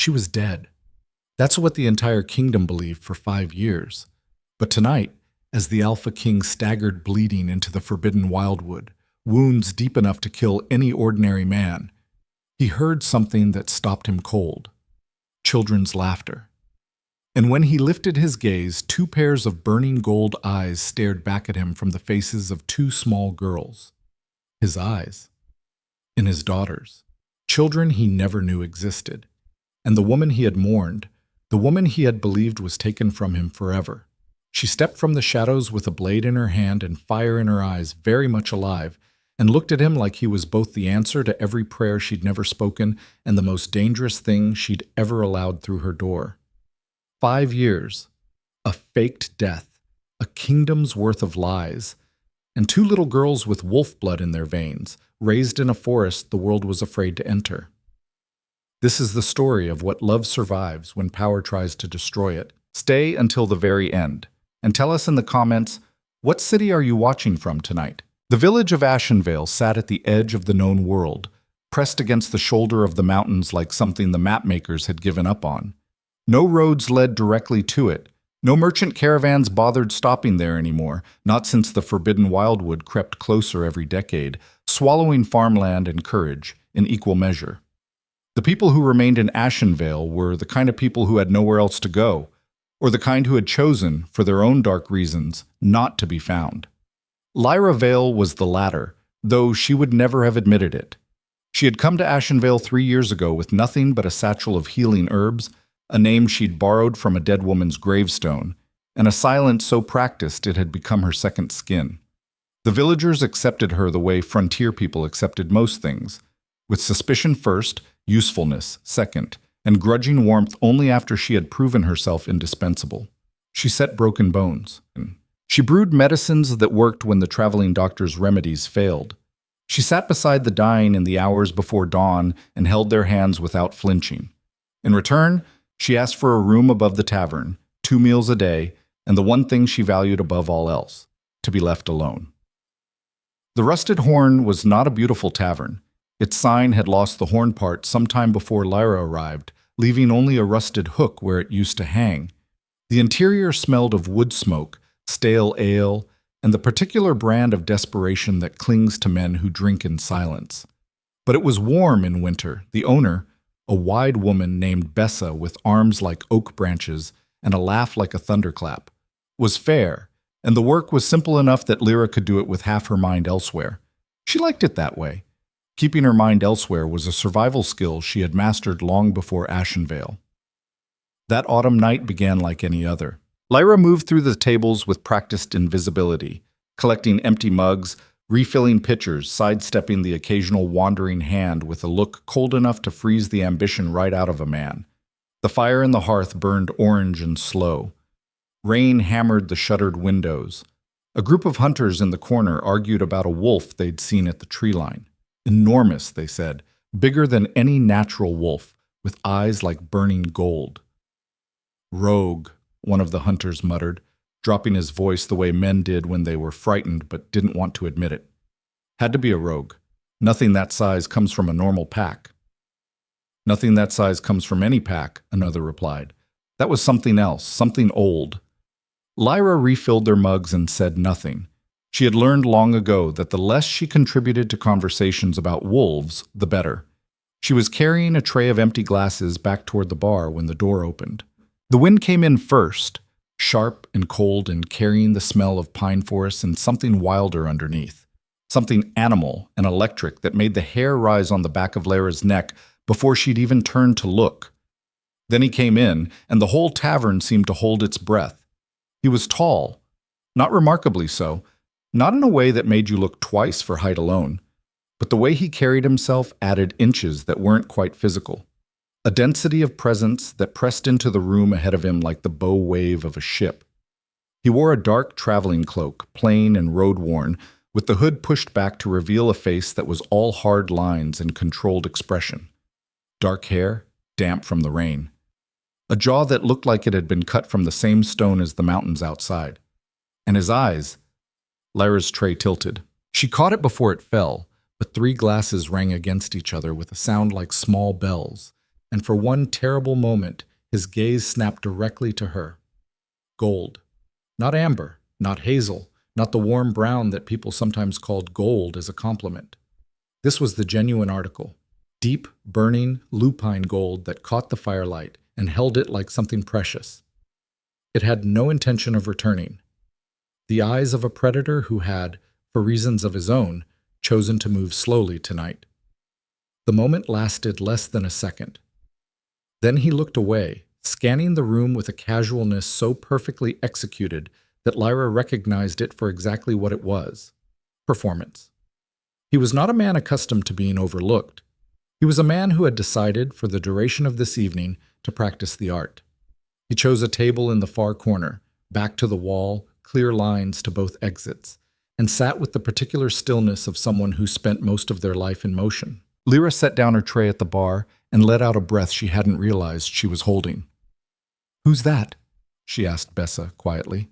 She was dead. That's what the entire kingdom believed for 5 years. But tonight, as the Alpha King staggered bleeding into the Forbidden Wildwood, wounds deep enough to kill any ordinary man, he heard something that stopped him cold. Children's laughter. And when he lifted his gaze, two pairs of burning gold eyes stared back at him from the faces of two small girls. His eyes. And his daughters. Children he never knew existed. And the woman he had mourned, the woman he had believed was taken from him forever. She stepped from the shadows with a blade in her hand and fire in her eyes, very much alive, and looked at him like he was both the answer to every prayer she'd never spoken and the most dangerous thing she'd ever allowed through her door. 5 years, a faked death, a kingdom's worth of lies, and two little girls with wolf blood in their veins, raised in a forest the world was afraid to enter. This is the story of what love survives when power tries to destroy it. Stay until the very end, and tell us in the comments, what city are you watching from tonight? The village of Ashenvale sat at the edge of the known world, pressed against the shoulder of the mountains like something the mapmakers had given up on. No roads led directly to it. No merchant caravans bothered stopping there anymore, not since the Forbidden Wildwood crept closer every decade, swallowing farmland and courage in equal measure. The people who remained in Ashenvale were the kind of people who had nowhere else to go, or the kind who had chosen, for their own dark reasons, not to be found. Lyra Vale was the latter, though she would never have admitted it. She had come to Ashenvale 3 years ago with nothing but a satchel of healing herbs, a name she'd borrowed from a dead woman's gravestone, and a silence so practiced it had become her second skin. The villagers accepted her the way frontier people accepted most things, with suspicion first, usefulness second, and grudging warmth only after she had proven herself indispensable. She set broken bones. She brewed medicines that worked when the traveling doctor's remedies failed. She sat beside the dying in the hours before dawn and held their hands without flinching. In return, she asked for a room above the tavern, 2 meals a day, and the one thing she valued above all else, to be left alone. The Rusted Horn was not a beautiful tavern. Its sign had lost the horn part sometime before Lyra arrived, leaving only a rusted hook where it used to hang. The interior smelled of wood smoke, stale ale, and the particular brand of desperation that clings to men who drink in silence. But it was warm in winter. The owner, a wide woman named Bessa with arms like oak branches and a laugh like a thunderclap, was fair, and the work was simple enough that Lyra could do it with half her mind elsewhere. She liked it that way. Keeping her mind elsewhere was a survival skill she had mastered long before Ashenvale. That autumn night began like any other. Lyra moved through the tables with practiced invisibility, collecting empty mugs, refilling pitchers, sidestepping the occasional wandering hand with a look cold enough to freeze the ambition right out of a man. The fire in the hearth burned orange and slow. Rain hammered the shuttered windows. A group of hunters in the corner argued about a wolf they'd seen at the tree line. Enormous, they said, bigger than any natural wolf, with eyes like burning gold. Rogue, one of the hunters muttered, dropping his voice the way men did when they were frightened but didn't want to admit it. Had to be a rogue. Nothing that size comes from a normal pack. Nothing that size comes from any pack, another replied. That was something else, something old. Lyra refilled their mugs and said nothing. She had learned long ago that the less she contributed to conversations about wolves, the better. She was carrying a tray of empty glasses back toward the bar when the door opened. The wind came in first, sharp and cold and carrying the smell of pine forests and something wilder underneath. Something animal and electric that made the hair rise on the back of Lyra's neck before she'd even turned to look. Then he came in, and the whole tavern seemed to hold its breath. He was tall, not remarkably so, not in a way that made you look twice for height alone, but the way he carried himself added inches that weren't quite physical. A density of presence that pressed into the room ahead of him like the bow wave of a ship. He wore a dark traveling cloak, plain and road-worn, with the hood pushed back to reveal a face that was all hard lines and controlled expression. Dark hair, damp from the rain. A jaw that looked like it had been cut from the same stone as the mountains outside. And his eyes. Lyra's tray tilted. She caught it before it fell, but 3 glasses rang against each other with a sound like small bells, and for one terrible moment, his gaze snapped directly to her. Gold. Not amber, not hazel, not the warm brown that people sometimes called gold as a compliment. This was the genuine article. Deep, burning, lupine gold that caught the firelight and held it like something precious. It had no intention of returning. The eyes of a predator who had, for reasons of his own, chosen to move slowly tonight. The moment lasted less than a second. Then he looked away, scanning the room with a casualness so perfectly executed that Lyra recognized it for exactly what it was: performance. He was not a man accustomed to being overlooked. He was a man who had decided, for the duration of this evening, to practice the art. He chose a table in the far corner, back to the wall, clear lines to both exits, and sat with the particular stillness of someone who spent most of their life in motion. Lyra set down her tray at the bar and let out a breath she hadn't realized she was holding. "Who's that?" she asked Bessa quietly.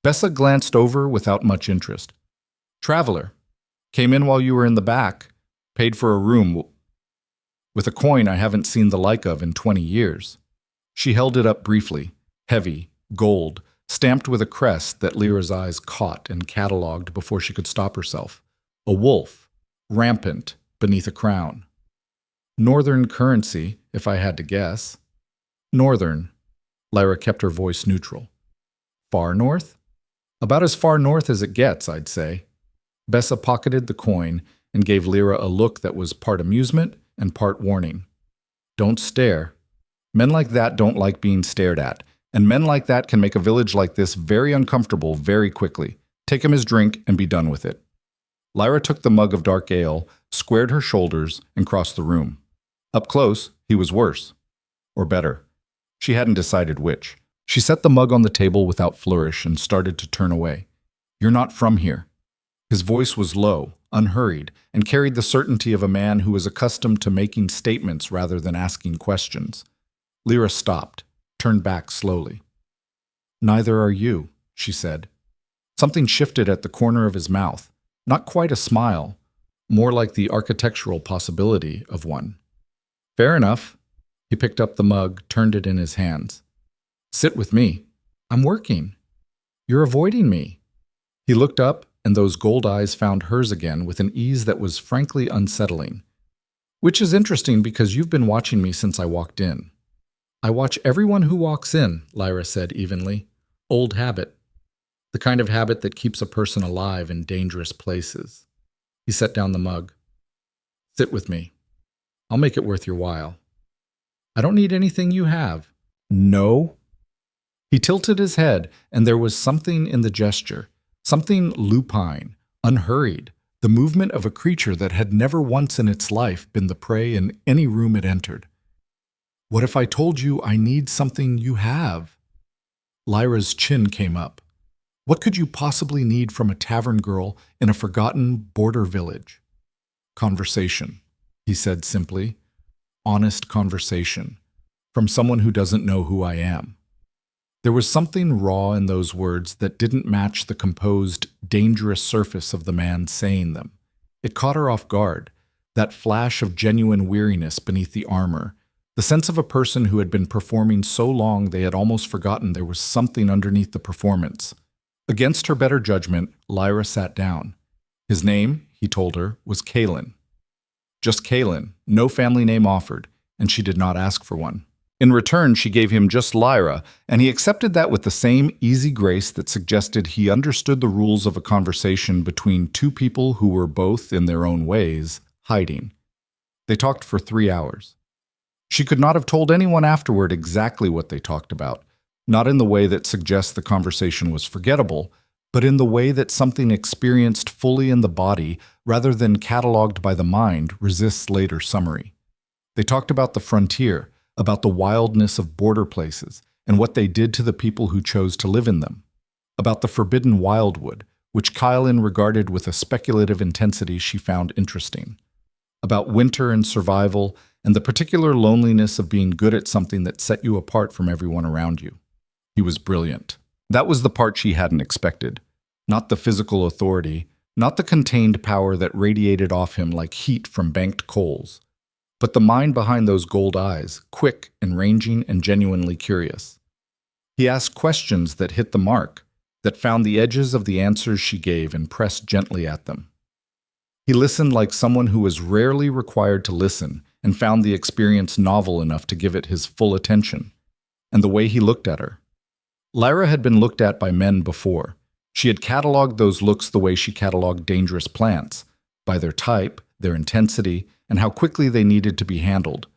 Bessa glanced over without much interest. "Traveler. Came in while you were in the back. Paid for a room with a coin I haven't seen the like of in 20 years. She held it up briefly, heavy, gold, stamped with a crest that Lyra's eyes caught and catalogued before she could stop herself. A wolf, rampant, beneath a crown. Northern currency, if I had to guess. Northern. Lyra kept her voice neutral. Far north? About as far north as it gets, I'd say. Bessa pocketed the coin and gave Lyra a look that was part amusement and part warning. Don't stare. Men like that don't like being stared at, and men like that can make a village like this very uncomfortable very quickly. Take him his drink and be done with it. Lyra took the mug of dark ale, squared her shoulders, and crossed the room. Up close, he was worse. Or better. She hadn't decided which. She set the mug on the table without flourish and started to turn away. You're not from here. His voice was low, unhurried, and carried the certainty of a man who was accustomed to making statements rather than asking questions. Lyra stopped, turned back slowly. Neither are you, she said. Something shifted at the corner of his mouth, not quite a smile, more like the architectural possibility of one. Fair enough. He picked up the mug, turned it in his hands. Sit with me. I'm working. You're avoiding me. He looked up, and those gold eyes found hers again with an ease that was frankly unsettling. Which is interesting because you've been watching me since I walked in. I watch everyone who walks in, Lyra said evenly. Old habit. The kind of habit that keeps a person alive in dangerous places. He set down the mug. Sit with me. I'll make it worth your while. I don't need anything you have. No? He tilted his head, and there was something in the gesture, something lupine, unhurried, the movement of a creature that had never once in its life been the prey in any room it entered. What if I told you I need something you have? Lyra's chin came up. What could you possibly need from a tavern girl in a forgotten border village? Conversation, he said simply. Honest conversation. From someone who doesn't know who I am. There was something raw in those words that didn't match the composed, dangerous surface of the man saying them. It caught her off guard, that flash of genuine weariness beneath the armor, the sense of a person who had been performing so long they had almost forgotten there was something underneath the performance. Against her better judgment, Lyra sat down. His name, he told her, was Kalen. Just Kalen, no family name offered, and she did not ask for one. In return, she gave him just Lyra, and he accepted that with the same easy grace that suggested he understood the rules of a conversation between two people who were both, in their own ways, hiding. They talked for 3 hours. She could not have told anyone afterward exactly what they talked about, not in the way that suggests the conversation was forgettable, but in the way that something experienced fully in the body rather than catalogued by the mind resists later summary. They talked about the frontier, about the wildness of border places and what they did to the people who chose to live in them, about the Forbidden Wildwood, which Kylin regarded with a speculative intensity she found interesting, about winter and survival and the particular loneliness of being good at something that set you apart from everyone around you. He was brilliant. That was the part she hadn't expected. Not the physical authority, not the contained power that radiated off him like heat from banked coals. but the mind behind those gold eyes, quick and ranging and genuinely curious. He asked questions that hit the mark, that found the edges of the answers she gave and pressed gently at them. He listened like someone who was rarely required to listen and found the experience novel enough to give it his full attention. And the way he looked at her. Lyra had been looked at by men before. She had cataloged those looks the way she cataloged dangerous plants, by their type, their intensity, and how quickly they needed to be handled.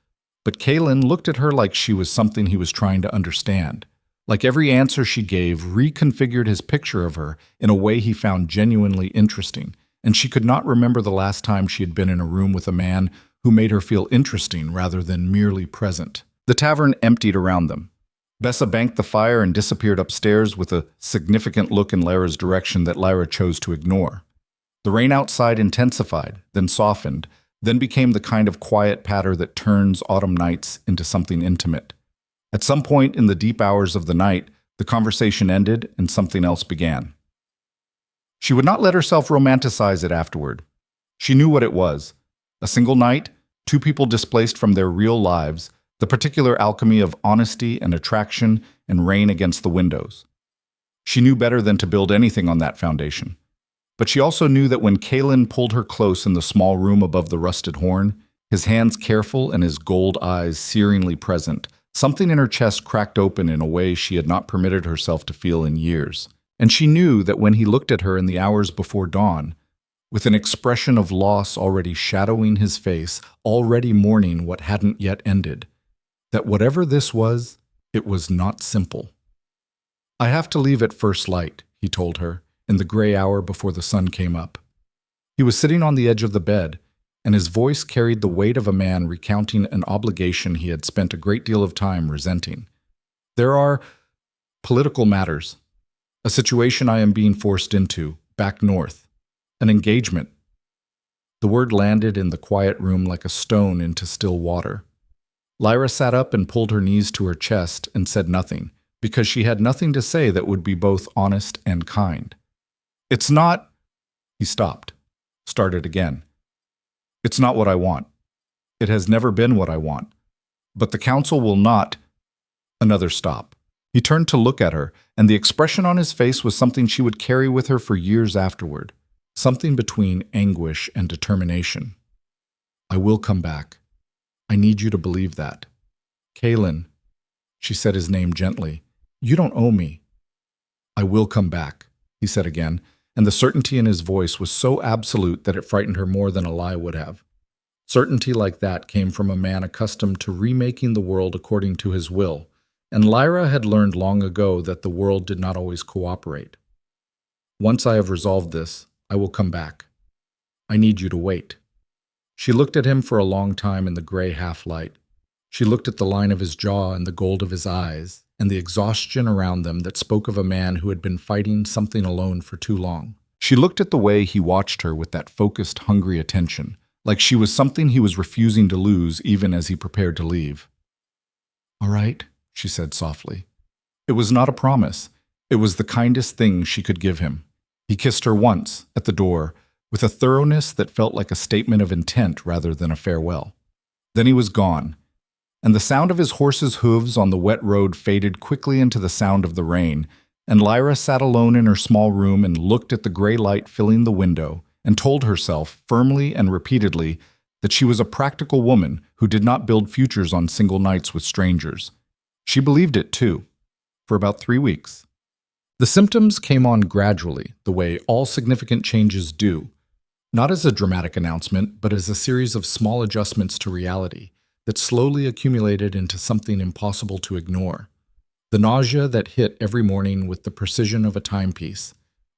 But Kaelin looked at her like she was something he was trying to understand. Like every answer she gave reconfigured his picture of her in a way he found genuinely interesting, and she could not remember the last time she had been in a room with a man who made her feel interesting rather than merely present. The tavern emptied around them. Bessa banked the fire and disappeared upstairs with a significant look in Lyra's direction that Lyra chose to ignore. The rain outside intensified, then softened, then became the kind of quiet patter that turns autumn nights into something intimate. At some point in the deep hours of the night, the conversation ended and something else began. She would not let herself romanticize it afterward. She knew what it was. A single night, two people displaced from their real lives, the particular alchemy of honesty and attraction and rain against the windows. She knew better than to build anything on that foundation. But she also knew that when Kaelin pulled her close in the small room above the rusted horn, his hands careful and his gold eyes searingly present, something in her chest cracked open in a way she had not permitted herself to feel in years. And she knew that when he looked at her in the hours before dawn, with an expression of loss already shadowing his face, already mourning what hadn't yet ended, that whatever this was, it was not simple. "I have to leave at first light," he told her, in the gray hour before the sun came up. He was sitting on the edge of the bed, and his voice carried the weight of a man recounting an obligation he had spent a great deal of time resenting. "There are political matters, a situation I am being forced into, back north, an engagement." The word landed in the quiet room like a stone into still water. Lyra sat up and pulled her knees to her chest and said nothing, because she had nothing to say that would be both honest and kind. "It's not—" He stopped, started again. "It's not what I want. It has never been what I want. But the council will not—" Another stop. He turned to look at her, and the expression on his face was something she would carry with her for years afterward, something between anguish and determination. "I will come back. I need you to believe that." "Kaelin," she said his name gently, "you don't owe me." "I will come back," he said again, and the certainty in his voice was so absolute that it frightened her more than a lie would have. Certainty like that came from a man accustomed to remaking the world according to his will, and Lyra had learned long ago that the world did not always cooperate. "Once I have resolved this, I will come back. I need you to wait." She looked at him for a long time in the gray half-light. She looked at the line of his jaw and the gold of his eyes, and the exhaustion around them that spoke of a man who had been fighting something alone for too long. She looked at the way he watched her with that focused, hungry attention, like she was something he was refusing to lose even as he prepared to leave. "All right," she said softly. It was not a promise. It was the kindest thing she could give him. He kissed her once, at the door, with a thoroughness that felt like a statement of intent rather than a farewell. Then he was gone, and the sound of his horse's hooves on the wet road faded quickly into the sound of the rain, and Lyra sat alone in her small room and looked at the gray light filling the window and told herself, firmly and repeatedly, that she was a practical woman who did not build futures on single nights with strangers. She believed it, too, for about 3 weeks. The symptoms came on gradually, the way all significant changes do, not as a dramatic announcement, but as a series of small adjustments to reality that slowly accumulated into something impossible to ignore. The nausea that hit every morning with the precision of a timepiece,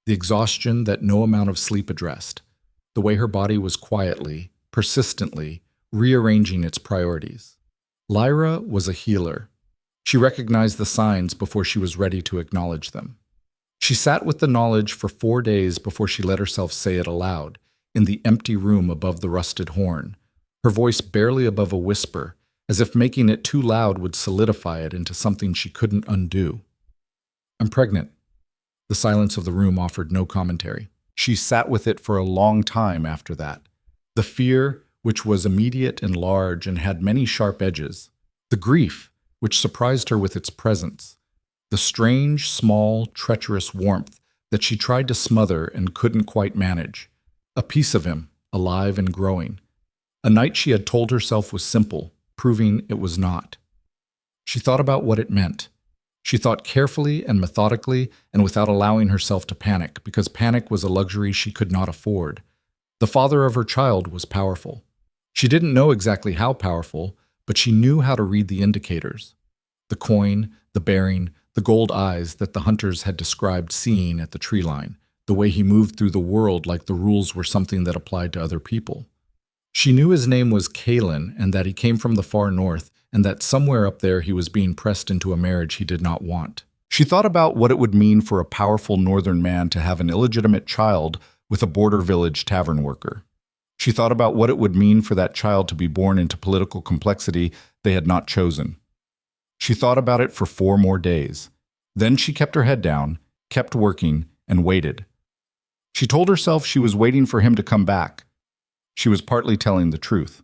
the exhaustion that no amount of sleep addressed, the way her body was quietly, persistently, rearranging its priorities. Lyra was a healer. She recognized the signs before she was ready to acknowledge them. She sat with the knowledge for 4 days before she let herself say it aloud, in the empty room above the rusted horn, her voice barely above a whisper, as if making it too loud would solidify it into something she couldn't undo. "I'm pregnant." The silence of the room offered no commentary. She sat with it for a long time after that. The fear, which was immediate and large and had many sharp edges. The grief, which surprised her with its presence. The strange, small, treacherous warmth that she tried to smother and couldn't quite manage. A piece of him, alive and growing. A night she had told herself was simple, proving it was not. She thought about what it meant. She thought carefully and methodically and without allowing herself to panic, because panic was a luxury she could not afford. The father of her child was powerful. She didn't know exactly how powerful, but she knew how to read the indicators. The coin, the bearing, the gold eyes that the hunters had described seeing at the tree line, the way he moved through the world like the rules were something that applied to other people. She knew his name was Kalen and that he came from the far north, and that somewhere up there he was being pressed into a marriage he did not want. She thought about what it would mean for a powerful northern man to have an illegitimate child with a border village tavern worker. She thought about what it would mean for that child to be born into political complexity they had not chosen. She thought about it for 4 more days. Then she kept her head down, kept working, and waited. She told herself she was waiting for him to come back. She was partly telling the truth.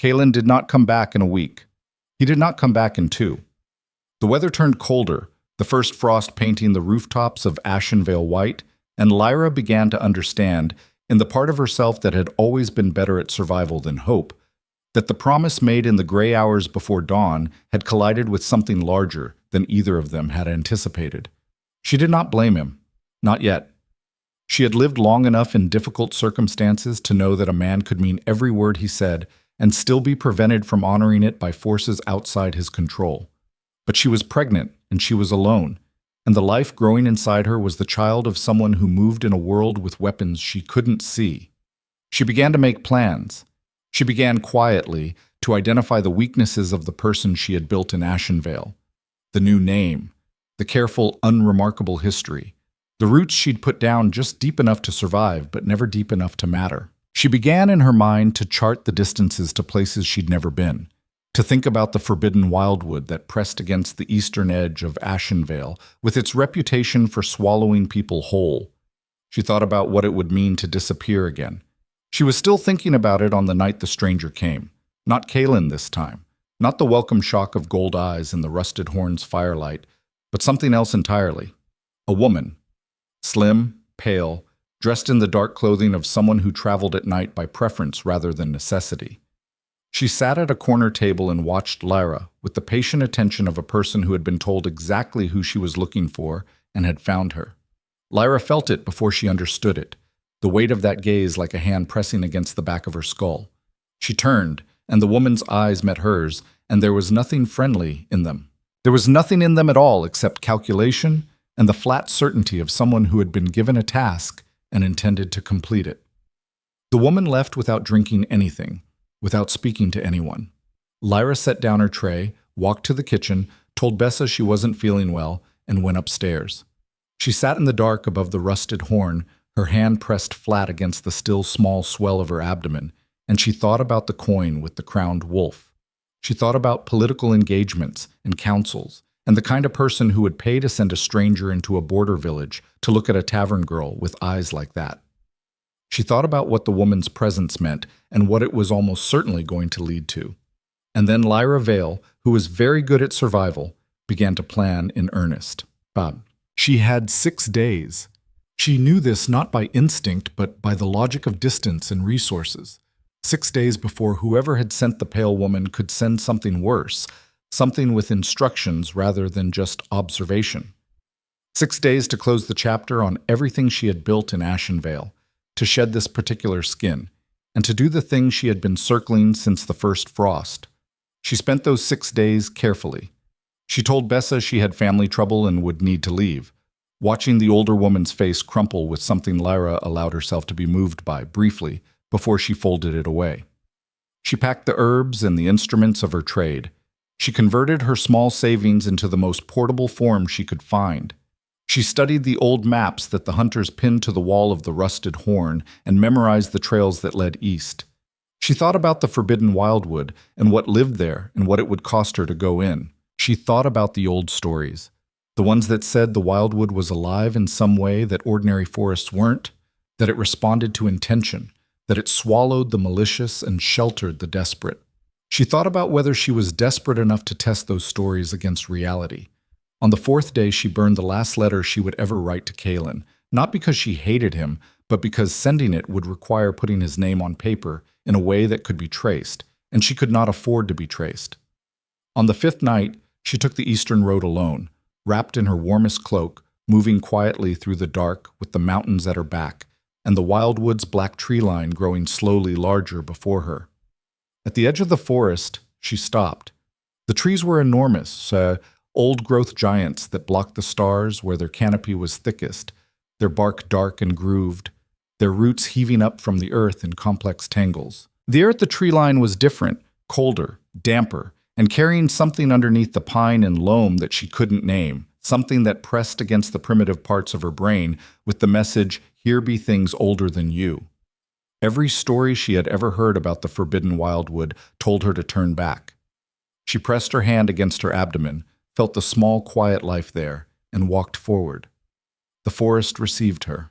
Kalen did not come back in a week. He did not come back in 2. The weather turned colder, the first frost painting the rooftops of Ashenvale white, and Lyra began to understand, in the part of herself that had always been better at survival than hope, that the promise made in the gray hours before dawn had collided with something larger than either of them had anticipated. She did not blame him. Not yet. She had lived long enough in difficult circumstances to know that a man could mean every word he said and still be prevented from honoring it by forces outside his control. But she was pregnant, and she was alone, and the life growing inside her was the child of someone who moved in a world with weapons she couldn't see. She began to make plans. She began quietly to identify the weaknesses of the person she had built in Ashenvale. The new name, the careful, unremarkable history, the roots she'd put down just deep enough to survive but never deep enough to matter. She began in her mind to chart the distances to places she'd never been, to think about the Forbidden Wildwood that pressed against the eastern edge of Ashenvale with its reputation for swallowing people whole. She thought about what it would mean to disappear again. She was still thinking about it on the night the stranger came. Not Kalen this time, not the welcome shock of gold eyes in the rusted horn's firelight, but something else entirely. A woman. Slim, pale, dressed in the dark clothing of someone who traveled at night by preference rather than necessity. She sat at a corner table and watched Lyra with the patient attention of a person who had been told exactly who she was looking for and had found her. Lyra felt it before she understood it, the weight of that gaze like a hand pressing against the back of her skull. She turned, and the woman's eyes met hers, and there was nothing friendly in them. There was nothing in them at all except calculation and the flat certainty of someone who had been given a task and intended to complete it. The woman left without drinking anything, without speaking to anyone. Lyra set down her tray, walked to the kitchen, told Bessa she wasn't feeling well, and went upstairs. She sat in the dark above the rusted horn, her hand pressed flat against the still small swell of her abdomen, and she thought about the coin with the crowned wolf. She thought about political engagements and councils, and the kind of person who would pay to send a stranger into a border village to look at a tavern girl with eyes like that. She thought about what the woman's presence meant and what it was almost certainly going to lead to. And then Lyra Vale, who was very good at survival, began to plan in earnest. She had 6 days. She knew this not by instinct, but by the logic of distance and resources. 6 days before whoever had sent the pale woman could send something worse, something with instructions rather than just observation. 6 days to close the chapter on everything she had built in Ashenvale, to shed this particular skin, and to do the thing she had been circling since the first frost. She spent those 6 days carefully. She told Bessa she had family trouble and would need to leave, watching the older woman's face crumple with something Lyra allowed herself to be moved by briefly before she folded it away. She packed the herbs and the instruments of her trade. She converted her small savings into the most portable form she could find. She studied the old maps that the hunters pinned to the wall of the rusted horn and memorized the trails that led east. She thought about the Forbidden Wildwood and what lived there and what it would cost her to go in. She thought about the old stories, the ones that said the Wildwood was alive in some way that ordinary forests weren't, that it responded to intention, that it swallowed the malicious and sheltered the desperate. She thought about whether she was desperate enough to test those stories against reality. On the fourth day, she burned the last letter she would ever write to Kalen, not because she hated him, but because sending it would require putting his name on paper in a way that could be traced, and she could not afford to be traced. On the fifth night, she took the eastern road alone, wrapped in her warmest cloak, moving quietly through the dark with the mountains at her back, and the wildwood's black tree line growing slowly larger before her. At the edge of the forest, she stopped. The trees were enormous, old-growth giants that blocked the stars where their canopy was thickest, their bark dark and grooved, their roots heaving up from the earth in complex tangles. The air at the tree line was different, colder, damper, and carrying something underneath the pine and loam that she couldn't name, something that pressed against the primitive parts of her brain with the message, "Here be things older than you." Every story she had ever heard about the Forbidden Wildwood told her to turn back. She pressed her hand against her abdomen, felt the small, quiet life there, and walked forward. The forest received her.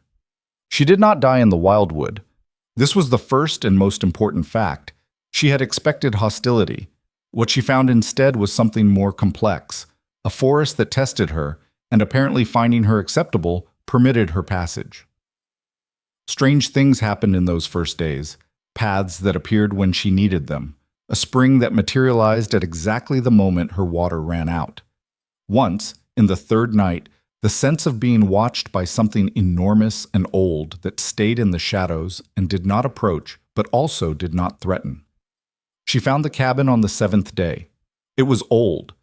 She did not die in the wildwood. This was the first and most important fact. She had expected hostility. What she found instead was something more complex, a forest that tested her, and apparently finding her acceptable, permitted her passage. Strange things happened in those first days, paths that appeared when she needed them, a spring that materialized at exactly the moment her water ran out. Once, in the third night, the sense of being watched by something enormous and old that stayed in the shadows and did not approach, but also did not threaten. She found the cabin on the seventh day. It was old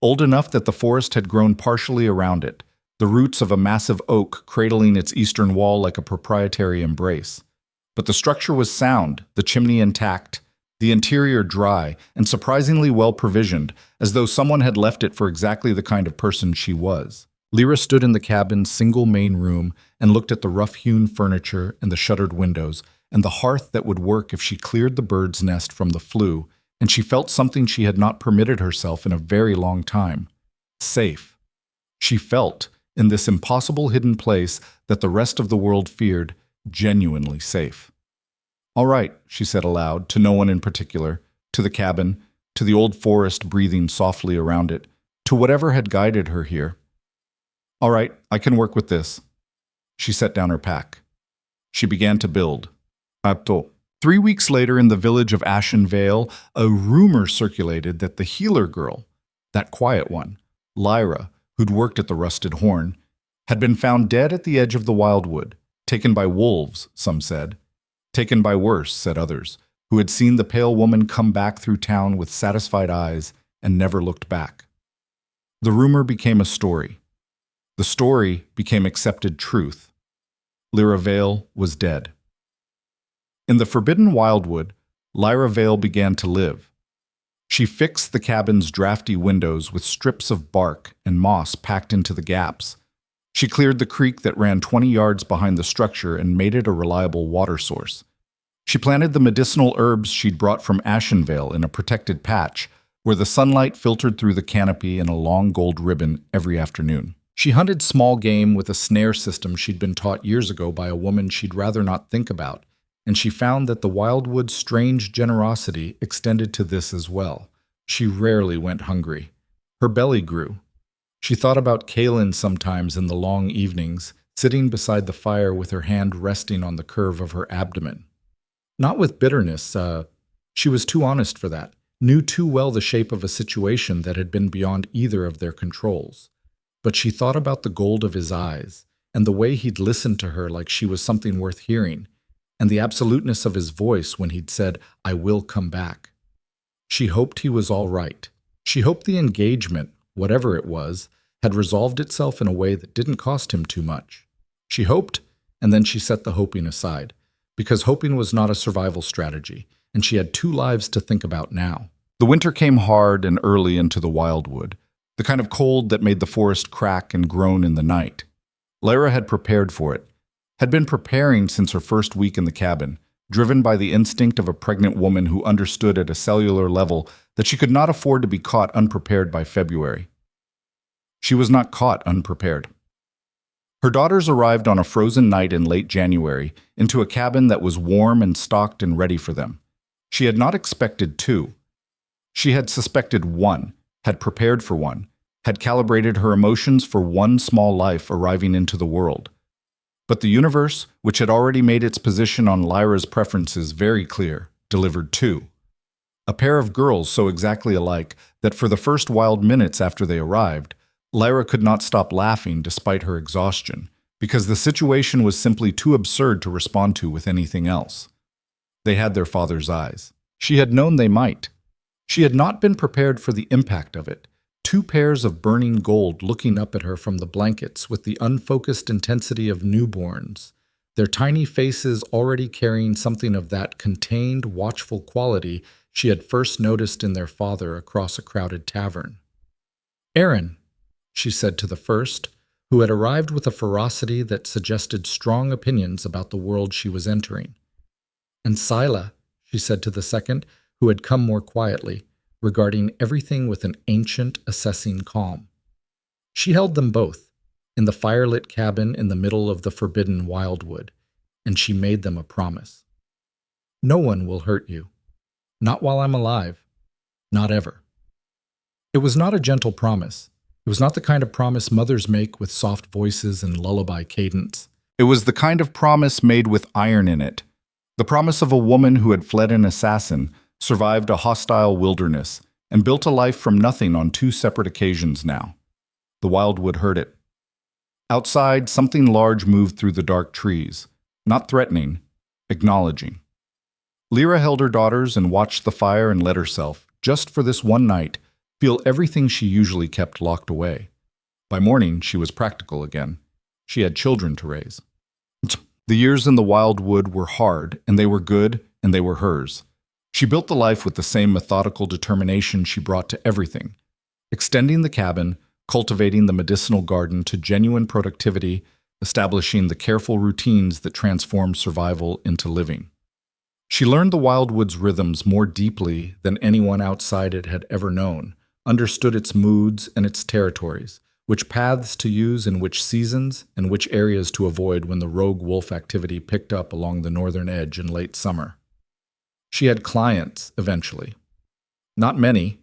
enough that the forest had grown partially around it, the roots of a massive oak cradling its eastern wall like a proprietary embrace. But the structure was sound, the chimney intact, the interior dry, and surprisingly well provisioned, as though someone had left it for exactly the kind of person she was. Lyra stood in the cabin's single main room and looked at the rough-hewn furniture and the shuttered windows, and the hearth that would work if she cleared the bird's nest from the flue, and she felt something she had not permitted herself in a very long time. Safe. She felt, in this impossible hidden place that the rest of the world feared, genuinely safe. "All right," she said aloud, to no one in particular, to the cabin, to the old forest breathing softly around it, to whatever had guided her here. "All right, I can work with this." She set down her pack. She began to build. 3 weeks later, in the village of Ashen Vale, a rumor circulated that the healer girl, that quiet one, Lyra, who'd worked at the Rusted Horn, had been found dead at the edge of the wildwood, taken by wolves, some said. Taken by worse, said others, who had seen the pale woman come back through town with satisfied eyes and never looked back. The rumor became a story. The story became accepted truth. Lyra Vale was dead. In the Forbidden Wildwood, Lyra Vale began to live. She fixed the cabin's drafty windows with strips of bark and moss packed into the gaps. She cleared the creek that ran 20 yards behind the structure and made it a reliable water source. She planted the medicinal herbs she'd brought from Ashenvale in a protected patch, where the sunlight filtered through the canopy in a long gold ribbon every afternoon. She hunted small game with a snare system she'd been taught years ago by a woman she'd rather not think about, and she found that the wildwood's strange generosity extended to this as well. She rarely went hungry. Her belly grew. She thought about Kalen sometimes in the long evenings, sitting beside the fire with her hand resting on the curve of her abdomen. Not with bitterness, she was too honest for that, knew too well the shape of a situation that had been beyond either of their controls. But she thought about the gold of his eyes, and the way he'd listened to her like she was something worth hearing, and the absoluteness of his voice when he'd said, "I will come back." She hoped he was all right. She hoped the engagement, whatever it was, had resolved itself in a way that didn't cost him too much. She hoped, and then she set the hoping aside, because hoping was not a survival strategy, and she had 2 lives to think about now. The winter came hard and early into the wildwood, the kind of cold that made the forest crack and groan in the night. Lyra had prepared for it, had been preparing since her first week in the cabin, driven by the instinct of a pregnant woman who understood at a cellular level that she could not afford to be caught unprepared by February. She was not caught unprepared. Her daughters arrived on a frozen night in late January into a cabin that was warm and stocked and ready for them. She had not expected two. She had suspected one, had prepared for one, had calibrated her emotions for one small life arriving into the world. But the universe, which had already made its position on Lyra's preferences very clear, delivered two. A pair of girls so exactly alike that for the first wild minutes after they arrived, Lyra could not stop laughing despite her exhaustion, because the situation was simply too absurd to respond to with anything else. They had their father's eyes. She had known they might. She had not been prepared for the impact of it. Two pairs of burning gold looking up at her from the blankets with the unfocused intensity of newborns, their tiny faces already carrying something of that contained, watchful quality she had first noticed in their father across a crowded tavern. "Aaron," she said to the first, who had arrived with a ferocity that suggested strong opinions about the world she was entering. "And Sila," she said to the second, who had come more quietly, regarding everything with an ancient, assessing calm. She held them both, in the firelit cabin in the middle of the Forbidden Wildwood, and she made them a promise. "No one will hurt you. Not while I'm alive. Not ever." It was not a gentle promise. It was not the kind of promise mothers make with soft voices and lullaby cadence. It was the kind of promise made with iron in it. The promise of a woman who had fled an assassin, survived a hostile wilderness, and built a life from nothing on two separate occasions now. The Wildwood heard it. Outside, something large moved through the dark trees, not threatening, acknowledging. Lyra held her daughters and watched the fire and let herself, just for this one night, feel everything she usually kept locked away. By morning, she was practical again. She had children to raise. The years in the Wildwood were hard, and they were good, and they were hers. She built the life with the same methodical determination she brought to everything, extending the cabin, cultivating the medicinal garden to genuine productivity, establishing the careful routines that transform survival into living. She learned the Wildwood's rhythms more deeply than anyone outside it had ever known, understood its moods and its territories, which paths to use in which seasons, and which areas to avoid when the rogue wolf activity picked up along the northern edge in late summer. She had clients, eventually. Not many.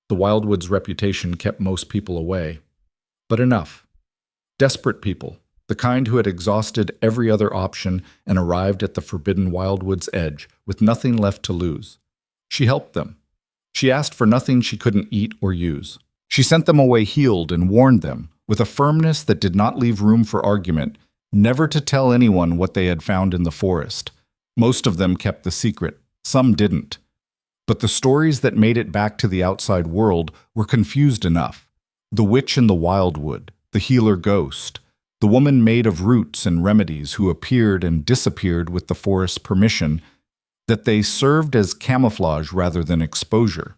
The Wildwood's reputation kept most people away. But enough. Desperate people, the kind who had exhausted every other option and arrived at the Forbidden Wildwood's edge with nothing left to lose. She helped them. She asked for nothing she couldn't eat or use. She sent them away healed and warned them, with a firmness that did not leave room for argument, never to tell anyone what they had found in the forest. Most of them kept the secret. Some didn't. But the stories that made it back to the outside world were confused enough. The witch in the Wildwood, the healer ghost, the woman made of roots and remedies who appeared and disappeared with the forest's permission, that they served as camouflage rather than exposure.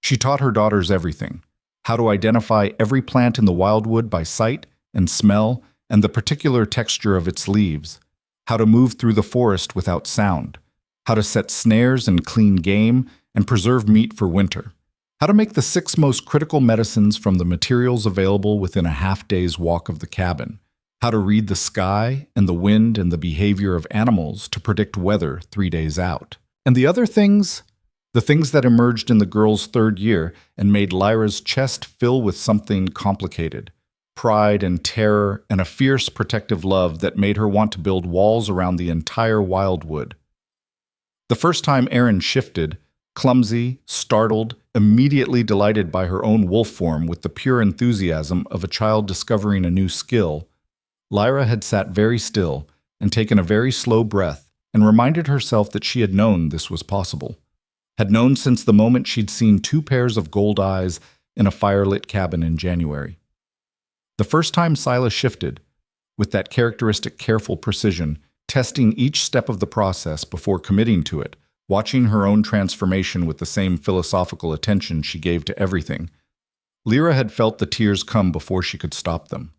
She taught her daughters everything. How to identify every plant in the Wildwood by sight and smell and the particular texture of its leaves. How to move through the forest without sound. How to set snares and clean game and preserve meat for winter. How to make the 6 most critical medicines from the materials available within a half-day's walk of the cabin. How to read the sky and the wind and the behavior of animals to predict weather 3 days out. And the other things? The things that emerged in the girl's 3rd year and made Lyra's chest fill with something complicated. Pride and terror and a fierce protective love that made her want to build walls around the entire Wildwood. The first time Aaron shifted, clumsy, startled, immediately delighted by her own wolf form with the pure enthusiasm of a child discovering a new skill, Lyra had sat very still and taken a very slow breath and reminded herself that she had known this was possible. Had known since the moment she'd seen 2 pairs of gold eyes in a firelit cabin in January. The first time Sila shifted, with that characteristic careful precision, testing each step of the process before committing to it, watching her own transformation with the same philosophical attention she gave to everything, Lyra had felt the tears come before she could stop them.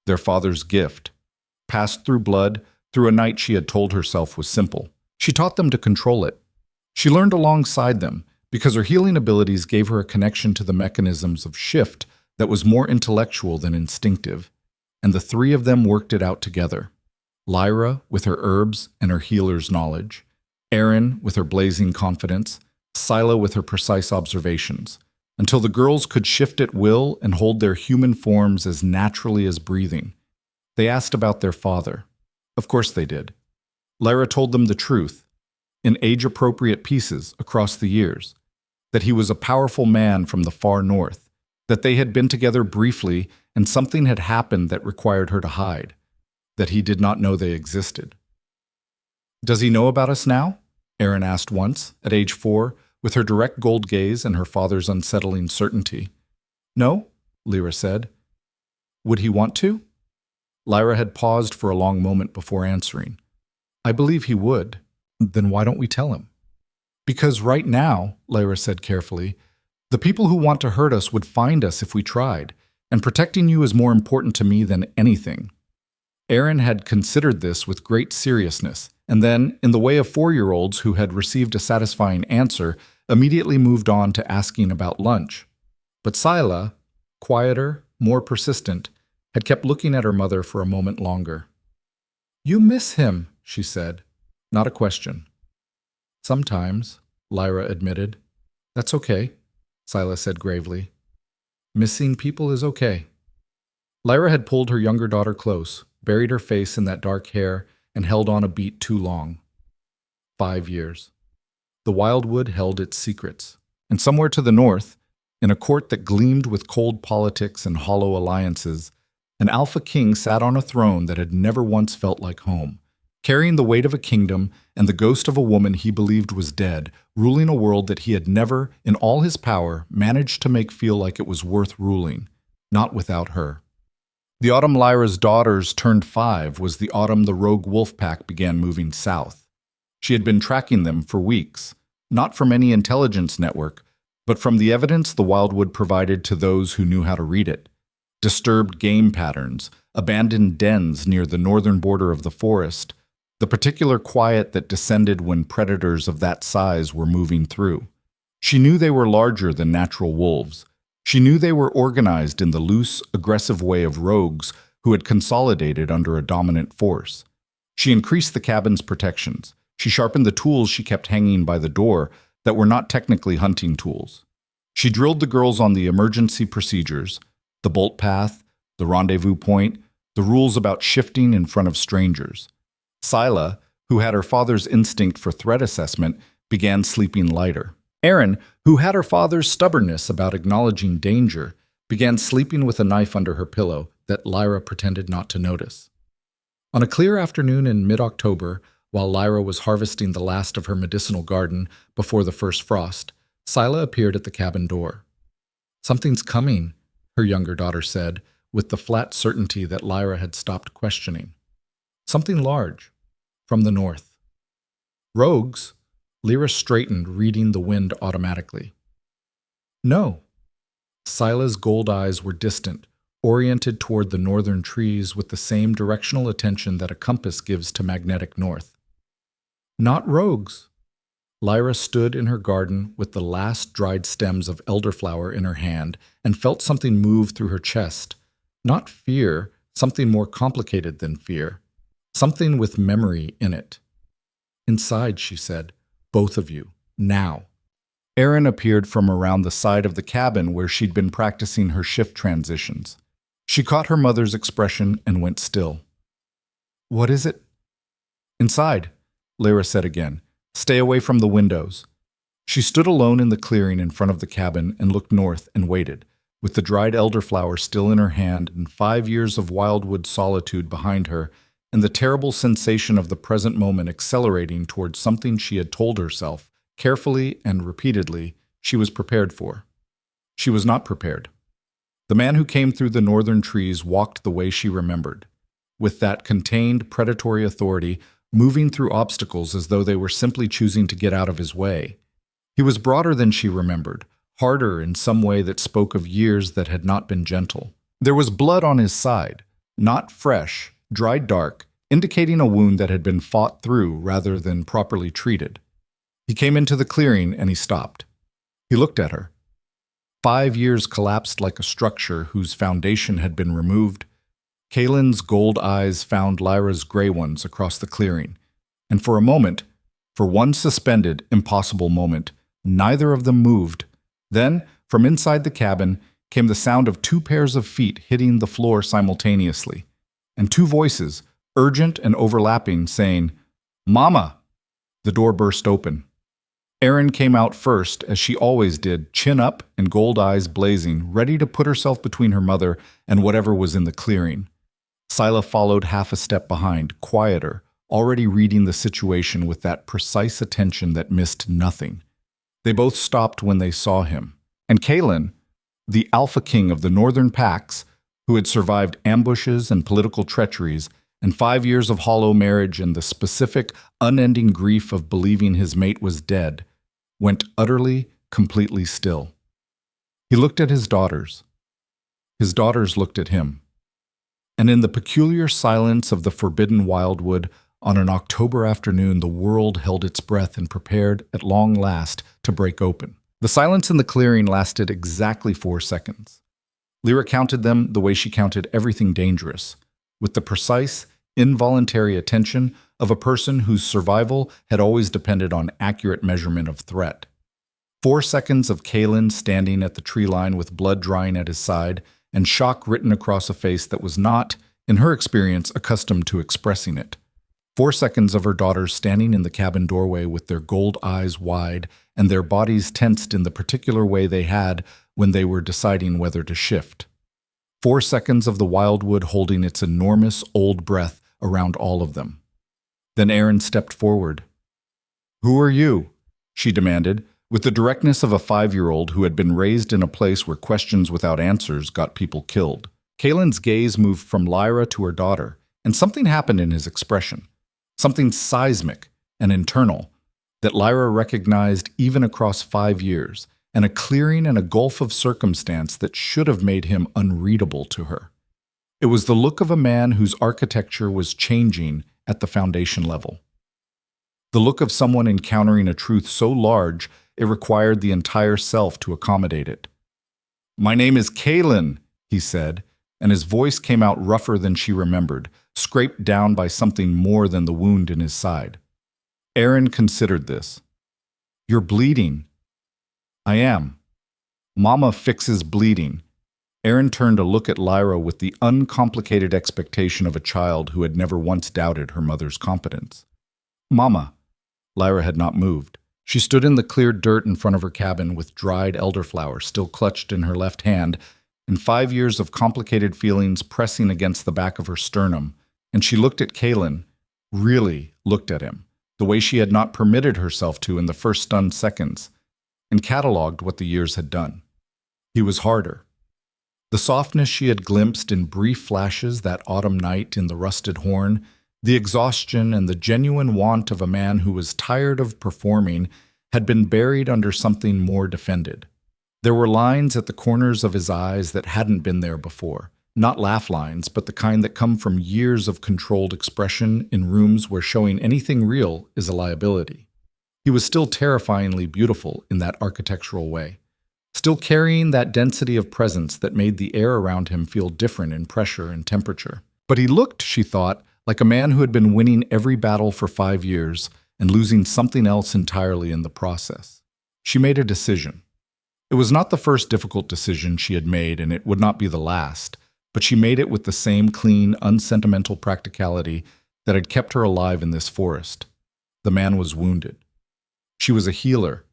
Their father's gift, passed through blood, through a night she had told herself was simple. She taught them to control it. She learned alongside them, because her healing abilities gave her a connection to the mechanisms of shift that was more intellectual than instinctive. and the three of them worked it out together. Lyra with her herbs and her healer's knowledge, Erin with her blazing confidence, Scylla with her precise observations, until the girls could shift at will and hold their human forms as naturally as breathing. They asked about their father. Of course they did. Lyra told them the truth, in age-appropriate pieces across the years, that he was a powerful man from the far north, that they had been together briefly and something had happened that required her to hide, that he did not know they existed. "Does he know about us now?" Erin asked once, at age 4, with her direct gold gaze and her father's unsettling certainty. "No," Lyra said. "Would he want to?" Lyra had paused for a long moment before answering. "I believe he would. Then why don't we tell him?" "Because right now," Lyra said carefully, "the people who want to hurt us would find us if we tried, and protecting you is more important to me than anything." Erin had considered this with great seriousness, and then, in the way of 4-year-olds who had received a satisfying answer, immediately moved on to asking about lunch. But Scylla, quieter, more persistent, had kept looking at her mother for a moment longer. "You miss him," she said. Not a question. "Sometimes," Lyra admitted. "That's okay," Scylla said gravely. "Missing people is okay." Lyra had pulled her younger daughter close, buried her face in that dark hair, and held on a beat too long. 5 years. The Wildwood held its secrets, and somewhere to the north, in a court that gleamed with cold politics and hollow alliances, an alpha king sat on a throne that had never once felt like home, carrying the weight of a kingdom and the ghost of a woman he believed was dead, ruling a world that he had never, in all his power, managed to make feel like it was worth ruling, not without her. The autumn Lyra's daughters turned 5 was the autumn the rogue wolf pack began moving south. She had been tracking them for weeks, not from any intelligence network, but from the evidence the Wildwood provided to those who knew how to read it. Disturbed game patterns, abandoned dens near the northern border of the forest, the particular quiet that descended when predators of that size were moving through. She knew they were larger than natural wolves. She knew they were organized in the loose, aggressive way of rogues who had consolidated under a dominant force. She increased the cabin's protections. She sharpened the tools she kept hanging by the door that were not technically hunting tools. She drilled the girls on the emergency procedures, the bolt path, the rendezvous point, the rules about shifting in front of strangers. Scylla, who had her father's instinct for threat assessment, began sleeping lighter. Erin, who had her father's stubbornness about acknowledging danger, began sleeping with a knife under her pillow that Lyra pretended not to notice. On a clear afternoon in mid-October, while Lyra was harvesting the last of her medicinal garden before the first frost, Scylla appeared at the cabin door. "Something's coming," her younger daughter said, with the flat certainty that Lyra had stopped questioning. "Something large, from the north." "Rogues?" Lyra straightened, reading the wind automatically. "No." Scylla's gold eyes were distant, oriented toward the northern trees with the same directional attention that a compass gives to magnetic north. "Not rogues." Lyra stood in her garden with the last dried stems of elderflower in her hand and felt something move through her chest. Not fear, something more complicated than fear. Something with memory in it. "Inside," she said. "Both of you. Now." Erin appeared from around the side of the cabin where she'd been practicing her shift transitions. She caught her mother's expression and went still. "What is it?" "Inside," Lyra said again. "Stay away from the windows." She stood alone in the clearing in front of the cabin and looked north and waited, with the dried elderflower still in her hand and 5 years of wildwood solitude behind her, and the terrible sensation of the present moment accelerating towards something she had told herself, carefully and repeatedly, she was prepared for. She was not prepared. The man who came through the northern trees walked the way she remembered, with that contained, predatory authority, moving through obstacles as though they were simply choosing to get out of his way. He was broader than she remembered, harder in some way that spoke of years that had not been gentle. There was blood on his side, not fresh, dried dark, indicating a wound that had been fought through rather than properly treated. He came into the clearing and he stopped. He looked at her. 5 years collapsed like a structure whose foundation had been removed. Kalen's gold eyes found Lyra's gray ones across the clearing, and for a moment, for one suspended, impossible moment, neither of them moved. Then, from inside the cabin, came the sound of two pairs of feet hitting the floor simultaneously, and two voices, urgent and overlapping, saying, "Mama!" The door burst open. Erin came out first, as she always did, chin up and gold eyes blazing, ready to put herself between her mother and whatever was in the clearing. Scylla followed half a step behind, quieter, already reading the situation with that precise attention that missed nothing. They both stopped when they saw him, and Kalen, the alpha king of the northern packs, who had survived ambushes and political treacheries, and 5 years of hollow marriage and the specific, unending grief of believing his mate was dead, went utterly, completely still. He looked at his daughters. His daughters looked at him. And in the peculiar silence of the Forbidden Wildwood, on an October afternoon, the world held its breath and prepared, at long last, to break open. The silence in the clearing lasted exactly 4 seconds. Lyra counted them the way she counted everything dangerous, with the precise, involuntary attention of a person whose survival had always depended on accurate measurement of threat. 4 seconds of Kalen standing at the tree line with blood drying at his side and shock written across a face that was not, in her experience, accustomed to expressing it. 4 seconds of her daughters standing in the cabin doorway with their gold eyes wide and their bodies tensed in the particular way they had when they were deciding whether to shift. 4 seconds of the wildwood holding its enormous old breath around all of them. Then Erin stepped forward. "Who are you?" she demanded, with the directness of a 5-year-old who had been raised in a place where questions without answers got people killed. Kalen's gaze moved from Lyra to her daughter, and something happened in his expression. Something seismic and internal that Lyra recognized even across 5 years, and a clearing and a gulf of circumstance that should have made him unreadable to her. It was the look of a man whose architecture was changing at the foundation level. The look of someone encountering a truth so large it required the entire self to accommodate it. "My name is Kalen," he said, and his voice came out rougher than she remembered, scraped down by something more than the wound in his side. Erin considered this. "You're bleeding." "I am. Mama fixes bleeding." Erin turned to look at Lyra with the uncomplicated expectation of a child who had never once doubted her mother's competence. "Mama." Lyra had not moved. She stood in the cleared dirt in front of her cabin with dried elderflower still clutched in her left hand, and 5 years of complicated feelings pressing against the back of her sternum, and she looked at Kalen, really looked at him, the way she had not permitted herself to in the first stunned seconds, and catalogued what the years had done. He was harder. The softness she had glimpsed in brief flashes that autumn night in the rusted horn, the exhaustion and the genuine want of a man who was tired of performing, had been buried under something more defended. There were lines at the corners of his eyes that hadn't been there before. Not laugh lines, but the kind that come from years of controlled expression in rooms where showing anything real is a liability. He was still terrifyingly beautiful in that architectural way, still carrying that density of presence that made the air around him feel different in pressure and temperature. But he looked, she thought, like a man who had been winning every battle for 5 years and losing something else entirely in the process. She made a decision. It was not the first difficult decision she had made, and it would not be the last, but she made it with the same clean, unsentimental practicality that had kept her alive in this forest. The man was wounded. She was a healer.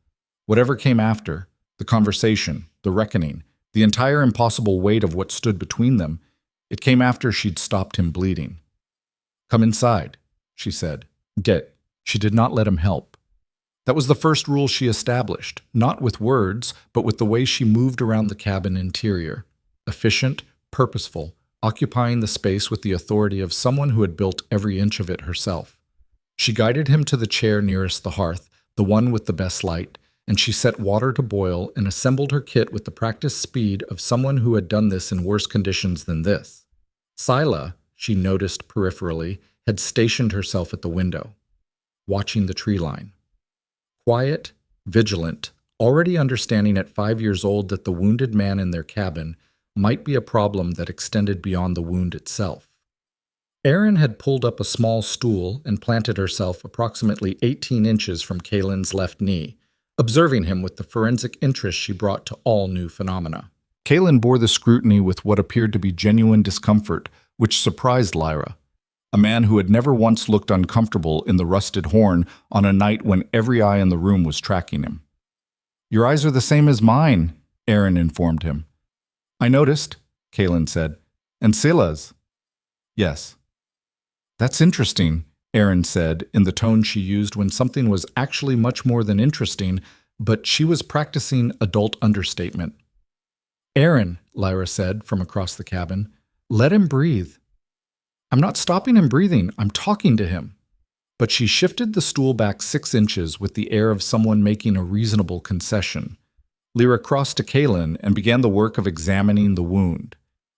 Whatever came after, the conversation, the reckoning, the entire impossible weight of what stood between them, it came after she'd stopped him bleeding. "Come inside," she said. She did not let him help. That was the first rule she established, not with words, but with the way she moved around the cabin interior. Efficient, purposeful, occupying the space with the authority of someone who had built every inch of it herself. She guided him to the chair nearest the hearth, the one with the best light, and she set water to boil and assembled her kit with the practiced speed of someone who had done this in worse conditions than this. Scylla, she noticed peripherally, had stationed herself at the window, watching the tree line. Quiet, vigilant, already understanding at 5 years old that the wounded man in their cabin might be a problem that extended beyond the wound itself. Erin had pulled up a small stool and planted herself approximately 18 inches from Kalen's left knee, observing him with the forensic interest she brought to all new phenomena. Kalen bore the scrutiny with what appeared to be genuine discomfort, which surprised Lyra, a man who had never once looked uncomfortable in the rusted horn on a night when every eye in the room was tracking him. "Your eyes are the same as mine," Erin informed him. "I noticed," Kalen said. "And Scylla's." "Yes." "That's interesting," Erin said in the tone she used when something was actually much more than interesting, but she was practicing adult understatement. "Erin," Lyra said from across the cabin, "let him breathe." "I'm not stopping him breathing, I'm talking to him." But she shifted the stool back 6 inches with the air of someone making a reasonable concession. Lyra crossed to Kalen and began the work of examining the wound.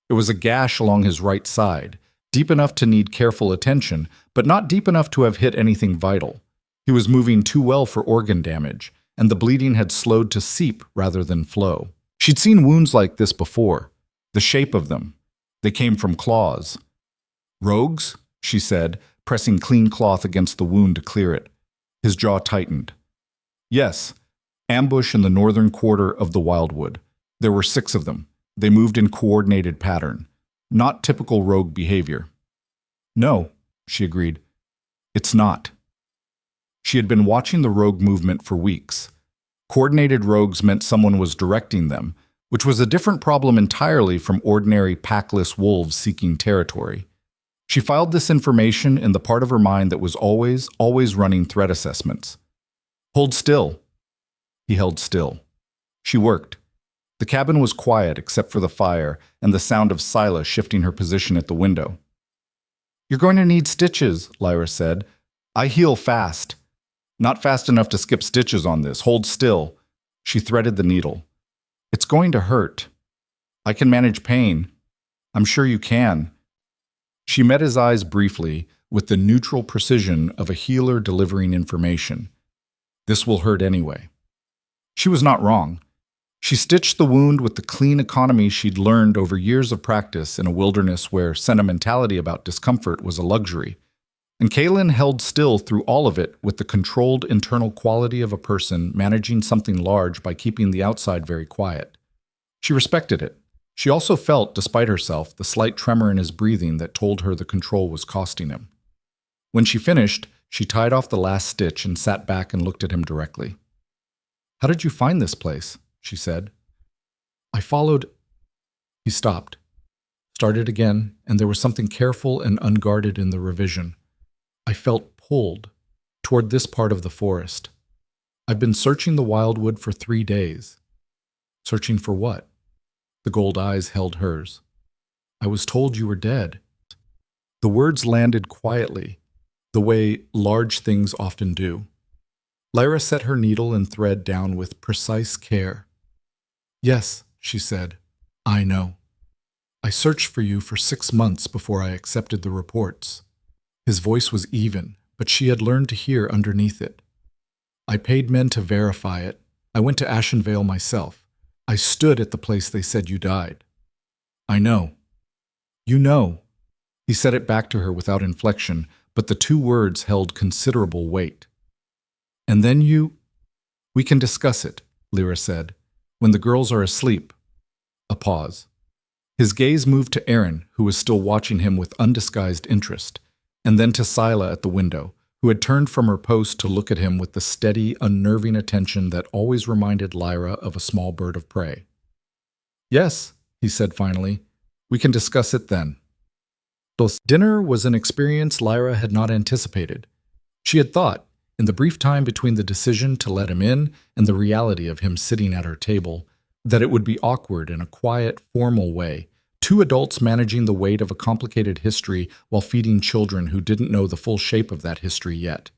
It was a gash along his right side, deep enough to need careful attention, but not deep enough to have hit anything vital. He was moving too well for organ damage, and the bleeding had slowed to seep rather than flow. She'd seen wounds like this before. The shape of them. They came from claws. "Rogues?" she said, pressing clean cloth against the wound to clear it. His jaw tightened. "Yes. Ambush in the northern quarter of the Wildwood. There were 6 of them. They moved in coordinated pattern. Not typical rogue behavior." "No," she agreed. "It's not." She had been watching the rogue movement for weeks. Coordinated rogues meant someone was directing them, which was a different problem entirely from ordinary packless wolves seeking territory. She filed this information in the part of her mind that was always running threat assessments. "Hold still." He held still. She worked. The cabin was quiet except for the fire and the sound of Scylla shifting her position at the window. "You're going to need stitches," Lyra said. "I heal fast." "Not fast enough to skip stitches on this. Hold still." She threaded the needle. "It's going to hurt." "I can manage pain." "I'm sure you can." She met his eyes briefly with the neutral precision of a healer delivering information. "This will hurt anyway." She was not wrong. She stitched the wound with the clean economy she'd learned over years of practice in a wilderness where sentimentality about discomfort was a luxury. And Kalen held still through all of it with the controlled internal quality of a person managing something large by keeping the outside very quiet. She respected it. She also felt, despite herself, the slight tremor in his breathing that told her the control was costing him. When she finished, she tied off the last stitch and sat back and looked at him directly. "How did you find this place?" she said. "I followed—" He stopped, started again, and there was something careful and unguarded in the revision. "I felt pulled toward this part of the forest. I've been searching the Wildwood for 3 days." "Searching for what?" The gold eyes held hers. "I was told you were dead." The words landed quietly, the way large things often do. Lyra set her needle and thread down with precise care. "Yes," she said, "I know. I searched for you for 6 months before I accepted the reports." His voice was even, but she had learned to hear underneath it. "I paid men to verify it. I went to Ashenvale myself. I stood at the place they said you died." "I know." "You know." He said it back to her without inflection, but the 2 words held considerable weight. "And then you—" "We can discuss it," Lyra said, "when the girls are asleep." A pause. His gaze moved to Erin, who was still watching him with undisguised interest, and then to Scylla at the window, who had turned from her post to look at him with the steady, unnerving attention that always reminded Lyra of a small bird of prey. "Yes," he said finally, "we can discuss it then." Dinner was an experience Lyra had not anticipated. She had thought, in the brief time between the decision to let him in and the reality of him sitting at her table, that it would be awkward in a quiet, formal way, 2 adults managing the weight of a complicated history while feeding children who didn't know the full shape of that history yet.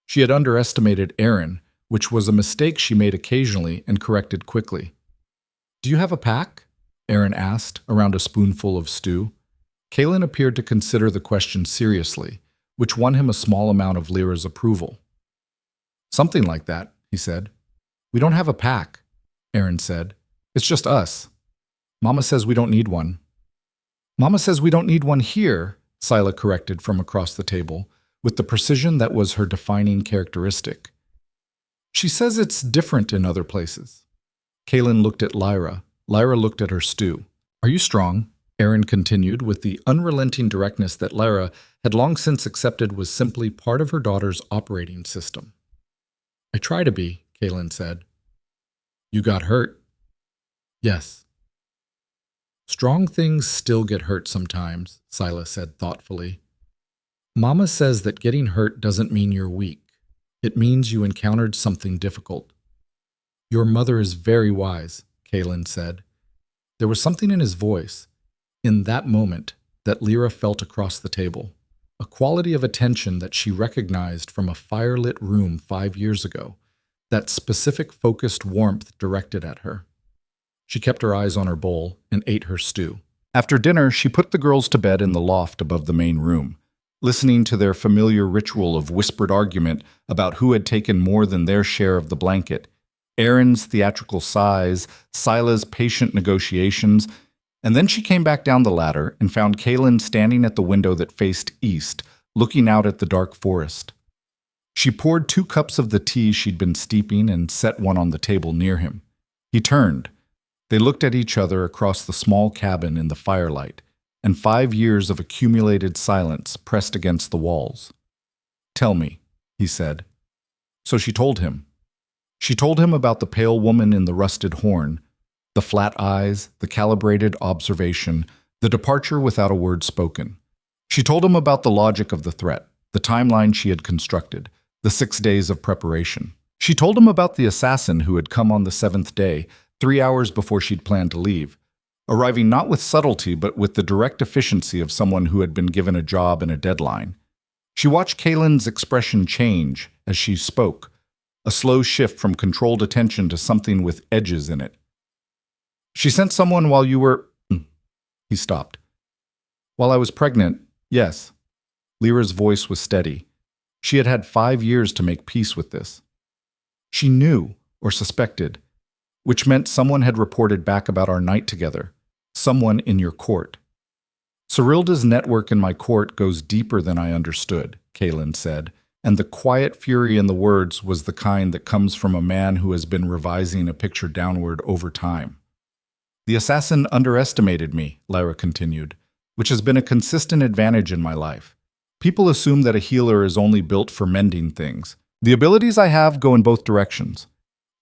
She had underestimated Erin, which was a mistake she made occasionally and corrected quickly. "Do you have a pack?" Erin asked, around a spoonful of stew. Kalen appeared to consider the question seriously, which won him a small amount of Lyra's approval. "Something like that," he said. "We don't have a pack," Erin said. "It's just us. Mama says we don't need one." "Mama says we don't need one here," Scylla corrected from across the table, with the precision that was her defining characteristic. She says it's different in other places. Kaelin looked at Lyra. Lyra looked at her stew. Are you strong? Aaron continued with the unrelenting directness that Lyra had long since accepted was simply part of her daughter's operating system. I try to be, Kaelin said. You got hurt? Yes. Strong things still get hurt sometimes, Scylla said thoughtfully. Mama says that getting hurt doesn't mean you're weak. It means you encountered something difficult. Your mother is very wise, Kaelin said. There was something in his voice, in that moment, that Lyra felt across the table, a quality of attention that she recognized from a firelit room 5 years ago, that specific focused warmth directed at her. She kept her eyes on her bowl and ate her stew. After dinner, she put the girls to bed in the loft above the main room, listening to their familiar ritual of whispered argument about who had taken more than their share of the blanket, Aaron's theatrical sighs, Scylla's patient negotiations, and then she came back down the ladder and found Kaelin standing at the window that faced east, looking out at the dark forest. She poured 2 cups of the tea she'd been steeping and set one on the table near him. He turned. They looked at each other across the small cabin in the firelight, and 5 years of accumulated silence pressed against the walls. Tell me, he said. So she told him. She told him about the pale woman in the rusted horn, the flat eyes, the calibrated observation, the departure without a word spoken. She told him about the logic of the threat, the timeline she had constructed, the 6 days of preparation. She told him about the assassin who had come on the 7th day, 3 hours before she'd planned to leave, arriving not with subtlety but with the direct efficiency of someone who had been given a job and a deadline. She watched Kaelin's expression change as she spoke, a slow shift from controlled attention to something with edges in it. She sent someone while you were... He stopped. While I was pregnant, yes. Lyra's voice was steady. She had had 5 years to make peace with this. She knew, or suspected, which meant someone had reported back about our night together, someone in your court. Cyrilda's network in my court goes deeper than I understood, Kaelin said, and the quiet fury in the words was the kind that comes from a man who has been revising a picture downward over time. The assassin underestimated me, Lyra continued, which has been a consistent advantage in my life. People assume that a healer is only built for mending things. The abilities I have go in both directions.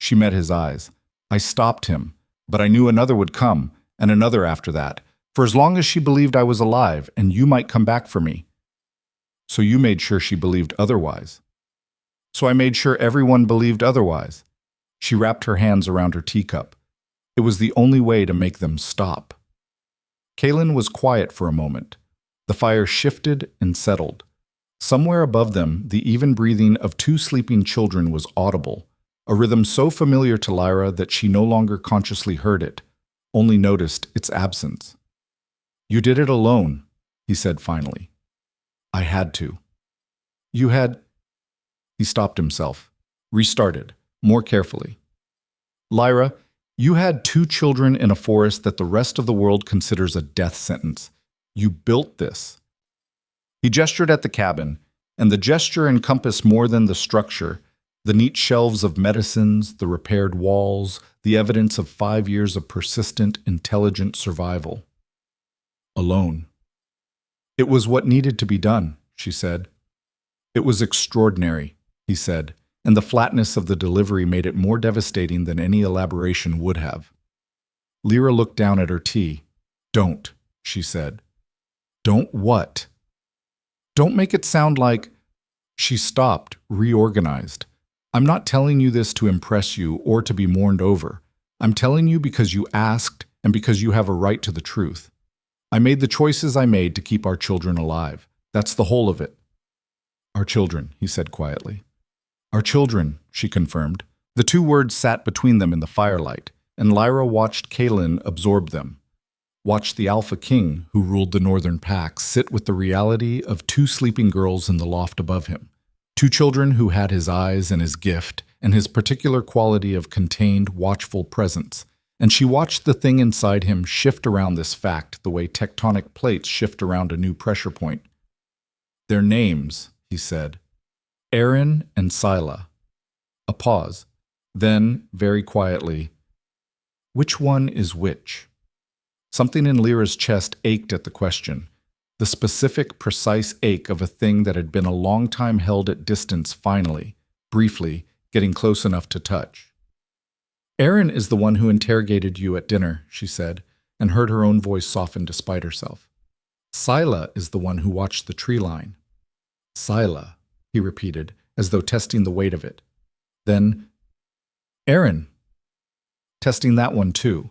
She met his eyes. I stopped him, but I knew another would come, and another after that, for as long as she believed I was alive, and you might come back for me. So you made sure she believed otherwise. So I made sure everyone believed otherwise. She wrapped her hands around her teacup. It was the only way to make them stop. Kaelin was quiet for a moment. The fire shifted and settled. Somewhere above them, the even breathing of 2 sleeping children was audible, a rhythm so familiar to Lyra that she no longer consciously heard it, only noticed its absence. You did it alone, he said finally. I had to. You had... He stopped himself, restarted, more carefully. Lyra, you had 2 children in a forest that the rest of the world considers a death sentence. You built this. He gestured at the cabin, and the gesture encompassed more than the structure, the neat shelves of medicines, the repaired walls, the evidence of 5 years of persistent, intelligent survival. Alone. It was what needed to be done, she said. It was extraordinary, he said, and the flatness of the delivery made it more devastating than any elaboration would have. Lyra looked down at her tea. Don't, she said. Don't what? Don't make it sound like... She stopped, reorganized. I'm not telling you this to impress you or to be mourned over. I'm telling you because you asked and because you have a right to the truth. I made the choices I made to keep our children alive. That's the whole of it. Our children, he said quietly. Our children, she confirmed. The 2 words sat between them in the firelight, and Lyra watched Kaelin absorb them. Watched the Alpha King, who ruled the northern pack, sit with the reality of 2 sleeping girls in the loft above him. 2 children who had his eyes and his gift, and his particular quality of contained, watchful presence, and she watched the thing inside him shift around this fact the way tectonic plates shift around a new pressure point. "Their names," he said. "Aaron and Scylla." A pause. Then, very quietly, "Which one is which?" Something in Lyra's chest ached at the question, the specific, precise ache of a thing that had been a long time held at distance finally, briefly, getting close enough to touch. "Aaron is the one who interrogated you at dinner," she said, and heard her own voice soften despite herself. "Scylla is the one who watched the tree line." "Scylla," he repeated, as though testing the weight of it. Then, "Aaron." Testing that one too,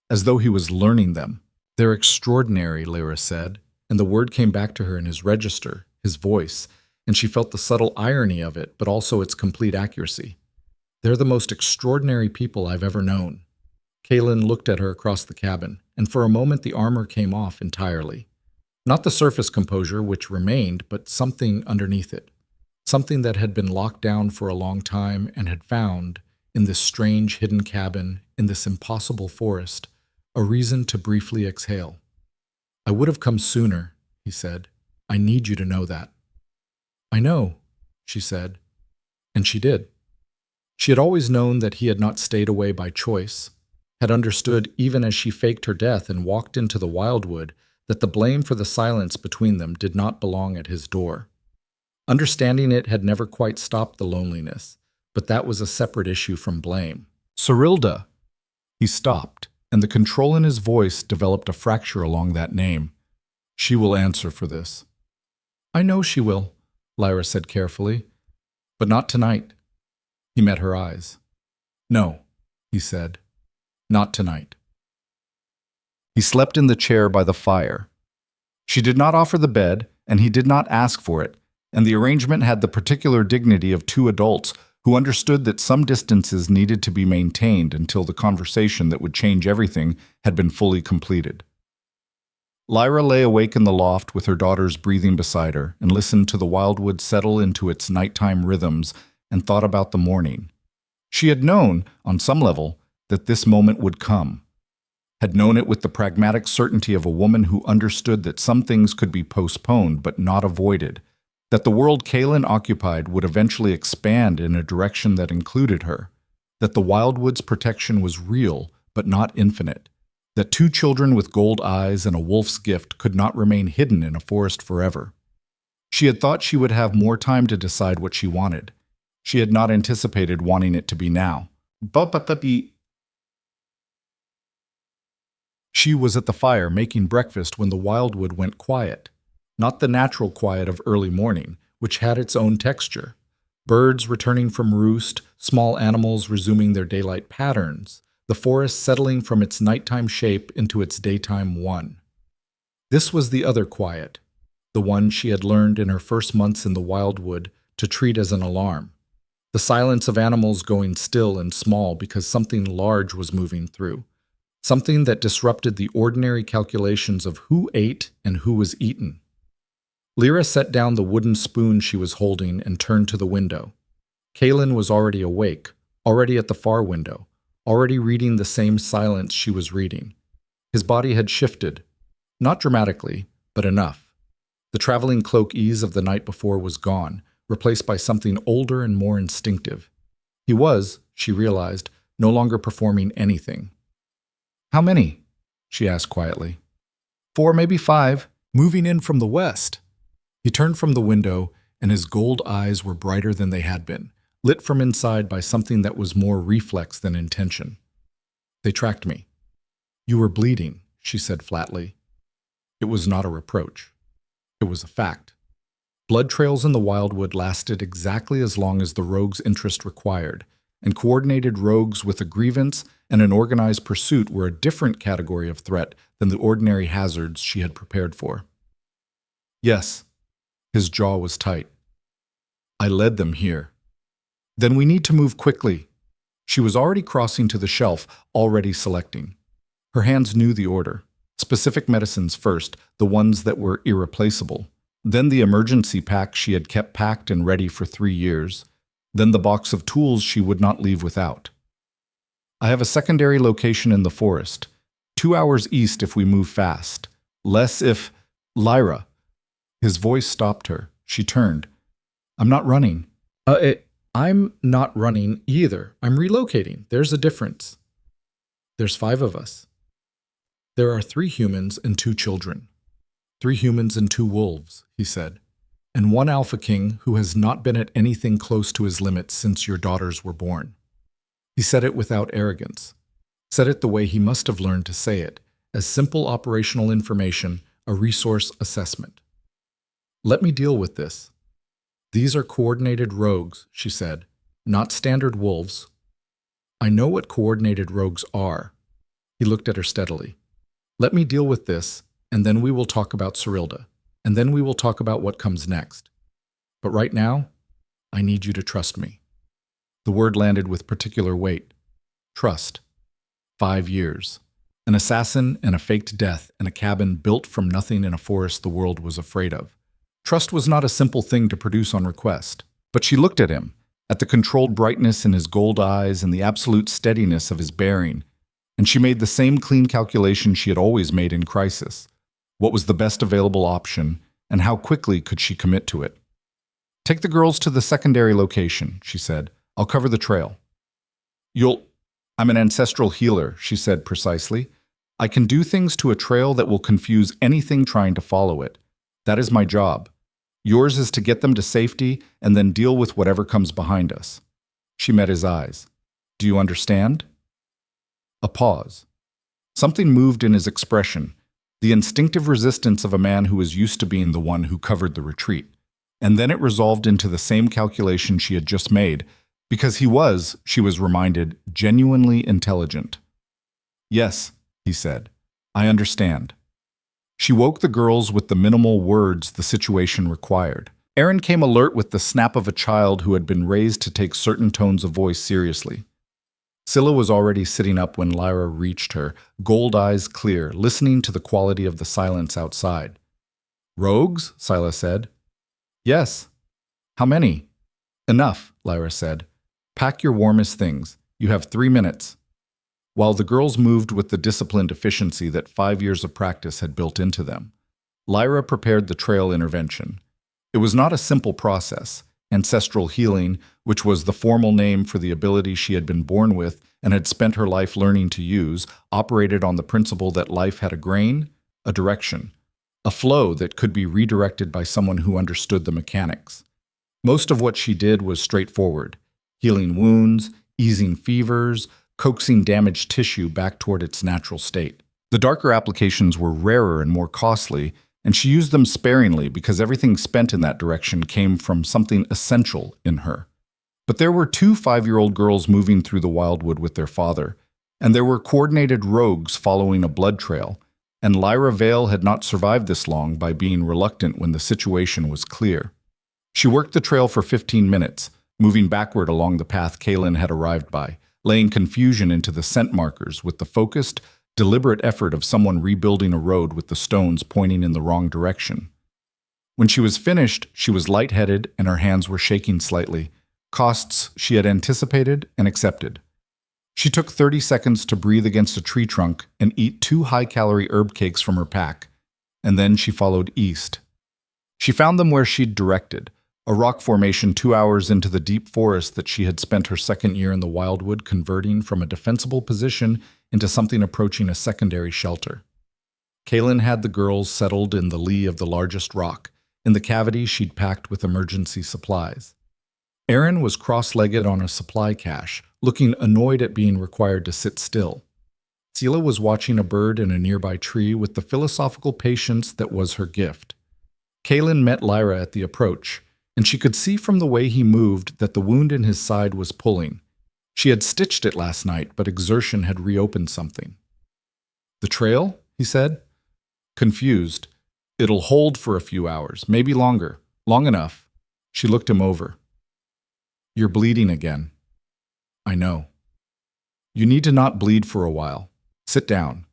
as though he was learning them. "They're extraordinary," Lyra said, and the word came back to her in his register, his voice, and she felt the subtle irony of it, but also its complete accuracy. "They're the most extraordinary people I've ever known." Kaelin looked at her across the cabin, and for a moment the armor came off entirely. Not the surface composure, which remained, but something underneath it. Something that had been locked down for a long time and had found, in this strange hidden cabin, in this impossible forest, a reason to briefly exhale. "I would have come sooner," he said. "I need you to know that." "I know," she said. And she did. She had always known that he had not stayed away by choice, had understood even as she faked her death and walked into the Wildwood that the blame for the silence between them did not belong at his door. Understanding it had never quite stopped the loneliness, but that was a separate issue from blame. "Cyrilda!" He stopped, and the control in his voice developed a fracture along that name. "She will answer for this." "I know she will," Lyra said carefully. "But not tonight." He met her eyes. "No," he said. "Not tonight." He slept in the chair by the fire. She did not offer the bed, and he did not ask for it, and the arrangement had the particular dignity of two adults who understood that some distances needed to be maintained until the conversation that would change everything had been fully completed. Lyra lay awake in the loft with her daughters breathing beside her and listened to the Wildwood settle into its nighttime rhythms and thought about the morning. She had known, on some level, that this moment would come, had known it with the pragmatic certainty of a woman who understood that some things could be postponed but not avoided, that the world Kaelin occupied would eventually expand in a direction that included her, that the Wildwood's protection was real but not infinite, that two children with gold eyes and a wolf's gift could not remain hidden in a forest forever. She had thought she would have more time to decide what she wanted. She had not anticipated wanting it to be now. She was at the fire making breakfast when the Wildwood went quiet. Not the natural quiet of early morning, which had its own texture. Birds returning from roost, small animals resuming their daylight patterns, the forest settling from its nighttime shape into its daytime one. This was the other quiet, the one she had learned in her first months in the Wildwood to treat as an alarm. The silence of animals going still and small because something large was moving through. Something that disrupted the ordinary calculations of who ate and who was eaten. Lyra set down the wooden spoon she was holding and turned to the window. Kaelin was already awake, already at the far window, already reading the same silence she was reading. His body had shifted, not dramatically, but enough. The traveling cloak ease of the night before was gone, replaced by something older and more instinctive. He was, she realized, no longer performing anything. "How many?" she asked quietly. "4, maybe 5, moving in from the west." He turned from the window, and his gold eyes were brighter than they had been, lit from inside by something that was more reflex than intention. "They tracked me." "You were bleeding," she said flatly. It was not a reproach. It was a fact. Blood trails in the Wildwood lasted exactly as long as the rogue's interest required, and coordinated rogues with a grievance and an organized pursuit were a different category of threat than the ordinary hazards she had prepared for. "Yes." His jaw was tight. "I led them here." "Then we need to move quickly." She was already crossing to the shelf, already selecting. Her hands knew the order. Specific medicines first, the ones that were irreplaceable. Then the emergency pack she had kept packed and ready for 3 years. Then the box of tools she would not leave without. I have a secondary location in the forest. 2 hours east if we move fast. Less if... Lyra. His voice stopped her. She turned. I'm not running. I'm not running either. I'm relocating. There's a difference. There's 5 of us. There are 3 humans and 2 children. 3 humans and 2 wolves, he said. And 1 alpha king who has not been at anything close to his limit since your daughters were born. He said it without arrogance. Said it the way he must have learned to say it, as simple operational information, a resource assessment. Let me deal with this. These are coordinated rogues, she said, not standard wolves. I know what coordinated rogues are. He looked at her steadily. Let me deal with this, and then we will talk about Cyrilda, and then we will talk about what comes next. But right now, I need you to trust me. The word landed with particular weight. Trust. 5 years. An assassin and a faked death in a cabin built from nothing in a forest the world was afraid of. Trust was not a simple thing to produce on request. But she looked at him, at the controlled brightness in his gold eyes and the absolute steadiness of his bearing, and she made the same clean calculation she had always made in crisis. What was the best available option, and how quickly could she commit to it? Take the girls to the secondary location, she said. I'll cover the trail. I'm an ancestral healer, she said precisely. I can do things to a trail that will confuse anything trying to follow it. That is my job. Yours is to get them to safety and then deal with whatever comes behind us. She met his eyes. Do you understand? A pause. Something moved in his expression, the instinctive resistance of a man who was used to being the one who covered the retreat. And then it resolved into the same calculation she had just made, because he was, she was reminded, genuinely intelligent. Yes, he said, I understand. She woke the girls with the minimal words the situation required. Aaron came alert with the snap of a child who had been raised to take certain tones of voice seriously. Scylla was already sitting up when Lyra reached her, gold eyes clear, listening to the quality of the silence outside. Rogues? Scylla said. Yes. How many? Enough, Lyra said. Pack your warmest things. You have 3 minutes. While the girls moved with the disciplined efficiency that 5 years of practice had built into them, Lyra prepared the trail intervention. It was not a simple process. Ancestral healing, which was the formal name for the ability she had been born with and had spent her life learning to use, operated on the principle that life had a grain, a direction, a flow that could be redirected by someone who understood the mechanics. Most of what she did was straightforward, healing wounds, easing fevers, coaxing damaged tissue back toward its natural state. The darker applications were rarer and more costly, and she used them sparingly because everything spent in that direction came from something essential in her. But there were 2 5-year-old girls moving through the wildwood with their father, and there were coordinated rogues following a blood trail, and Lyra Vale had not survived this long by being reluctant when the situation was clear. She worked the trail for 15 minutes, moving backward along the path Kaelin had arrived by, laying confusion into the scent markers with the focused, deliberate effort of someone rebuilding a road with the stones pointing in the wrong direction. When she was finished, she was lightheaded and her hands were shaking slightly, costs she had anticipated and accepted. She took 30 seconds to breathe against a tree trunk and eat 2 high-calorie herb cakes from her pack, and then she followed east. She found them where she'd directed, a rock formation 2 hours into the deep forest that she had spent her second year in the wildwood converting from a defensible position into something approaching a secondary shelter. Kaelin had the girls settled in the lee of the largest rock, in the cavity she'd packed with emergency supplies. Aaron was cross-legged on a supply cache, looking annoyed at being required to sit still. Scylla was watching a bird in a nearby tree with the philosophical patience that was her gift. Kaelin met Lyra at the approach, and she could see from the way he moved that the wound in his side was pulling. She had stitched it last night, but exertion had reopened something. The trail? He said. Confused. It'll hold for a few hours, maybe longer. Long enough. She looked him over. You're bleeding again. I know. You need to not bleed for a while. Sit down.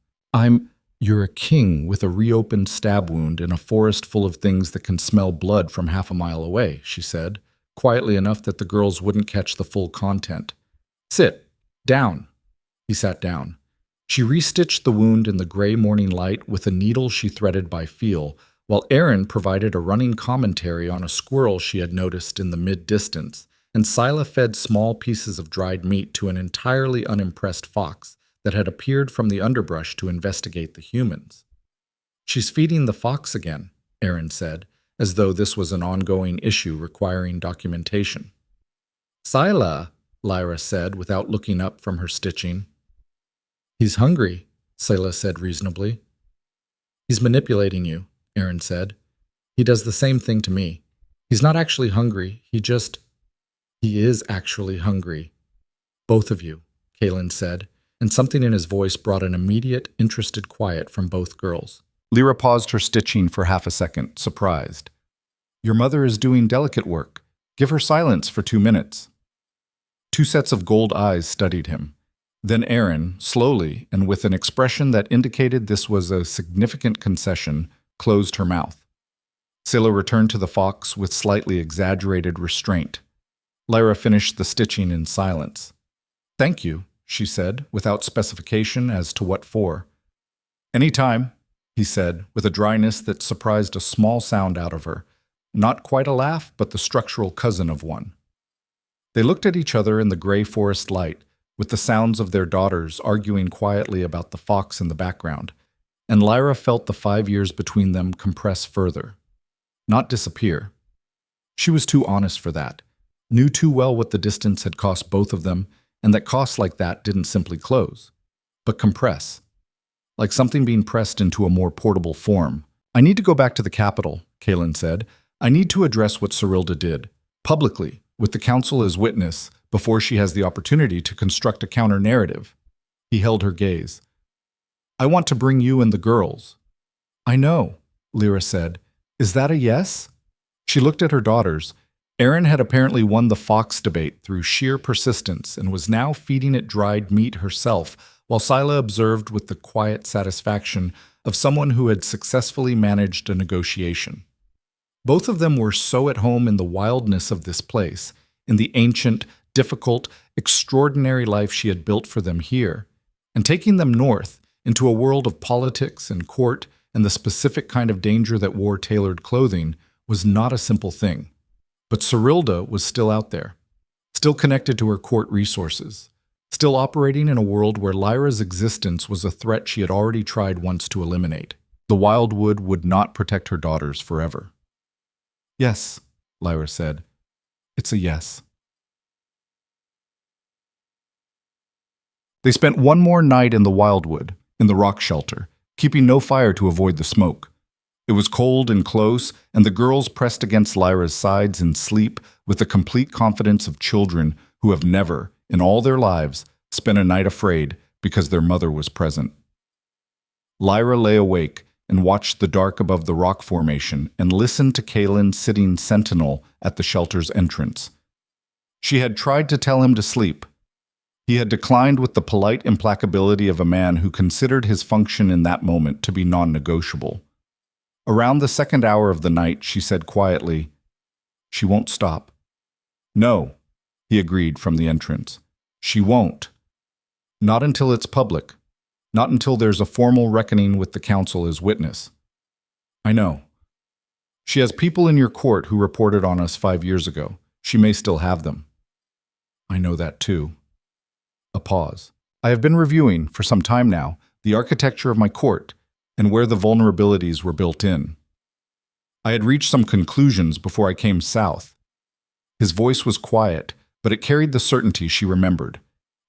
You're a king with a reopened stab wound in a forest full of things that can smell blood from half a mile away, she said, quietly enough that the girls wouldn't catch the full content. Sit. Down. He sat down. She restitched the wound in the gray morning light with a needle she threaded by feel, while Aaron provided a running commentary on a squirrel she had noticed in the mid-distance, and Scylla fed small pieces of dried meat to an entirely unimpressed fox that had appeared from the underbrush to investigate the humans. "She's feeding the fox again," Aaron said, as though this was an ongoing issue requiring documentation. "Scylla," Lyra said without looking up from her stitching. "He's hungry," Scylla said reasonably. "He's manipulating you," Aaron said. "He does the same thing to me. He's not actually hungry, He is actually hungry. Both of you," Kaelin said, and something in his voice brought an immediate, interested quiet from both girls. Lyra paused her stitching for half a second, surprised. "Your mother is doing delicate work. Give her silence for 2 minutes." 2 sets of gold eyes studied him. Then Aaron, slowly and with an expression that indicated this was a significant concession, closed her mouth. Scylla returned to the fox with slightly exaggerated restraint. Lyra finished the stitching in silence. "Thank you," she said, without specification as to what for. "Any time," he said, with a dryness that surprised a small sound out of her. Not quite a laugh, but the structural cousin of one. They looked at each other in the gray forest light, with the sounds of their daughters arguing quietly about the fox in the background, and Lyra felt the 5 years between them compress further. Not disappear. She was too honest for that, knew too well what the distance had cost both of them, and that costs like that didn't simply close, but compress. Like something being pressed into a more portable form. "I need to go back to the capital," Kaelin said. "I need to address what Serilda did, publicly, with the council as witness, before she has the opportunity to construct a counter-narrative." He held her gaze. "I want to bring you and the girls." "I know," Lyra said. "Is that a yes?" She looked at her daughters. Aaron had apparently won the fox debate through sheer persistence and was now feeding it dried meat herself, while Scylla observed with the quiet satisfaction of someone who had successfully managed a negotiation. Both of them were so at home in the wildness of this place, in the ancient, difficult, extraordinary life she had built for them here, and taking them north into a world of politics and court and the specific kind of danger that wore tailored clothing was not a simple thing. But Serilda was still out there, still connected to her court resources, still operating in a world where Lyra's existence was a threat she had already tried once to eliminate. The Wildwood would not protect her daughters forever. "Yes," Lyra said. "It's a yes." They spent one more night in the Wildwood, in the rock shelter, keeping no fire to avoid the smoke. It was cold and close, and the girls pressed against Lyra's sides in sleep with the complete confidence of children who have never, in all their lives, spent a night afraid because their mother was present. Lyra lay awake and watched the dark above the rock formation and listened to Kaelin sitting sentinel at the shelter's entrance. She had tried to tell him to sleep. He had declined with the polite implacability of a man who considered his function in that moment to be non-negotiable. Around the second hour of the night, she said quietly, "She won't stop." "No," he agreed from the entrance. "She won't. Not until it's public. Not until there's a formal reckoning with the council as witness." "I know. She has people in your court who reported on us 5 years ago. She may still have them." "I know that too." A pause. "I have been reviewing, for some time now, the architecture of my court and where the vulnerabilities were built in. I had reached some conclusions before I came south." His voice was quiet, but it carried the certainty she remembered.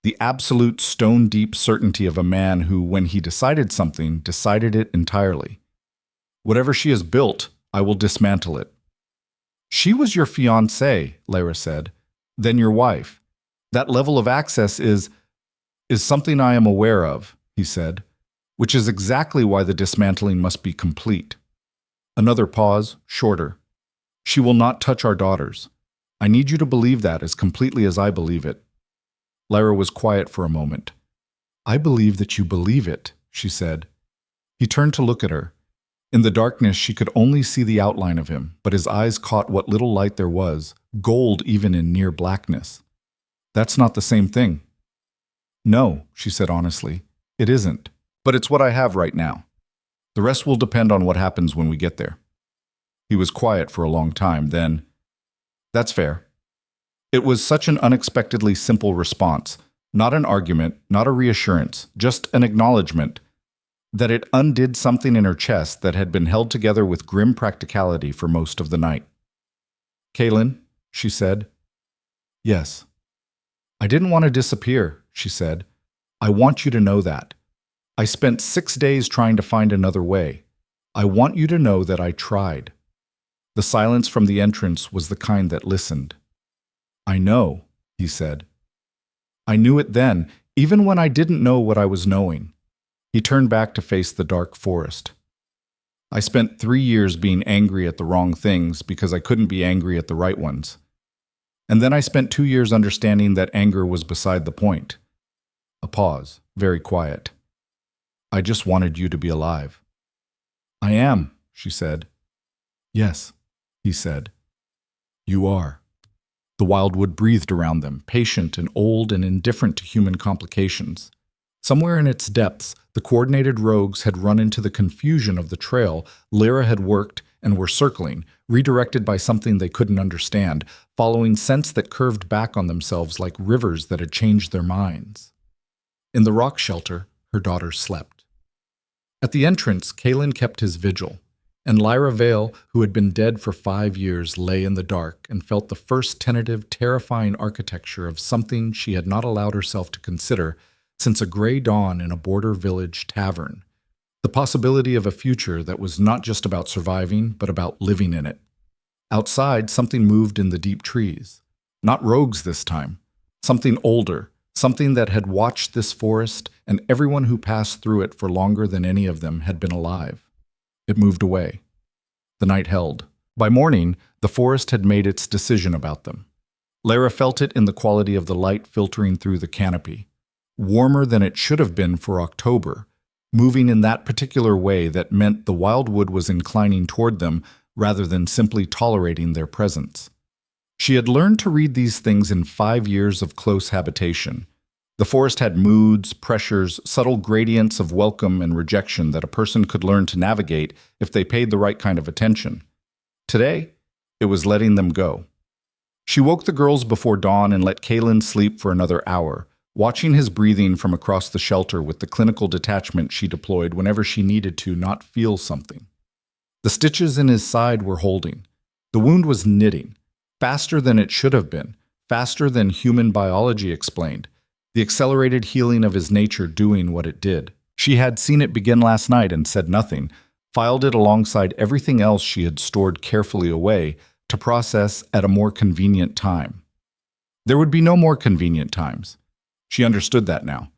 The absolute stone-deep certainty of a man who, when he decided something, decided it entirely. "Whatever she has built, I will dismantle it." "She was your fiancée," Lyra said. "Then your wife. That level of access is something I am aware of," he said, "which is exactly why the dismantling must be complete." Another pause, shorter. "She will not touch our daughters. I need you to believe that as completely as I believe it." Lyra was quiet for a moment. "I believe that you believe it," she said. He turned to look at her. In the darkness, she could only see the outline of him, but his eyes caught what little light there was, gold even in near blackness. "That's not the same thing." No, she said honestly, it isn't. But it's what I have right now. The rest will depend on what happens when we get there. He was quiet for a long time, then, that's fair. It was such an unexpectedly simple response, not an argument, not a reassurance, just an acknowledgement that it undid something in her chest that had been held together with grim practicality for most of the night. Kaylin, she said. Yes. I didn't want to disappear, she said. I want you to know that. I spent 6 days trying to find another way. I want you to know that I tried. The silence from the entrance was the kind that listened. I know, he said. I knew it then, even when I didn't know what I was knowing. He turned back to face the dark forest. I spent 3 years being angry at the wrong things because I couldn't be angry at the right ones. And then I spent 2 years understanding that anger was beside the point. A pause, very quiet. I just wanted you to be alive. I am, she said. Yes, he said. You are. The wildwood breathed around them, patient and old and indifferent to human complications. Somewhere in its depths, the coordinated rogues had run into the confusion of the trail Lyra had worked and were circling, redirected by something they couldn't understand, following scents that curved back on themselves like rivers that had changed their minds. In the rock shelter, her daughter slept. At the entrance, Kaylin kept his vigil, and Lyra Vale, who had been dead for 5 years, lay in the dark and felt the first tentative, terrifying architecture of something she had not allowed herself to consider since a gray dawn in a border village tavern, the possibility of a future that was not just about surviving, but about living in it. Outside, something moved in the deep trees. Not rogues this time. Something older, something that had watched this forest and everyone who passed through it for longer than any of them had been alive. It moved away. The night held. By morning, the forest had made its decision about them. Lyra felt it in the quality of the light filtering through the canopy. Warmer than it should have been for October, moving in that particular way that meant the wildwood was inclining toward them rather than simply tolerating their presence. She had learned to read these things in 5 years of close habitation. The forest had moods, pressures, subtle gradients of welcome and rejection that a person could learn to navigate if they paid the right kind of attention. Today, it was letting them go. She woke the girls before dawn and let Kaylin sleep for another hour, watching his breathing from across the shelter with the clinical detachment she deployed whenever she needed to not feel something. The stitches in his side were holding. The wound was knitting, faster than it should have been, faster than human biology explained, the accelerated healing of his nature doing what it did. She had seen it begin last night and said nothing, filed it alongside everything else she had stored carefully away to process at a more convenient time. There would be no more convenient times. She understood that now.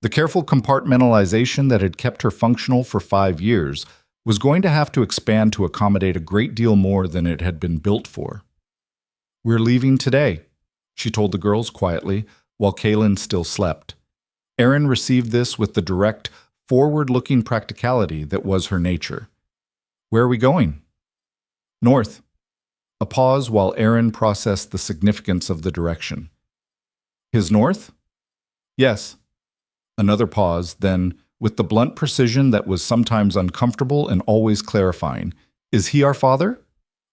The careful compartmentalization that had kept her functional for 5 years was going to have to expand to accommodate a great deal more than it had been built for. We're leaving today, she told the girls quietly, while Kaylin still slept. Erin received this with the direct, forward-looking practicality that was her nature. Where are we going? North. A pause while Erin processed the significance of the direction. His north? Yes. Another pause, then, with the blunt precision that was sometimes uncomfortable and always clarifying, is he our father?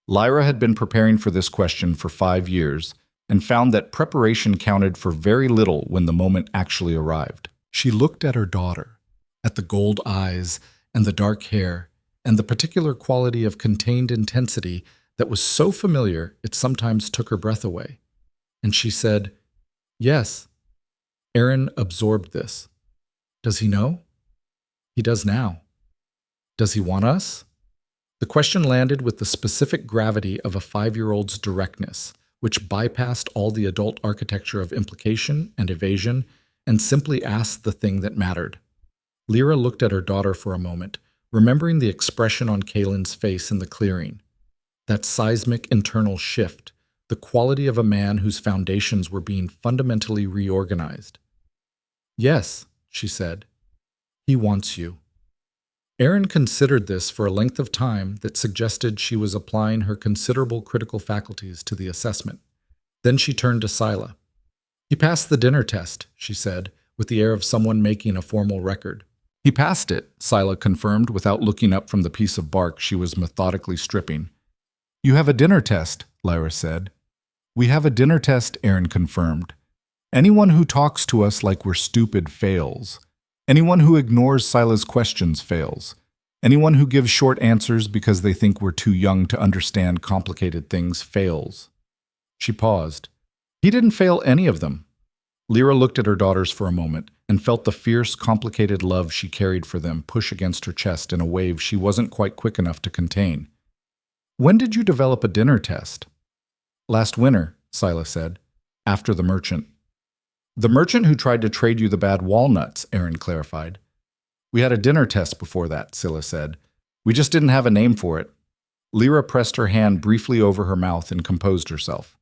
Lyra had been preparing for this question for 5 years and found that preparation counted for very little when the moment actually arrived. She looked at her daughter, at the gold eyes and the dark hair, and the particular quality of contained intensity that was so familiar it sometimes took her breath away. And she said, yes. Erin absorbed this. Does he know? He does now. Does he want us? The question landed with the specific gravity of a 5-year-old's directness, which bypassed all the adult architecture of implication and evasion and simply asked the thing that mattered. Lyra looked at her daughter for a moment, remembering the expression on Kaylin's face in the clearing. That seismic internal shift, the quality of a man whose foundations were being fundamentally reorganized. Yes, she said. He wants you. Erin considered this for a length of time that suggested she was applying her considerable critical faculties to the assessment. Then she turned to Scylla. He passed the dinner test, she said, with the air of someone making a formal record. He passed it, Scylla confirmed without looking up from the piece of bark she was methodically stripping. You have a dinner test, Lyra said. We have a dinner test, Aaron confirmed. Anyone who talks to us like we're stupid fails. Anyone who ignores Scylla's questions fails. Anyone who gives short answers because they think we're too young to understand complicated things fails. She paused. He didn't fail any of them. Lyra looked at her daughters for a moment and felt the fierce, complicated love she carried for them push against her chest in a wave she wasn't quite quick enough to contain. When did you develop a dinner test? Last winter, Scylla said, after the merchant. The merchant who tried to trade you the bad walnuts, Aaron clarified. We had a dinner test before that, Scylla said. We just didn't have a name for it. Lyra pressed her hand briefly over her mouth and composed herself.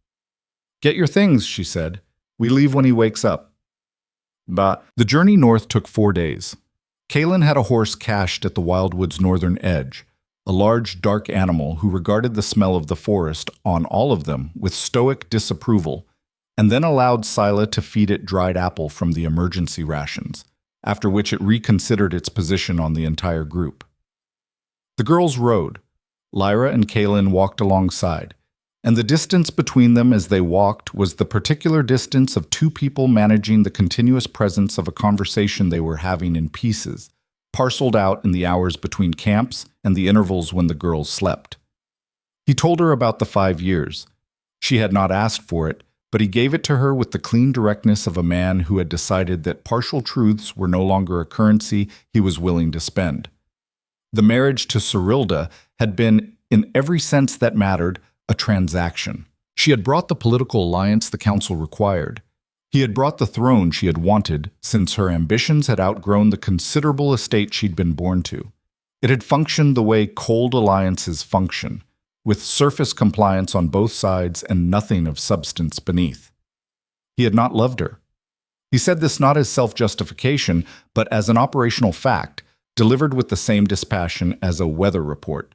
Get your things, she said. We leave when he wakes up. But the journey north took 4 days. Kaelin had a horse cached at the Wildwood's northern edge, a large, dark animal who regarded the smell of the forest on all of them with stoic disapproval, and then allowed Scylla to feed it dried apple from the emergency rations, after which it reconsidered its position on the entire group. The girls rode. Lyra and Kaelin walked alongside, and the distance between them as they walked was the particular distance of two people managing the continuous presence of a conversation they were having in pieces, parceled out in the hours between camps and the intervals when the girls slept. He told her about the 5 years. She had not asked for it, but he gave it to her with the clean directness of a man who had decided that partial truths were no longer a currency he was willing to spend. The marriage to Cyrilda had been, in every sense that mattered, a transaction. She had brought the political alliance the council required. He had brought the throne she had wanted, since her ambitions had outgrown the considerable estate she'd been born to. It had functioned the way cold alliances function, with surface compliance on both sides and nothing of substance beneath. He had not loved her. He said this not as self-justification, but as an operational fact, delivered with the same dispassion as a weather report.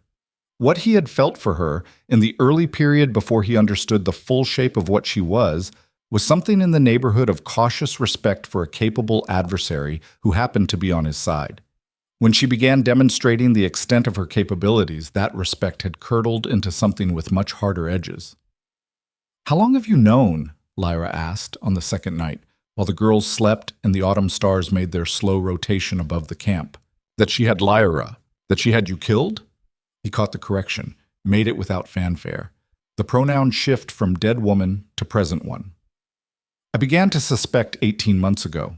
What he had felt for her, in the early period before he understood the full shape of what she was something in the neighborhood of cautious respect for a capable adversary who happened to be on his side. When she began demonstrating the extent of her capabilities, that respect had curdled into something with much harder edges. How long have you known? Lyra asked on the second night, while the girls slept and the autumn stars made their slow rotation above the camp. That she had Lyra? That she had you killed? He caught the correction, made it without fanfare. The pronoun shift from dead woman to present one. I began to suspect 18 months ago.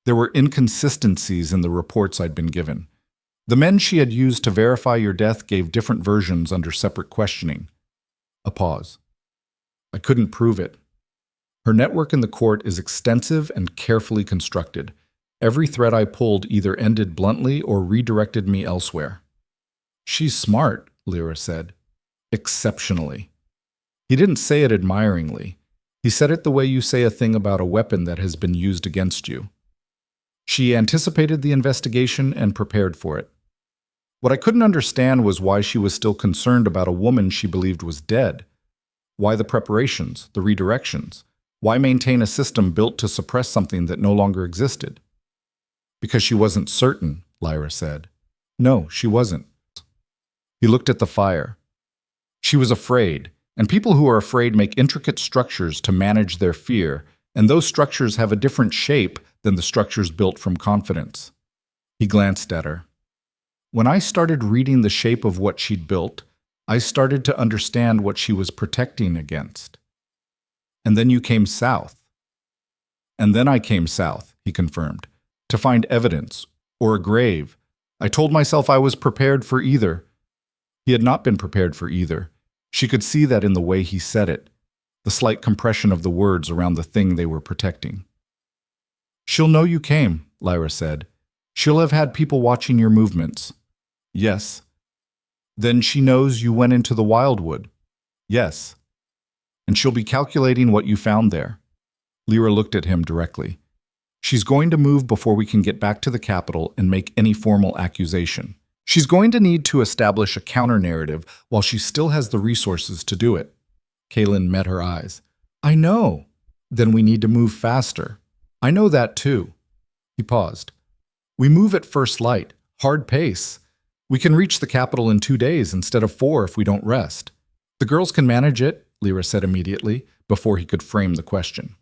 There were inconsistencies in the reports I'd been given. The men she had used to verify your death gave different versions under separate questioning. A pause. I couldn't prove it. Her network in the court is extensive and carefully constructed. Every thread I pulled either ended bluntly or redirected me elsewhere. She's smart, Lyra said. Exceptionally. He didn't say it admiringly. He said it the way you say a thing about a weapon that has been used against you. She anticipated the investigation and prepared for it. What I couldn't understand was why she was still concerned about a woman she believed was dead. Why the preparations, the redirections? Why maintain a system built to suppress something that no longer existed? Because she wasn't certain, Lyra said. No, she wasn't. He looked at the fire. She was afraid, and people who are afraid make intricate structures to manage their fear, and those structures have a different shape than the structures built from confidence. He glanced at her. When I started reading the shape of what she'd built, I started to understand what she was protecting against. And then you came south. And then I came south, he confirmed, to find evidence, or a grave. I told myself I was prepared for either. He had not been prepared for either. She could see that in the way he said it, the slight compression of the words around the thing they were protecting. She'll know you came, Lyra said. She'll have had people watching your movements. Yes. Then she knows you went into the Wildwood. Yes. And she'll be calculating what you found there. Lyra looked at him directly. She's going to move before we can get back to the capital and make any formal accusation. She's going to need to establish a counter-narrative while she still has the resources to do it. Kaelin met her eyes. I know. Then we need to move faster. I know that too. He paused. We move at first light, hard pace. We can reach the capital in 2 days instead of 4 if we don't rest. The girls can manage it, Lyra said immediately, before he could frame the question.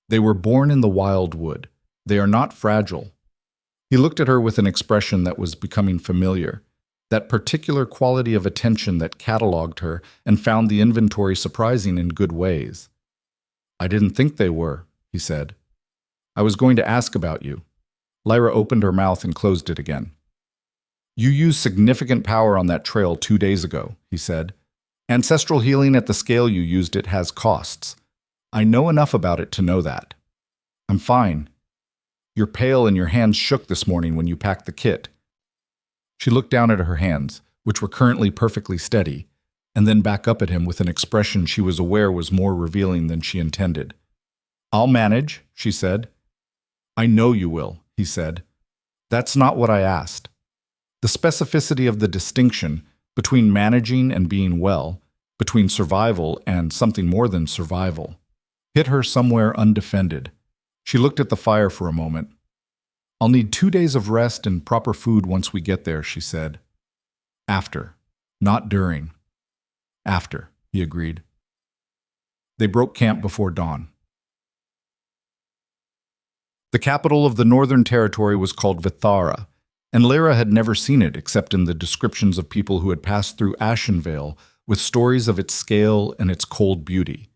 They were born in the wildwood. They are not fragile. He looked at her with an expression that was becoming familiar, that particular quality of attention that catalogued her and found the inventory surprising in good ways. I didn't think they were, he said. I was going to ask about you. Lyra opened her mouth and closed it again. You used significant power on that trail 2 days ago, he said. Ancestral healing at the scale you used it has costs. I know enough about it to know that. I'm fine. You're pale and your hands shook this morning when you packed the kit. She looked down at her hands, which were currently perfectly steady, and then back up at him with an expression she was aware was more revealing than she intended. I'll manage, she said. I know you will, he said. That's not what I asked. The specificity of the distinction between managing and being well, between survival and something more than survival, hit her somewhere undefended. She looked at the fire for a moment. I'll need 2 days of rest and proper food once we get there, she said. After, not during. After, he agreed. They broke camp before dawn. The capital of the Northern Territory was called Vithara, and Lyra had never seen it except in the descriptions of people who had passed through Ashenvale with stories of its scale and its cold beauty.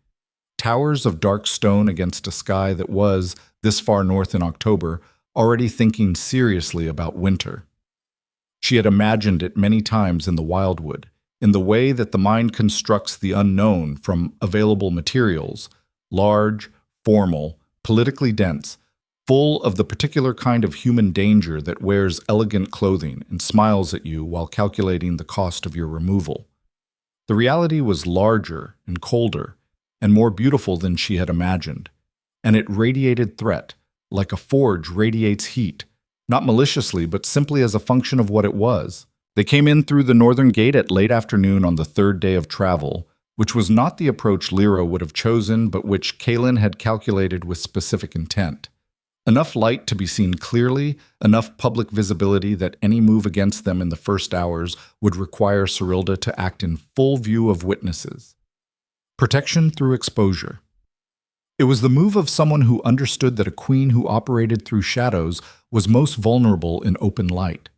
Towers of dark stone against a sky that was, this far north in October, already thinking seriously about winter. She had imagined it many times in the wildwood, in the way that the mind constructs the unknown from available materials, large, formal, politically dense, full of the particular kind of human danger that wears elegant clothing and smiles at you while calculating the cost of your removal. The reality was larger and colder and more beautiful than she had imagined, and it radiated threat, like a forge radiates heat, not maliciously but simply as a function of what it was. They came in through the northern gate at late afternoon on the 3rd day of travel, which was not the approach Lyra would have chosen but which Kaelin had calculated with specific intent. Enough light to be seen clearly, enough public visibility that any move against them in the first hours would require Cyrilda to act in full view of witnesses. Protection through exposure. It was the move of someone who understood that a queen who operated through shadows was most vulnerable in open light.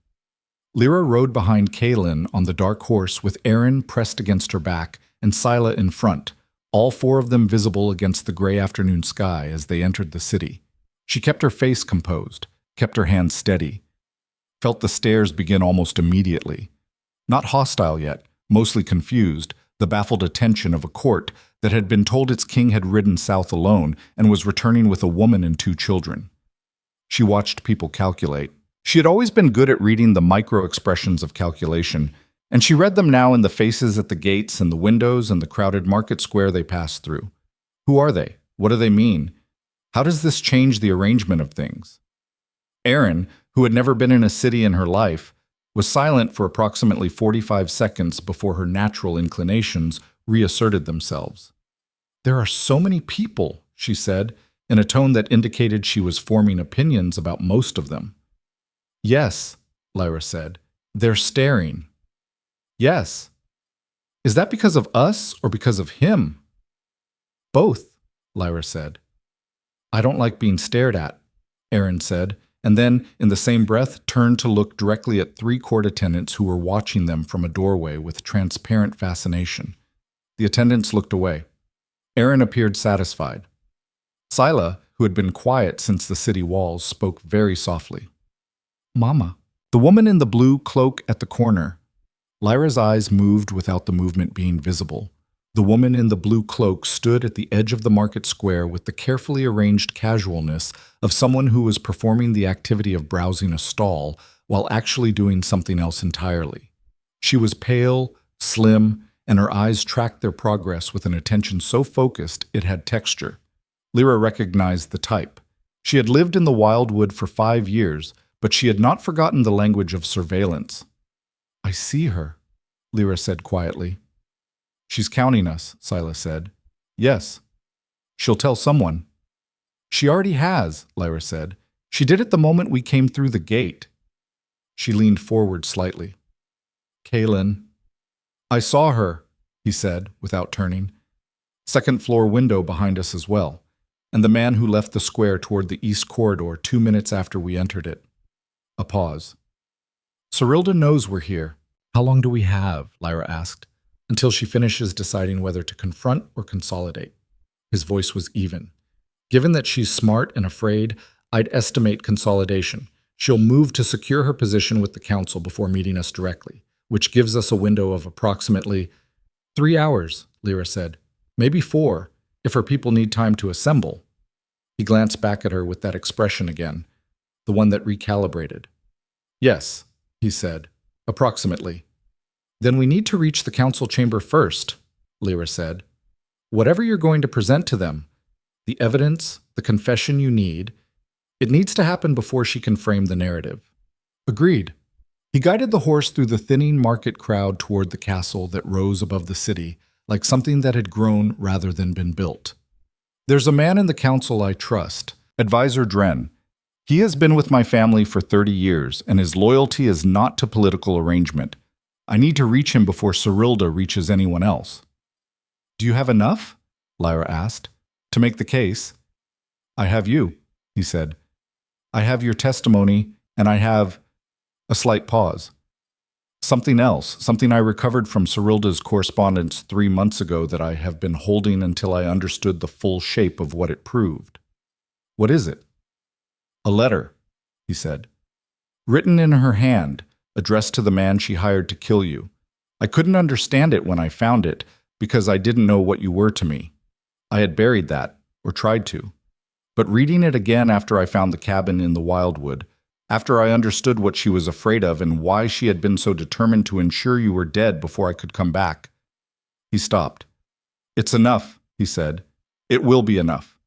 Lyra rode behind Kaelin on the dark horse with Aaron pressed against her back and Scylla in front, all 4 of them visible against the gray afternoon sky as they entered the city. She kept her face composed, kept her hands steady, felt the stares begin almost immediately. Not hostile yet, mostly confused, the baffled attention of a court that had been told its king had ridden south alone and was returning with a woman and 2 children. She watched people calculate. She had always been good at reading the micro-expressions of calculation, and she read them now in the faces at the gates and the windows and the crowded market square they passed through. Who are they? What do they mean? How does this change the arrangement of things? Erin, who had never been in a city in her life, was silent for approximately 45 seconds before her natural inclinations reasserted themselves. There are so many people, she said, in a tone that indicated she was forming opinions about most of them. Yes, Lyra said. They're staring. Yes. Is that because of us or because of him? Both, Lyra said. I don't like being stared at, Aaron said, and then, in the same breath, turned to look directly at 3 court attendants who were watching them from a doorway with transparent fascination. The attendants looked away. Aaron appeared satisfied. Scylla, who had been quiet since the city walls, spoke very softly. Mama. The woman in the blue cloak at the corner. Lyra's eyes moved without the movement being visible. The woman in the blue cloak stood at the edge of the market square with the carefully arranged casualness of someone who was performing the activity of browsing a stall while actually doing something else entirely. She was pale, slim, and her eyes tracked their progress with an attention so focused it had texture. Lyra recognized the type. She had lived in the wildwood for 5 years, but she had not forgotten the language of surveillance. I see her, Lyra said quietly. She's counting us, Scylla said. Yes. She'll tell someone. She already has, Lyra said. She did it the moment we came through the gate. She leaned forward slightly. Kaelin. I saw her, he said, without turning. Second floor window behind us as well, and the man who left the square toward the east corridor 2 minutes after we entered it. A pause. Cyrilda knows we're here. How long do we have? Lyra asked, until she finishes deciding whether to confront or consolidate. His voice was even. Given that she's smart and afraid, I'd estimate consolidation. She'll move to secure her position with the council before meeting us directly, which gives us a window of approximately 3 hours, Lyra said. Maybe 4, if her people need time to assemble. He glanced back at her with that expression again, the one that recalibrated. Yes, he said, approximately. Then we need to reach the council chamber first, Lyra said. Whatever you're going to present to them, the evidence, the confession you need, it needs to happen before she can frame the narrative. Agreed. He guided the horse through the thinning market crowd toward the castle that rose above the city, like something that had grown rather than been built. There's a man in the council I trust, Advisor Dren. He has been with my family for 30 years, and his loyalty is not to political arrangement. I need to reach him before Cyrilda reaches anyone else. Do you have enough? Lyra asked. To make the case? I have you, he said. I have your testimony, and I have… A slight pause. Something else, something I recovered from Cyrilda's correspondence 3 months ago that I have been holding until I understood the full shape of what it proved. What is it? A letter, he said. Written in her hand, addressed to the man she hired to kill you. I couldn't understand it when I found it, because I didn't know what you were to me. I had buried that, or tried to. But reading it again after I found the cabin in the Wildwood, after I understood what she was afraid of and why she had been so determined to ensure you were dead before I could come back. He stopped. It's enough, he said. It will be enough.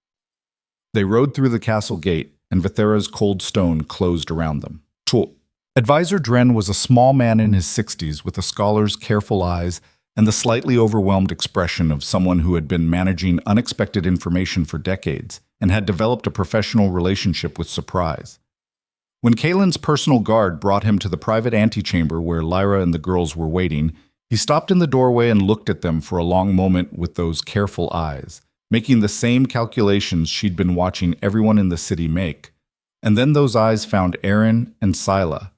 They rode through the castle gate, and Vithera's cold stone closed around them. Advisor Dren was a small man in his 60s with a scholar's careful eyes and the slightly overwhelmed expression of someone who had been managing unexpected information for decades and had developed a professional relationship with surprise. When Kaelin's personal guard brought him to the private antechamber where Lyra and the girls were waiting, he stopped in the doorway and looked at them for a long moment with those careful eyes, making the same calculations she'd been watching everyone in the city make. And then those eyes found Aaron and Scylla,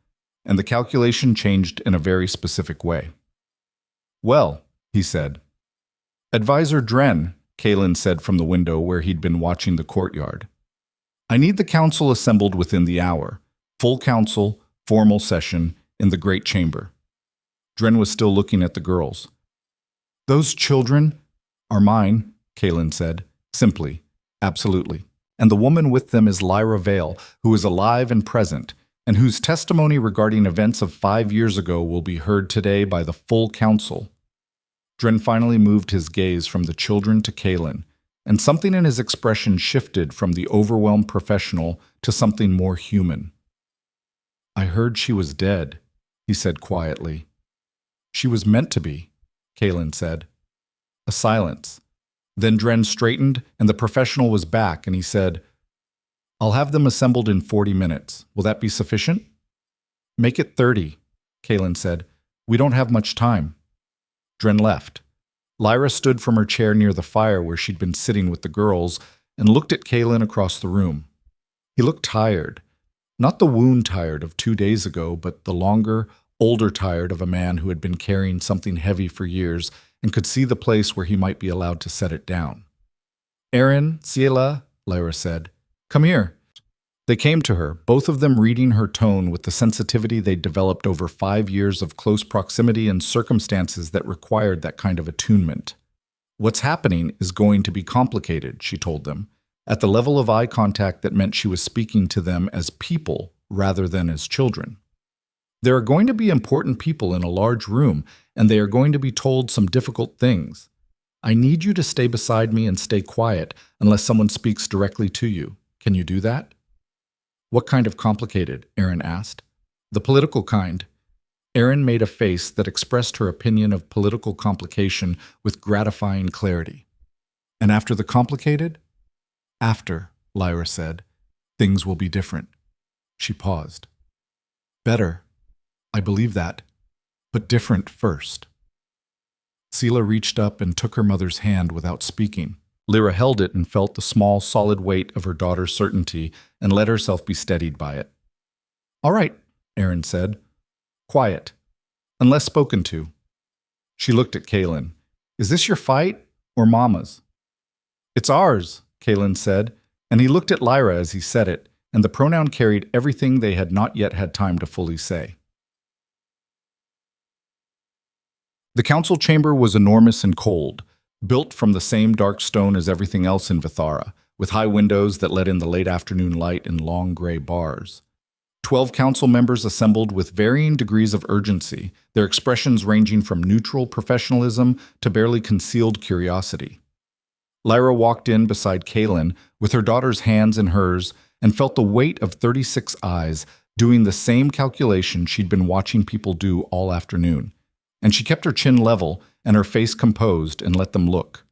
and the calculation changed in a very specific way. Well, he said. Advisor Dren, Kaelin said from the window where he'd been watching the courtyard. I need the council assembled within the hour. Full council, formal session, in the great chamber. Dren was still looking at the girls. Those children are mine, Kaelin said, simply, absolutely. And the woman with them is Lyra Vale, who is alive and present, and whose testimony regarding events of 5 years ago will be heard today by the full council. Dren finally moved his gaze from the children to Kaelin, and something in his expression shifted from the overwhelmed professional to something more human. I heard she was dead, he said quietly. She was meant to be, Kaelin said. A silence. Then Dren straightened, and the professional was back, and he said, I'll have them assembled in 40 minutes. Will that be sufficient? Make it 30, Kaelin said. We don't have much time. Dren left. Lyra stood from her chair near the fire where she'd been sitting with the girls and looked at Kaelin across the room. He looked tired. Not the wound tired of 2 days ago, but the longer, older tired of a man who had been carrying something heavy for years and could see the place where he might be allowed to set it down. Aaron, Scylla, Lyra said, come here. They came to her, both of them reading her tone with the sensitivity they'd developed over 5 years of close proximity and circumstances that required that kind of attunement. What's happening is going to be complicated, she told them, at the level of eye contact that meant she was speaking to them as people rather than as children. There are going to be important people in a large room, and they are going to be told some difficult things. I need you to stay beside me and stay quiet unless someone speaks directly to you. Can you do that? What kind of complicated? Aaron asked. The political kind. Aaron made a face that expressed her opinion of political complication with gratifying clarity. And after the complicated? After, Lyra said, things will be different. She paused. Better. I believe that. But different first. Sela reached up and took her mother's hand without speaking. Lyra held it and felt the small, solid weight of her daughter's certainty and let herself be steadied by it. All right, Aaron said. Quiet. Unless spoken to. She looked at Kaelin. Is this your fight or Mama's? It's ours, Kaelin said, and he looked at Lyra as he said it, and the pronoun carried everything they had not yet had time to fully say. The council chamber was enormous and cold, built from the same dark stone as everything else in Vithara, with high windows that let in the late afternoon light in long gray bars. 12 council members assembled with varying degrees of urgency, their expressions ranging from neutral professionalism to barely concealed curiosity. Lyra walked in beside Kaelin with her daughter's hands in hers and felt the weight of 36 eyes doing the same calculation she'd been watching people do all afternoon. And she kept her chin level and her face composed and let them look.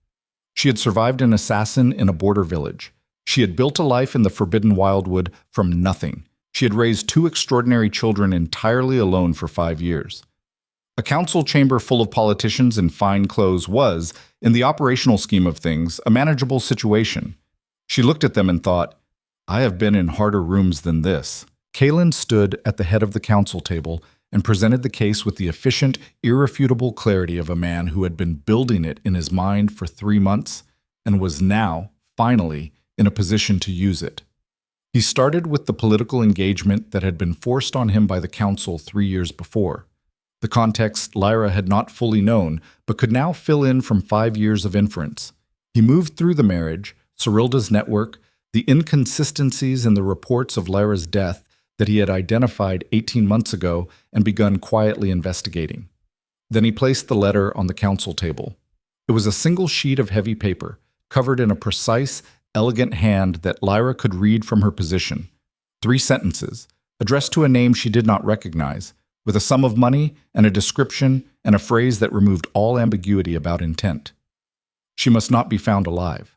She had survived an assassin in a border village. She had built a life in the Forbidden Wildwood from nothing. She had raised 2 extraordinary children entirely alone for 5 years. A council chamber full of politicians in fine clothes was, in the operational scheme of things, a manageable situation. She looked at them and thought, I have been in harder rooms than this. Kaelin stood at the head of the council table and presented the case with the efficient, irrefutable clarity of a man who had been building it in his mind for 3 months and was now, finally, in a position to use it. He started with the political engagement that had been forced on him by the council 3 years before. The context Lyra had not fully known, but could now fill in from 5 years of inference. He moved through the marriage, Serilda's network, the inconsistencies in the reports of Lyra's death that he had identified 18 months ago and begun quietly investigating. Then he placed the letter on the council table. It was a single sheet of heavy paper, covered in a precise, elegant hand that Lyra could read from her position. 3 sentences, addressed to a name she did not recognize, with a sum of money and a description and a phrase that removed all ambiguity about intent. She must not be found alive.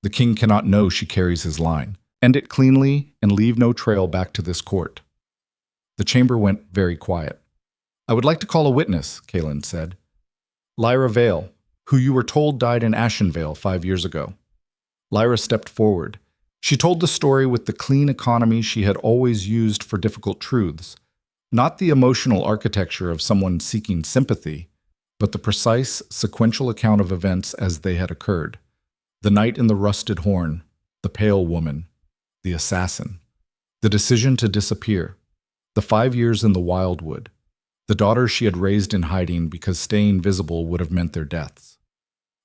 The king cannot know she carries his line. End it cleanly and leave no trail back to this court. The chamber went very quiet. I would like to call a witness, Kaelin said. Lyra Vale, who you were told died in Ashenvale 5 years ago. Lyra stepped forward. She told the story with the clean economy she had always used for difficult truths, not the emotional architecture of someone seeking sympathy, but the precise, sequential account of events as they had occurred. The night in the rusted horn, the pale woman, the assassin, the decision to disappear, the 5 years in the wildwood, the daughters she had raised in hiding because staying visible would have meant their deaths.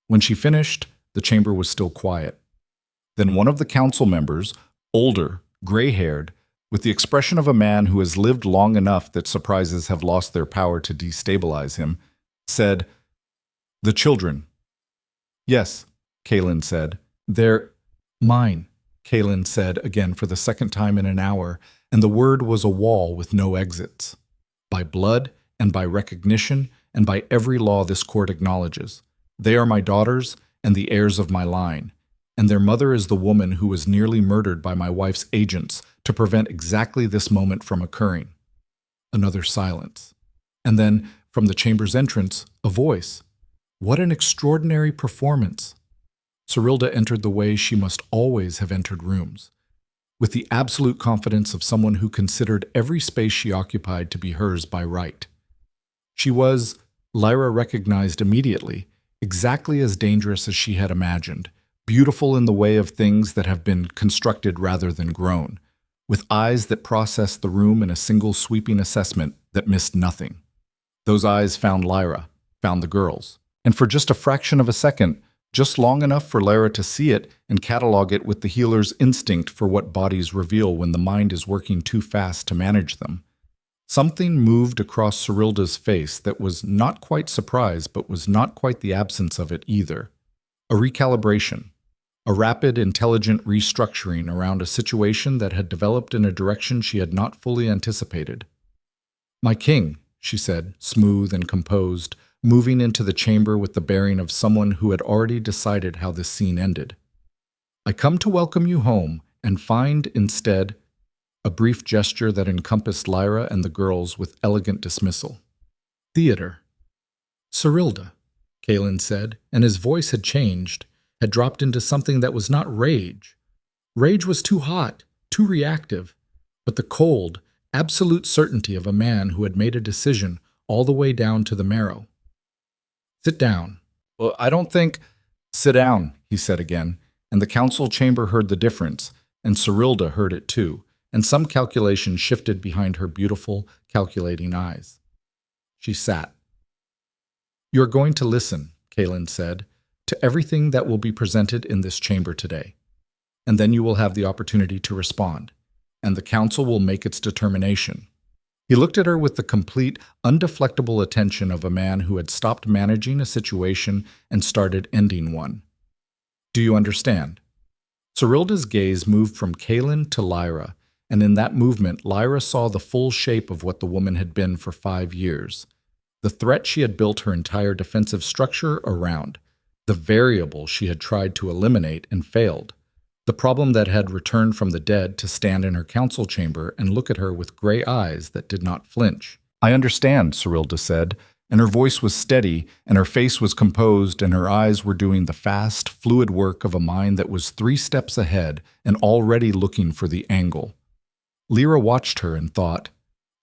When she finished, the chamber was still quiet. Then one of the council members, older, gray-haired, with the expression of a man who has lived long enough that surprises have lost their power to destabilize him, said, The children. Yes, Kaelin said. They're mine, Kaelin said again for the second time in an hour, and the word was a wall with no exits. By blood and by recognition and by every law this court acknowledges. They are my daughters and the heirs of my line, and their mother is the woman who was nearly murdered by my wife's agents to prevent exactly this moment from occurring. Another silence. And then, from the chamber's entrance, a voice. What an extraordinary performance! Serilda entered the way she must always have entered rooms, with the absolute confidence of someone who considered every space she occupied to be hers by right. She was, Lyra recognized immediately, exactly as dangerous as she had imagined, beautiful in the way of things that have been constructed rather than grown, with eyes that processed the room in a single sweeping assessment that missed nothing. Those eyes found Lyra, found the girls, and for just a fraction of a second, just long enough for Lyra to see it and catalog it with the healer's instinct for what bodies reveal when the mind is working too fast to manage them. Something moved across Serilda's face that was not quite surprise, but was not quite the absence of it either. A recalibration, a rapid, intelligent restructuring around a situation that had developed in a direction she had not fully anticipated. My king, she said, smooth and composed, moving into the chamber with the bearing of someone who had already decided how this scene ended. I come to welcome you home and find instead, a brief gesture that encompassed Lyra and the girls with elegant dismissal. Theater. Cyrilda, Kalen said, and his voice had changed, had dropped into something that was not rage. Rage was too hot, too reactive, but the cold, absolute certainty of a man who had made a decision all the way down to the marrow. Sit down. Well, I don't think... Sit down, he said again, and the council chamber heard the difference, and Cyrilda heard it too, and some calculation shifted behind her beautiful, calculating eyes. She sat. You are going to listen, Kalen said, to everything that will be presented in this chamber today, and then you will have the opportunity to respond, and the council will make its determination. He looked at her with the complete, undeflectable attention of a man who had stopped managing a situation and started ending one. Do you understand? Cyrilda's gaze moved from Kalen to Lyra, and in that movement Lyra saw the full shape of what the woman had been for 5 years. The threat she had built her entire defensive structure around. The variable she had tried to eliminate and failed. The problem that had returned from the dead to stand in her council chamber and look at her with gray eyes that did not flinch. I understand, Cyrilda said, and her voice was steady, and her face was composed, and her eyes were doing the fast, fluid work of a mind that was 3 steps ahead and already looking for the angle. Lyra watched her and thought,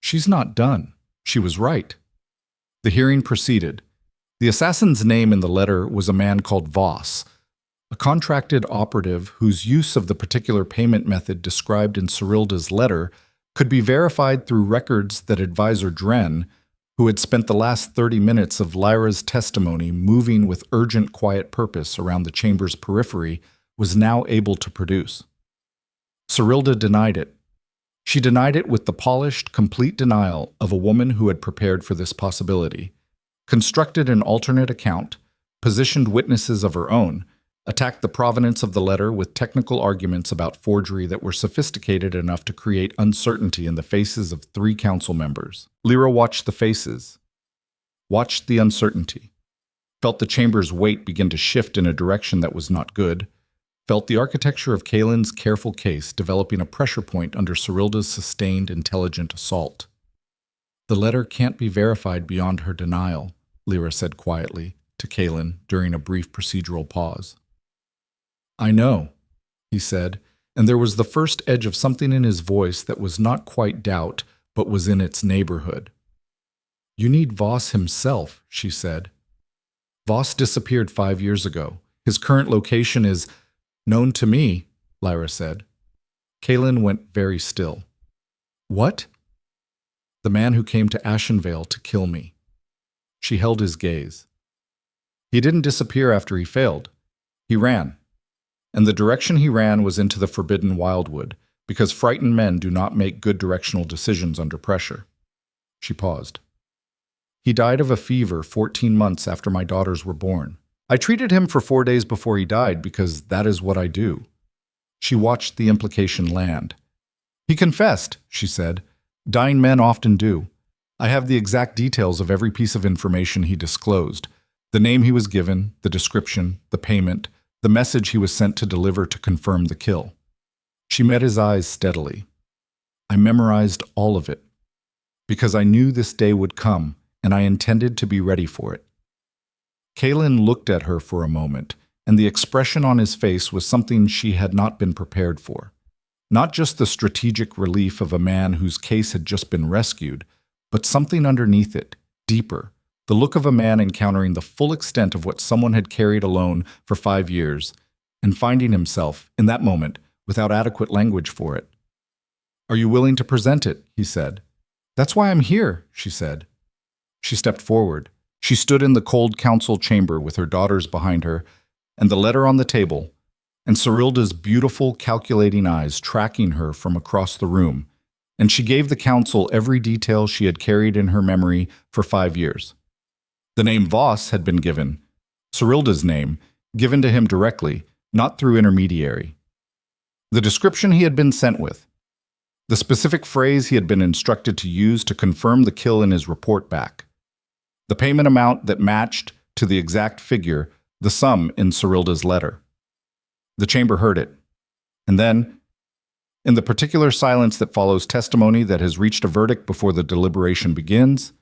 she's not done. She was right. The hearing proceeded. The assassin's name in the letter was a man called Voss, a contracted operative whose use of the particular payment method described in Cyrilda's letter could be verified through records that advisor Dren, who had spent the last 30 minutes of Lyra's testimony moving with urgent quiet purpose around the chamber's periphery, was now able to produce. Cyrilda denied it. She denied it with the polished, complete denial of a woman who had prepared for this possibility, constructed an alternate account, positioned witnesses of her own, attacked the provenance of the letter with technical arguments about forgery that were sophisticated enough to create uncertainty in the faces of 3 council members. Lyra watched the faces, watched the uncertainty, felt the chamber's weight begin to shift in a direction that was not good, felt the architecture of Kalen's careful case developing a pressure point under Cyrilda's sustained, intelligent assault. The letter can't be verified beyond her denial, Lyra said quietly to Kalen during a brief procedural pause. I know, he said, and there was the first edge of something in his voice that was not quite doubt, but was in its neighborhood. You need Voss himself, she said. Voss disappeared 5 years ago. His current location is known to me, Lyra said. Kalen went very still. What? The man who came to Ashenvale to kill me. She held his gaze. He didn't disappear after he failed. He ran. And the direction he ran was into the Forbidden Wildwood, because frightened men do not make good directional decisions under pressure. She paused. He died of a fever 14 months after my daughters were born. I treated him for 4 days before he died because that is what I do. She watched the implication land. He confessed, she said. Dying men often do. I have the exact details of every piece of information he disclosed. The name he was given, the description, the payment, the message he was sent to deliver to confirm the kill. She met his eyes steadily. I memorized all of it, because I knew this day would come, and I intended to be ready for it. Kalen looked at her for a moment, and the expression on his face was something she had not been prepared for. Not just the strategic relief of a man whose case had just been rescued, but something underneath it, deeper, the look of a man encountering the full extent of what someone had carried alone for 5 years, and finding himself, in that moment, without adequate language for it. Are you willing to present it? He said. That's why I'm here, she said. She stepped forward. She stood in the cold council chamber with her daughters behind her, and the letter on the table, and Cyrilda's beautiful, calculating eyes tracking her from across the room, and she gave the council every detail she had carried in her memory for 5 years. The name Voss had been given, Cyrilda's name, given to him directly, not through intermediary. The description he had been sent with, the specific phrase he had been instructed to use to confirm the kill in his report back, the payment amount that matched to the exact figure, the sum in Cyrilda's letter. The chamber heard it, and then In the particular silence that follows testimony that has reached a verdict before the deliberation begins,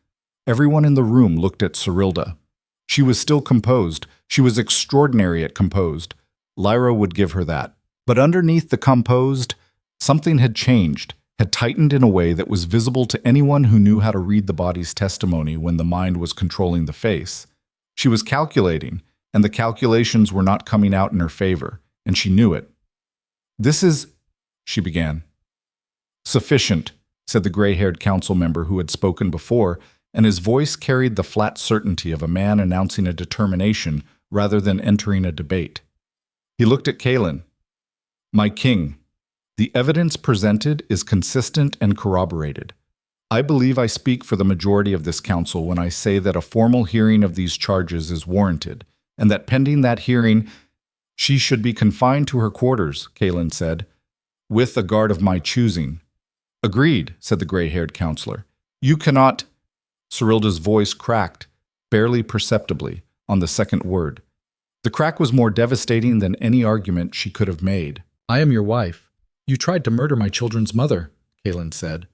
everyone in the room looked at Cyrilda. She was still composed. She was extraordinary at composed. Lyra would give her that. But underneath the composed, something had changed, had tightened in a way that was visible to anyone who knew how to read the body's testimony when the mind was controlling the face. She was calculating, and the calculations were not coming out in her favor, and she knew it. "This is," she began. "Sufficient," said the gray-haired council member who had spoken before, and his voice carried the flat certainty of a man announcing a determination rather than entering a debate. He looked at Kaelin. "My king, the evidence presented is consistent and corroborated. I believe I speak for the majority of this council when I say that a formal hearing of these charges is warranted, and that pending that hearing, she should be confined to her quarters," Kaelin said, "with a guard of my choosing." "Agreed," said the gray-haired counselor. "You cannot—" Cyrilda's voice cracked, barely perceptibly, on the second word. The crack was more devastating than any argument she could have made. "I am your wife. You tried to murder my children's mother," Kaelin said,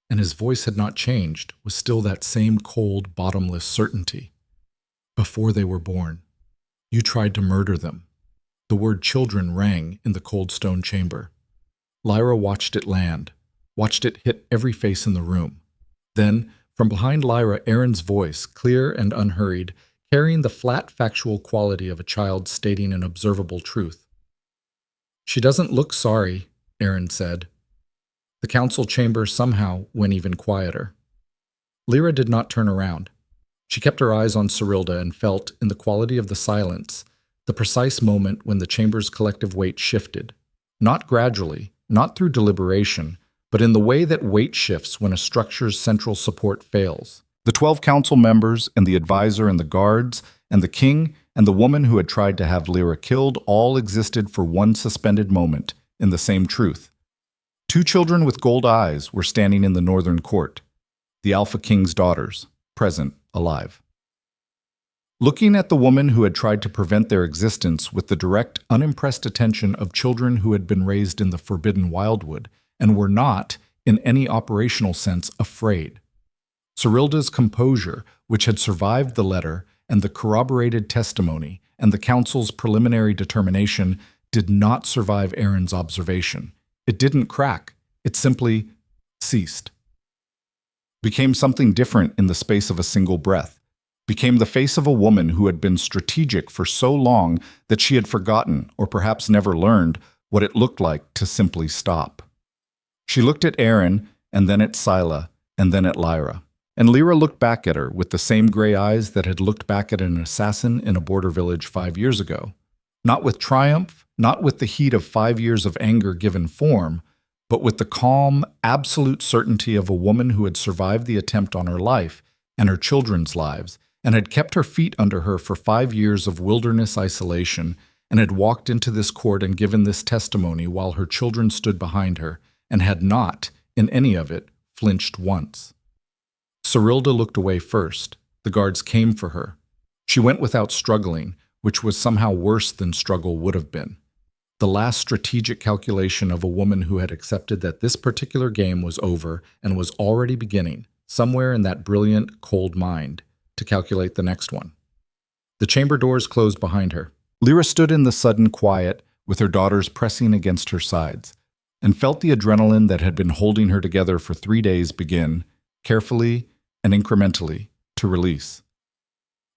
and his voice had not changed, was still that same cold, bottomless certainty. "Before they were born, you tried to murder them." The word children rang in the cold stone chamber. Lyra watched it land, watched it hit every face in the room. Then, from behind Lyra, Aaron's voice, clear and unhurried, carrying the flat factual quality of a child stating an observable truth. "She doesn't look sorry," Aaron said. The council chamber somehow went even quieter. Lyra did not turn around. She kept her eyes on Cyrilda and felt, in the quality of the silence, the precise moment when the chamber's collective weight shifted. Not gradually, not through deliberation, but in the way that weight shifts when a structure's central support fails. The 12 council members and the advisor and the guards and the king and the woman who had tried to have Lyra killed all existed for one suspended moment in the same truth. 2 children with gold eyes were standing in the northern court, the Alpha King's daughters, present, alive. Looking at the woman who had tried to prevent their existence with the direct, unimpressed attention of children who had been raised in the Forbidden Wildwood and were not, in any operational sense, afraid. Cyrilda's composure, which had survived the letter and the corroborated testimony and the council's preliminary determination, did not survive Aaron's observation. It didn't crack. It simply ceased. Became something different in the space of a single breath. Became the face of a woman who had been strategic for so long that she had forgotten, or perhaps never learned, what it looked like to simply stop. She looked at Aaron, and then at Scylla, and then at Lyra. And Lyra looked back at her with the same gray eyes that had looked back at an assassin in a border village 5 years ago. Not with triumph, not with the heat of 5 years of anger given form, but with the calm, absolute certainty of a woman who had survived the attempt on her life and her children's lives, and had kept her feet under her for 5 years of wilderness isolation, and had walked into this court and given this testimony while her children stood behind her, and had not, in any of it, flinched once. Cyrilda looked away first. The guards came for her. She went without struggling, which was somehow worse than struggle would have been. The last strategic calculation of a woman who had accepted that this particular game was over and was already beginning, somewhere in that brilliant, cold mind, to calculate the next one. The chamber doors closed behind her. Lyra stood in the sudden quiet, with her daughters pressing against her sides, and felt the adrenaline that had been holding her together for 3 days begin, carefully and incrementally, to release.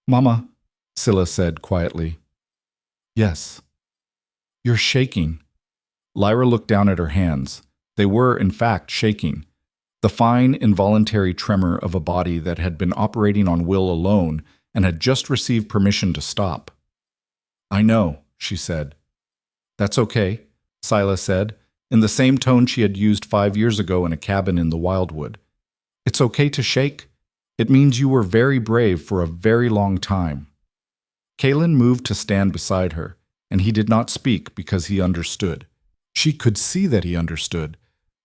"Mama," Scylla said quietly. "Yes." "You're shaking." Lyra looked down at her hands. They were, in fact, shaking. The fine, involuntary tremor of a body that had been operating on will alone and had just received permission to stop. "I know," she said. "That's okay," Scylla said, in the same tone she had used 5 years ago in a cabin in the Wildwood. "It's okay to shake. It means you were very brave for a very long time." Kaelin moved to stand beside her, and he did not speak because he understood. She could see that he understood,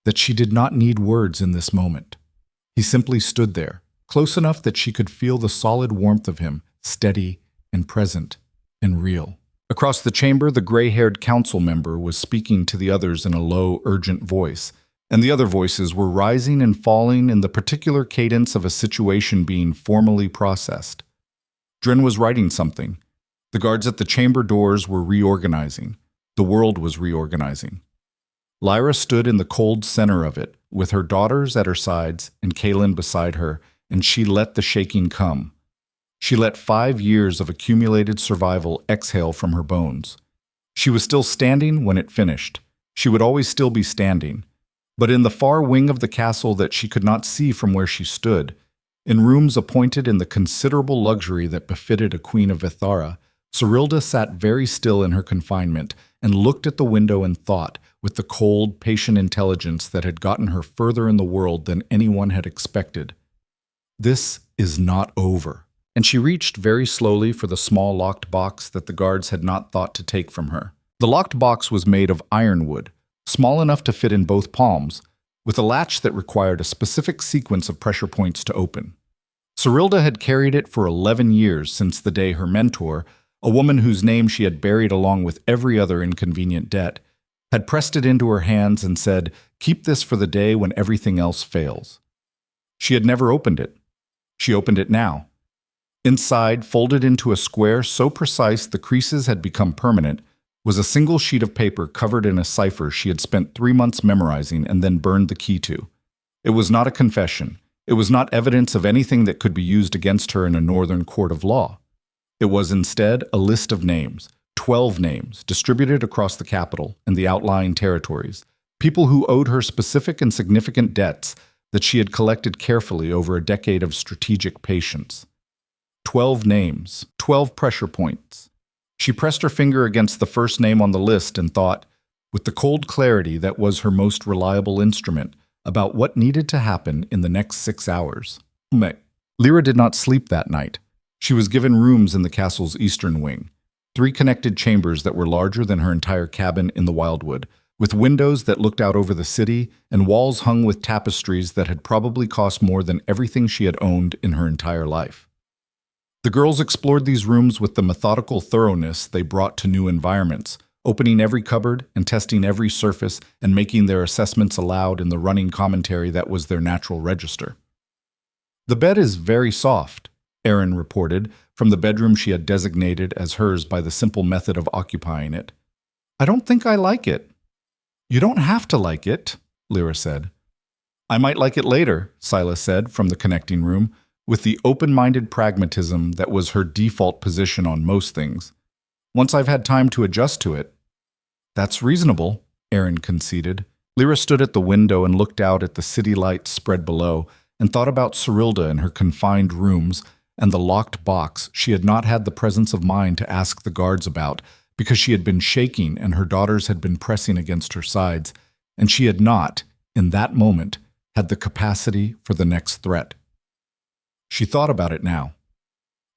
that she did not need words in this moment. He simply stood there, close enough that she could feel the solid warmth of him, steady and present and real. Across the chamber, the gray-haired council member was speaking to the others in a low, urgent voice, and the other voices were rising and falling in the particular cadence of a situation being formally processed. Dren was writing something. The guards at the chamber doors were reorganizing. The world was reorganizing. Lyra stood in the cold center of it, with her daughters at her sides and Kaelin beside her, and she let the shaking come. She let 5 years of accumulated survival exhale from her bones. She was still standing when it finished. She would always still be standing. But in the far wing of the castle that she could not see from where she stood, in rooms appointed in the considerable luxury that befitted a queen of Ithara, Serilda sat very still in her confinement and looked at the window and thought, with the cold, patient intelligence that had gotten her further in the world than anyone had expected. This is not over. And she reached very slowly for the small locked box that the guards had not thought to take from her. The locked box was made of ironwood, small enough to fit in both palms, with a latch that required a specific sequence of pressure points to open. Serilda had carried it for 11 years since the day her mentor, a woman whose name she had buried along with every other inconvenient debt, had pressed it into her hands and said, "Keep this for the day when everything else fails." She had never opened it. She opened it now. Inside, folded into a square so precise the creases had become permanent, was a single sheet of paper covered in a cipher she had spent 3 months memorizing and then burned the key to. It was not a confession. It was not evidence of anything that could be used against her in a northern court of law. It was instead a list of names, 12 names, distributed across the capital and the outlying territories, people who owed her specific and significant debts that she had collected carefully over a decade of strategic patience. 12 names, 12 pressure points. She pressed her finger against the first name on the list and thought, with the cold clarity that was her most reliable instrument, about what needed to happen in the next 6 hours. Lyra did not sleep that night. She was given rooms in the castle's eastern wing, 3 connected chambers that were larger than her entire cabin in the Wildwood, with windows that looked out over the city and walls hung with tapestries that had probably cost more than everything she had owned in her entire life. The girls explored these rooms with the methodical thoroughness they brought to new environments, opening every cupboard and testing every surface and making their assessments aloud in the running commentary that was their natural register. "The bed is very soft," Erin reported, from the bedroom she had designated as hers by the simple method of occupying it. "I don't think I like it." "You don't have to like it," Lyra said. "I might like it later," Silas said from the connecting room, with the open-minded pragmatism that was her default position on most things. "Once I've had time to adjust to it." "That's reasonable," Erin conceded. Lyra stood at the window and looked out at the city lights spread below and thought about Serilda and her confined rooms and the locked box she had not had the presence of mind to ask the guards about because she had been shaking and her daughters had been pressing against her sides, and she had not, in that moment, had the capacity for the next threat. She thought about it now.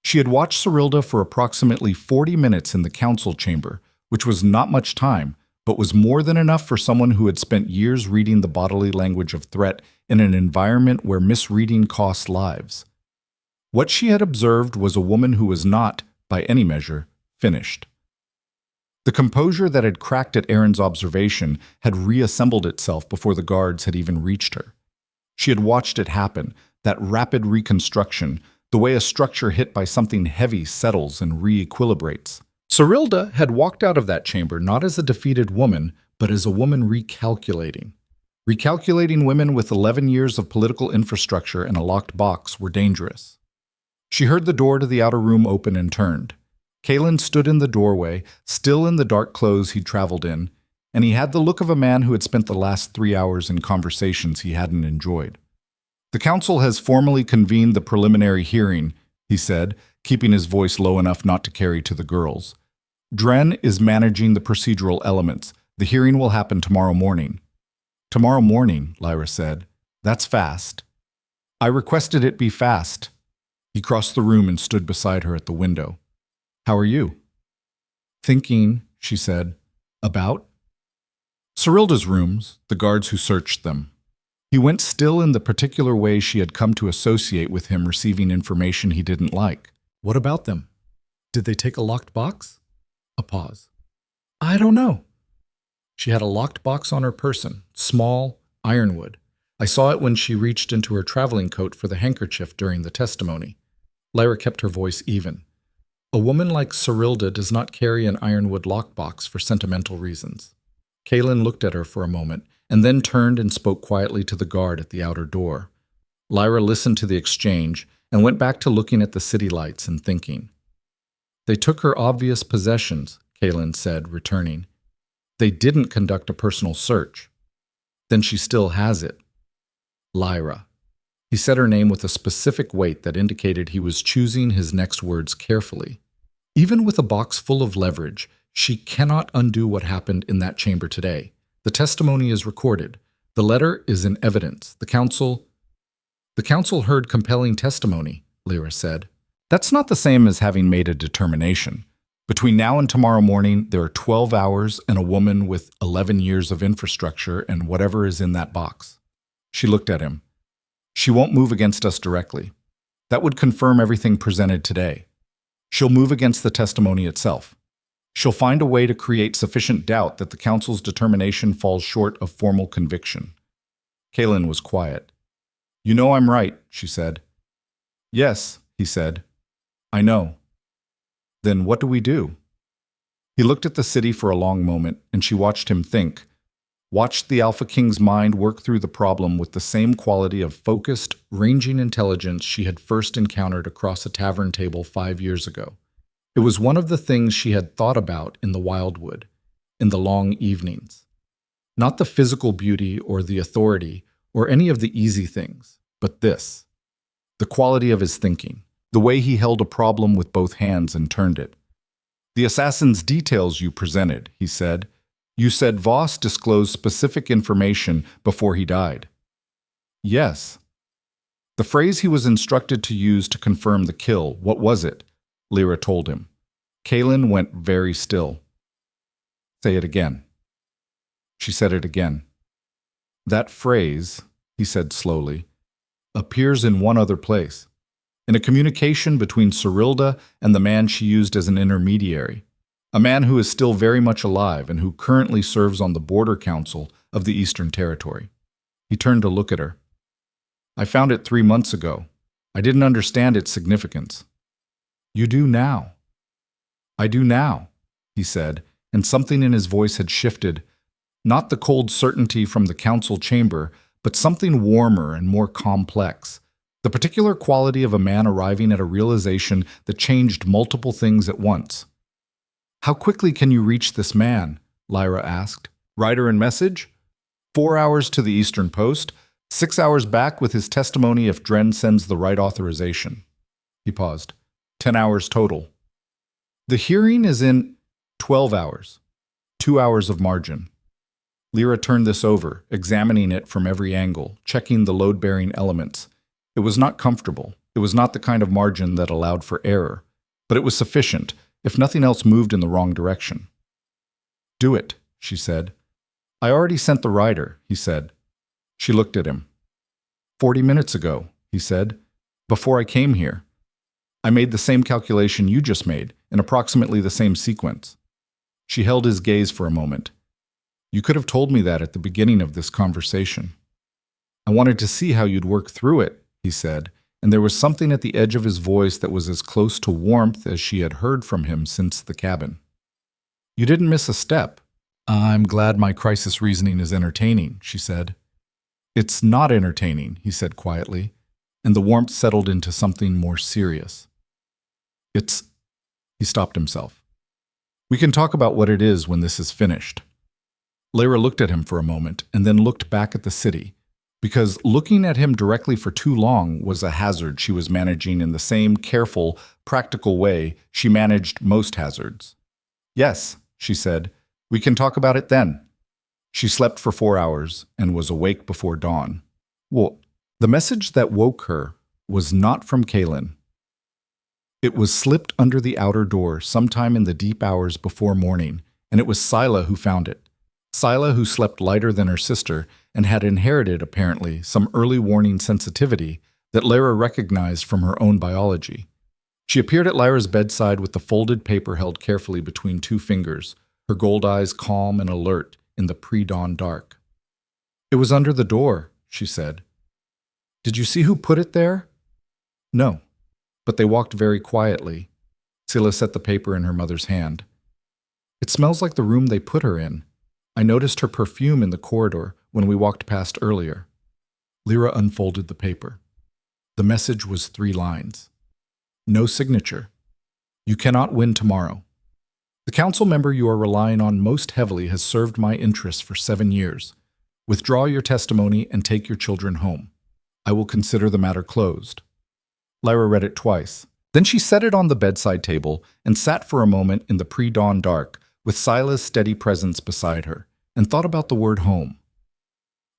She had watched Serilda for approximately 40 minutes in the council chamber, which was not much time, but was more than enough for someone who had spent years reading the bodily language of threat in an environment where misreading cost lives. What she had observed was a woman who was not, by any measure, finished. The composure that had cracked at Erin's observation had reassembled itself before the guards had even reached her. She had watched it happen, that rapid reconstruction, the way a structure hit by something heavy settles and re-equilibrates. Serilda had walked out of that chamber not as a defeated woman, but as a woman recalculating. Recalculating women with 11 years of political infrastructure and a locked box were dangerous. She heard the door to the outer room open and turned. Kaelin stood in the doorway, still in the dark clothes he'd traveled in, and he had the look of a man who had spent the last 3 hours in conversations he hadn't enjoyed. "The council has formally convened the preliminary hearing," he said, keeping his voice low enough not to carry to the girls. "Dren is managing the procedural elements. The hearing will happen tomorrow morning." "Tomorrow morning," Lyra said. "That's fast." "I requested it be fast." He crossed the room and stood beside her at the window. "How are you?" "Thinking," she said. "About?" Serilda's rooms, the guards who searched them. He went still in the particular way she had come to associate with him receiving information he didn't like. "What about them? Did they take a locked box?" A pause. I don't know. She had a locked box on her person, small, ironwood. I saw it when she reached into her traveling coat for the handkerchief during the testimony. Lyra kept her voice even. A woman like Cyrilda does not carry an ironwood lockbox for sentimental reasons. Kaelin looked at her for a moment, and then turned and spoke quietly to the guard at the outer door. Lyra listened to the exchange and went back to looking at the city lights and thinking. They took her obvious possessions, Kaelin said, returning. They didn't conduct a personal search. Then she still has it. Lyra. He said her name with a specific weight that indicated he was choosing his next words carefully. Even with a box full of leverage, she cannot undo what happened in that chamber today. The testimony is recorded. The letter is in evidence. The council heard compelling testimony, Lyra said. That's not the same as having made a determination. Between now and tomorrow morning, there are 12 hours and a woman with 11 years of infrastructure and whatever is in that box. She looked at him. She won't move against us directly. That would confirm everything presented today. She'll move against the testimony itself. She'll find a way to create sufficient doubt that the council's determination falls short of formal conviction. Kaelin was quiet. You know I'm right, she said. Yes, he said. I know. Then what do we do? He looked at the city for a long moment, and she watched him think, watched the Alpha King's mind work through the problem with the same quality of focused, ranging intelligence she had first encountered across a tavern table 5 years ago. It was one of the things she had thought about in the Wildwood, in the long evenings. Not the physical beauty or the authority or any of the easy things, but this. The quality of his thinking, the way he held a problem with both hands and turned it. The assassin's details you presented, he said. You said Voss disclosed specific information before he died. Yes. The phrase he was instructed to use to confirm the kill, what was it? Lyra told him. Kaelin went very still. Say it again. She said it again. That phrase, he said slowly, appears in one other place, in a communication between Cyrilda and the man she used as an intermediary, a man who is still very much alive and who currently serves on the border council of the Eastern Territory. He turned to look at her. I found it 3 months ago. I didn't understand its significance. You do now. I do now, he said, and something in his voice had shifted, not the cold certainty from the council chamber, but something warmer and more complex, the particular quality of a man arriving at a realization that changed multiple things at once. How quickly can you reach this man? Lyra asked. Rider and message? 4 hours to the Eastern Post, 6 hours back with his testimony if Dren sends the right authorization. He paused. 10 hours total. The hearing is in 12 hours, 2 hours of margin. Lyra turned this over, examining it from every angle, checking the load-bearing elements. It was not comfortable. It was not the kind of margin that allowed for error, but it was sufficient, if nothing else moved in the wrong direction. Do it, she said. I already sent the rider, he said. She looked at him. 40 minutes ago, he said, before I came here. I made the same calculation you just made, in approximately the same sequence. She held his gaze for a moment. You could have told me that at the beginning of this conversation. I wanted to see how you'd work through it, he said, and there was something at the edge of his voice that was as close to warmth as she had heard from him since the cabin. You didn't miss a step. I'm glad my crisis reasoning is entertaining, she said. It's not entertaining, he said quietly, and the warmth settled into something more serious. He stopped himself. We can talk about what it is when this is finished. Lyra looked at him for a moment and then looked back at the city, because looking at him directly for too long was a hazard she was managing in the same careful, practical way she managed most hazards. Yes, she said, we can talk about it then. She slept for 4 hours and was awake before dawn. Well, the message that woke her was not from Kaelin. It was slipped under the outer door sometime in the deep hours before morning, and it was Scylla who found it. Scylla, who slept lighter than her sister and had inherited, apparently, some early warning sensitivity that Lyra recognized from her own biology. She appeared at Lyra's bedside with the folded paper held carefully between two fingers, her gold eyes calm and alert in the pre-dawn dark. "It was under the door," she said. "Did you see who put it there?" "No, but they walked very quietly." Scylla set the paper in her mother's hand. "It smells like the room they put her in. I noticed her perfume in the corridor when we walked past earlier." Lyra unfolded the paper. The message was 3 lines. No signature. "You cannot win tomorrow. The council member you are relying on most heavily has served my interests for 7 years. Withdraw your testimony and take your children home. I will consider the matter closed." Lyra read it twice. Then she set it on the bedside table and sat for a moment in the pre-dawn dark, with Scylla's steady presence beside her, and thought about the word home.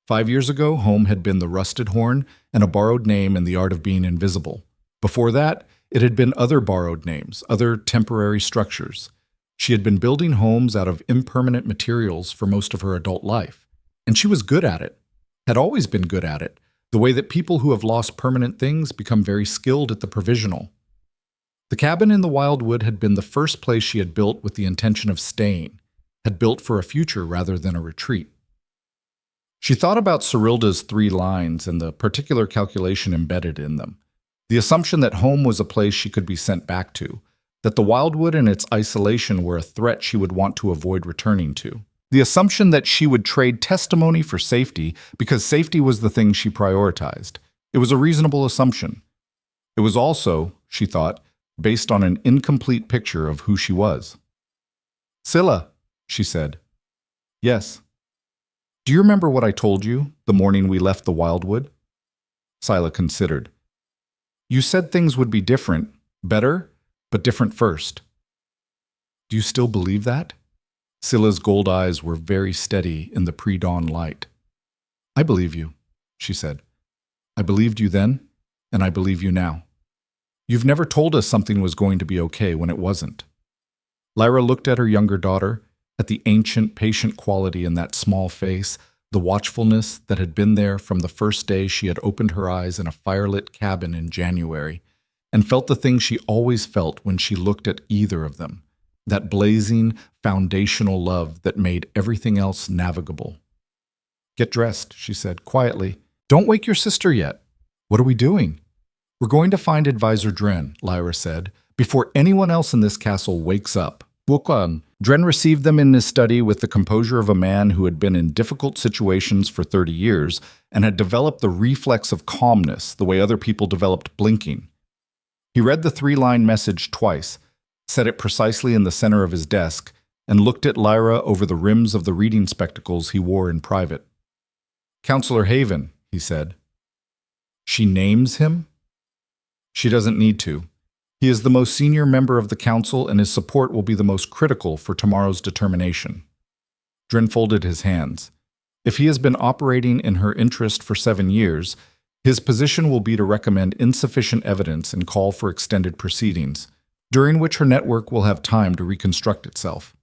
5 years ago, home had been the rusted horn and a borrowed name in the art of being invisible. Before that, it had been other borrowed names, other temporary structures. She had been building homes out of impermanent materials for most of her adult life, and she was good at it, had always been good at it, the way that people who have lost permanent things become very skilled at the provisional. The cabin in the Wildwood had been the first place she had built with the intention of staying, had built for a future rather than a retreat. She thought about Cyrilda's 3 lines and the particular calculation embedded in them. The assumption that home was a place she could be sent back to, that the Wildwood and its isolation were a threat she would want to avoid returning to. The assumption that she would trade testimony for safety because safety was the thing she prioritized. It was a reasonable assumption. It was also, she thought, based on an incomplete picture of who she was. "Scylla," she said. "Yes." "Do you remember what I told you the morning we left the Wildwood?" Scylla considered. "You said things would be different, better, but different first." "Do you still believe that?" Scylla's gold eyes were very steady in the pre-dawn light. "I believe you," she said. "I believed you then, and I believe you now. You've never told us something was going to be okay when it wasn't." Lyra looked at her younger daughter, at the ancient, patient quality in that small face, the watchfulness that had been there from the first day she had opened her eyes in a firelit cabin in January, and felt the thing she always felt when she looked at either of them, that blazing, foundational love that made everything else navigable. "Get dressed," she said, quietly. "Don't wake your sister yet." "What are we doing?" "We're going to find Advisor Dren," Lyra said, "before anyone else in this castle wakes up." Dren received them in his study with the composure of a man who had been in difficult situations for 30 years and had developed the reflex of calmness the way other people developed blinking. He read the 3-line message twice, set it precisely in the center of his desk, and looked at Lyra over the rims of the reading spectacles he wore in private. "Counselor Haven," he said. She names him? She doesn't need to. He is the most senior member of the council, and his support will be the most critical for tomorrow's determination. Dren folded his hands. If he has been operating in her interest for 7 years, his position will be to recommend insufficient evidence and call for extended proceedings, during which her network will have time to reconstruct itself.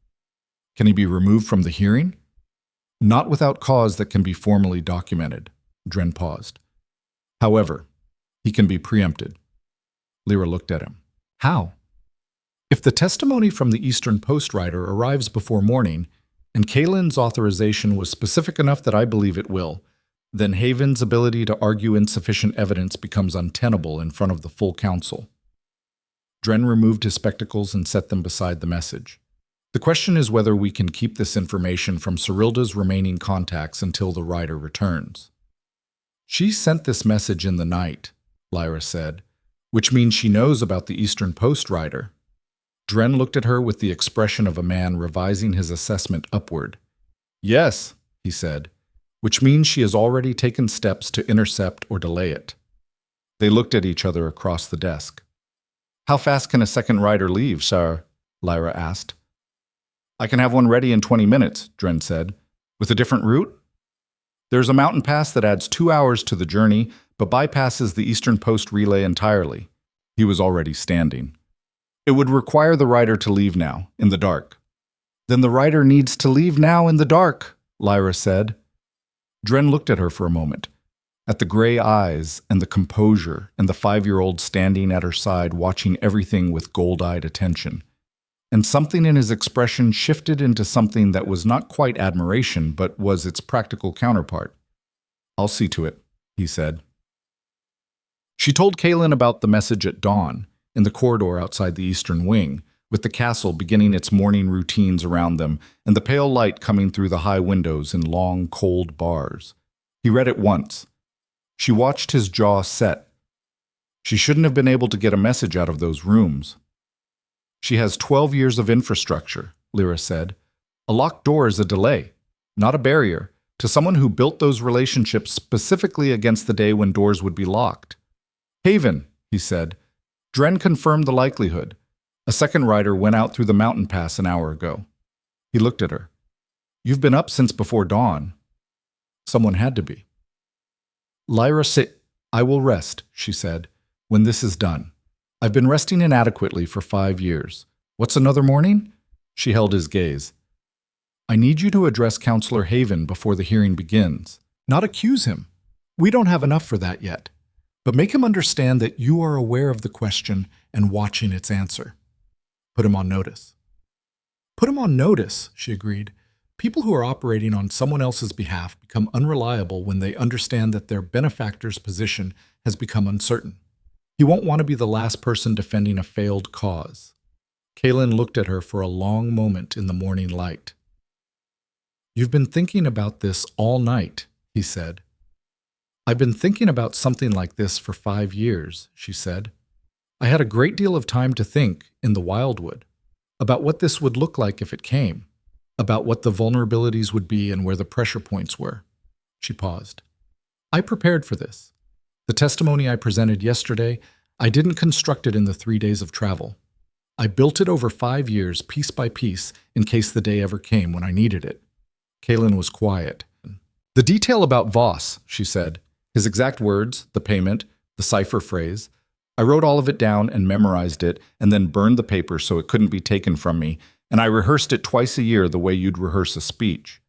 Can he be removed from the hearing? Not without cause that can be formally documented. Dren paused. However, he can be preempted. Lyra looked at him. How? If the testimony from the Eastern Post writer arrives before morning, and Kaelin's authorization was specific enough that I believe it will, then Haven's ability to argue insufficient evidence becomes untenable in front of the full council. Dren removed his spectacles and set them beside the message. The question is whether we can keep this information from Cyrilda's remaining contacts until the writer returns. She sent this message in the night, Lyra said, which means she knows about the Eastern Post writer. Dren looked at her with the expression of a man revising his assessment upward. Yes, he said, which means she has already taken steps to intercept or delay it. They looked at each other across the desk. How fast can a second rider leave, sir? Lyra asked. I can have one ready in 20 minutes, Dren said. With a different route? There's a mountain pass that adds 2 hours to the journey, but bypasses the Eastern Post relay entirely. He was already standing. It would require the rider to leave now, in the dark. Then the rider needs to leave now in the dark, Lyra said. Dren looked at her for a moment. at the gray eyes and the composure and the 5-year-old standing at her side watching everything with gold-eyed attention. And something in his expression shifted into something that was not quite admiration, but was its practical counterpart. "I'll see to it," he said. She told Kaelin about the message at dawn, in the corridor outside the eastern wing, with the castle beginning its morning routines around them and the pale light coming through the high windows in long, cold bars. He read it once. She watched his jaw set. She shouldn't have been able to get a message out of those rooms. "She has 12 years of infrastructure," Lyra said. "A locked door is a delay, not a barrier, to someone who built those relationships specifically against the day when doors would be locked." "Haven," he said. "Dren confirmed the likelihood. A second rider went out through the mountain pass an hour ago." He looked at her. "You've been up since before dawn." "Someone had to be." Lyra said, "I will rest," she said, "when this is done. I've been resting inadequately for 5 years. What's another morning?" She held his gaze. "I need you to address Counselor Haven before the hearing begins. Not accuse him. We don't have enough for that yet. But make him understand that you are aware of the question and watching its answer. Put him on notice." "Put him on notice," she agreed. "People who are operating on someone else's behalf become unreliable when they understand that their benefactor's position has become uncertain. He won't want to be the last person defending a failed cause." Kaelin looked at her for a long moment in the morning light. "You've been thinking about this all night," he said. "I've been thinking about something like this for 5 years," she said. "I had a great deal of time to think in the Wildwood about what this would look like if it came, about what the vulnerabilities would be and where the pressure points were." She paused. "I prepared for this. The testimony I presented yesterday, I didn't construct it in the 3 days of travel. I built it over 5 years, piece by piece, in case the day ever came when I needed it." Kaelin was quiet. "The detail about Voss," she said, "his exact words, the payment, the cipher phrase. I wrote all of it down and memorized it, and then burned the paper so it couldn't be taken from me, and I rehearsed it twice a year the way you'd rehearse a speech.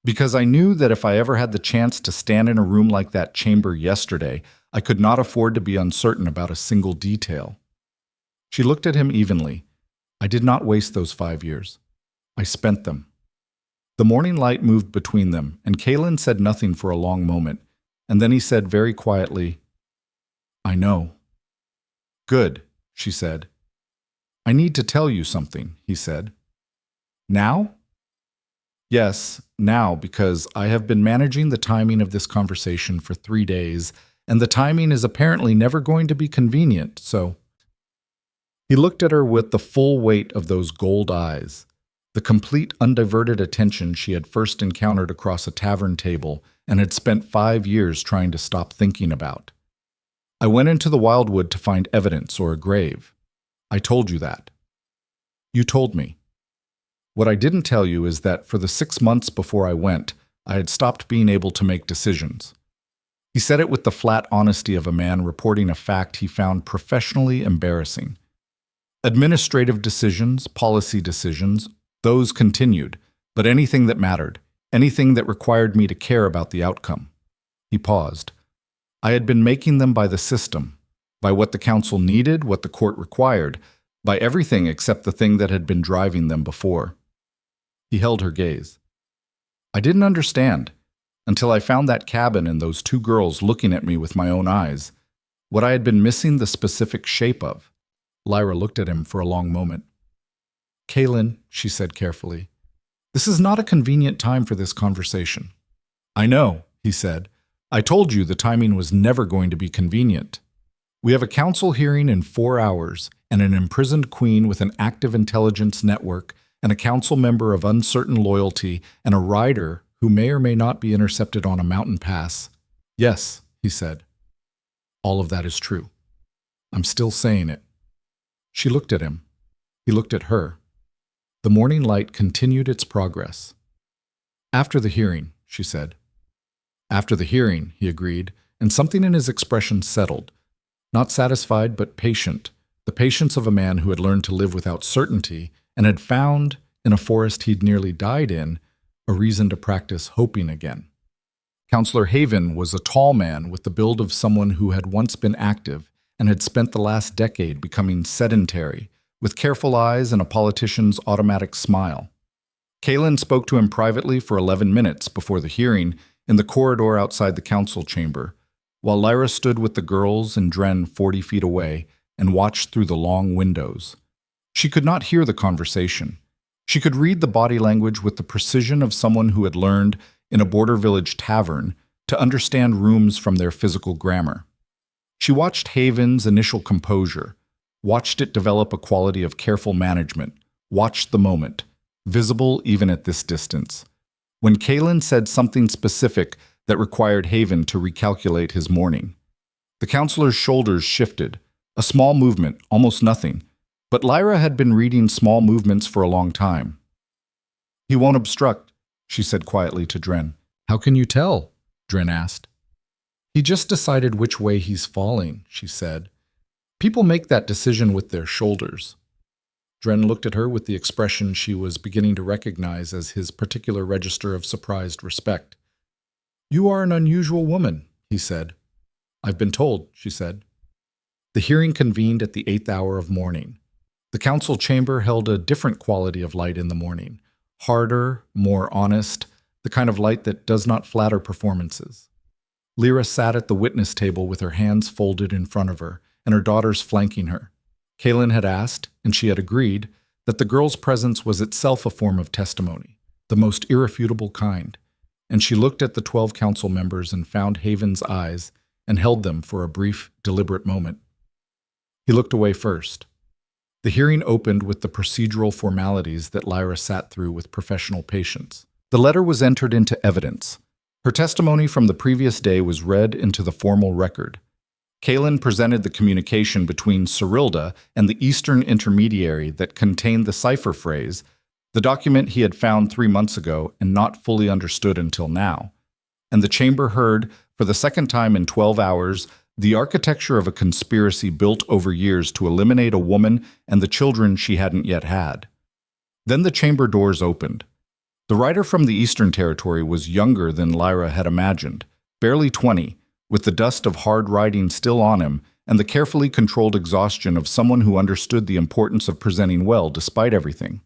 Because I knew that if I ever had the chance to stand in a room like that chamber yesterday, I could not afford to be uncertain about a single detail." She looked at him evenly. "I did not waste those 5 years. I spent them." The morning light moved between them, and Kaelin said nothing for a long moment, and then he said very quietly, "I know." "Good," she said. "I need to tell you something," he said. "Now?" "Yes, now, because I have been managing the timing of this conversation for 3 days, and the timing is apparently never going to be convenient, so—" He looked at her with the full weight of those gold eyes, the complete undiverted attention she had first encountered across a tavern table and had spent 5 years trying to stop thinking about. "I went into the Wildwood to find evidence or a grave. I told you that. You told me. What I didn't tell you is that for the 6 months before I went, I had stopped being able to make decisions." He said it with the flat honesty of a man reporting a fact he found professionally embarrassing. Administrative decisions, policy decisions, those continued, but anything that mattered, anything that required me to care about the outcome. He paused. I had been making them by the system, by what the council needed, what the court required, by everything except the thing that had been driving them before. He held her gaze. "I didn't understand, until I found that cabin and those 2 girls looking at me with my own eyes, what I had been missing the specific shape of." Lyra looked at him for a long moment. "Kaelin," she said carefully, "this is not a convenient time for this conversation." "I know," he said. "I told you the timing was never going to be convenient. We have a council hearing in 4 hours, and an imprisoned queen with an active intelligence network, and a council member of uncertain loyalty, and a rider who may or may not be intercepted on a mountain pass." "Yes," he said. "All of that is true. I'm still saying it." She looked at him. He looked at her. The morning light continued its progress. "After the hearing," she said. "After the hearing," he agreed, and something in his expression settled. Not satisfied, but patient, the patience of a man who had learned to live without certainty and had found, in a forest he'd nearly died in, a reason to practice hoping again. Counselor Haven was a tall man with the build of someone who had once been active and had spent the last decade becoming sedentary, with careful eyes and a politician's automatic smile. Kaelin spoke to him privately for 11 minutes before the hearing in the corridor outside the council chamber, while Lyra stood with the girls and Dren 40 feet away and watched through the long windows. She could not hear the conversation. She could read the body language with the precision of someone who had learned, in a border village tavern, to understand rooms from their physical grammar. She watched Haven's initial composure, watched it develop a quality of careful management, watched the moment, visible even at this distance. When Kaelin said something specific that required Haven to recalculate his mourning, the counselor's shoulders shifted, a small movement, almost nothing, but Lyra had been reading small movements for a long time. "He won't obstruct," she said quietly to Dren. "How can you tell?" Dren asked. "He just decided which way he's falling," she said. "People make that decision with their shoulders." Dren looked at her with the expression she was beginning to recognize as his particular register of surprised respect. "You are an unusual woman," he said. "I've been told," she said. The hearing convened at the 8th hour of morning. The council chamber held a different quality of light in the morning, harder, more honest, the kind of light that does not flatter performances. Lyra sat at the witness table with her hands folded in front of her, and her daughters flanking her. Kaelin had asked, and she had agreed, that the girl's presence was itself a form of testimony, the most irrefutable kind, and she looked at the 12 council members and found Haven's eyes and held them for a brief, deliberate moment. He looked away first. The hearing opened with the procedural formalities that Lyra sat through with professional patience. The letter was entered into evidence. Her testimony from the previous day was read into the formal record. Kaelin presented the communication between Cyrilda and the Eastern intermediary that contained the cipher phrase, the document he had found 3 months ago and not fully understood until now. And the chamber heard, for the second time in 12 hours, the architecture of a conspiracy built over years to eliminate a woman and the children she hadn't yet had. Then the chamber doors opened. The writer from the Eastern Territory was younger than Lyra had imagined, barely 20, with the dust of hard writing still on him and the carefully controlled exhaustion of someone who understood the importance of presenting well despite everything.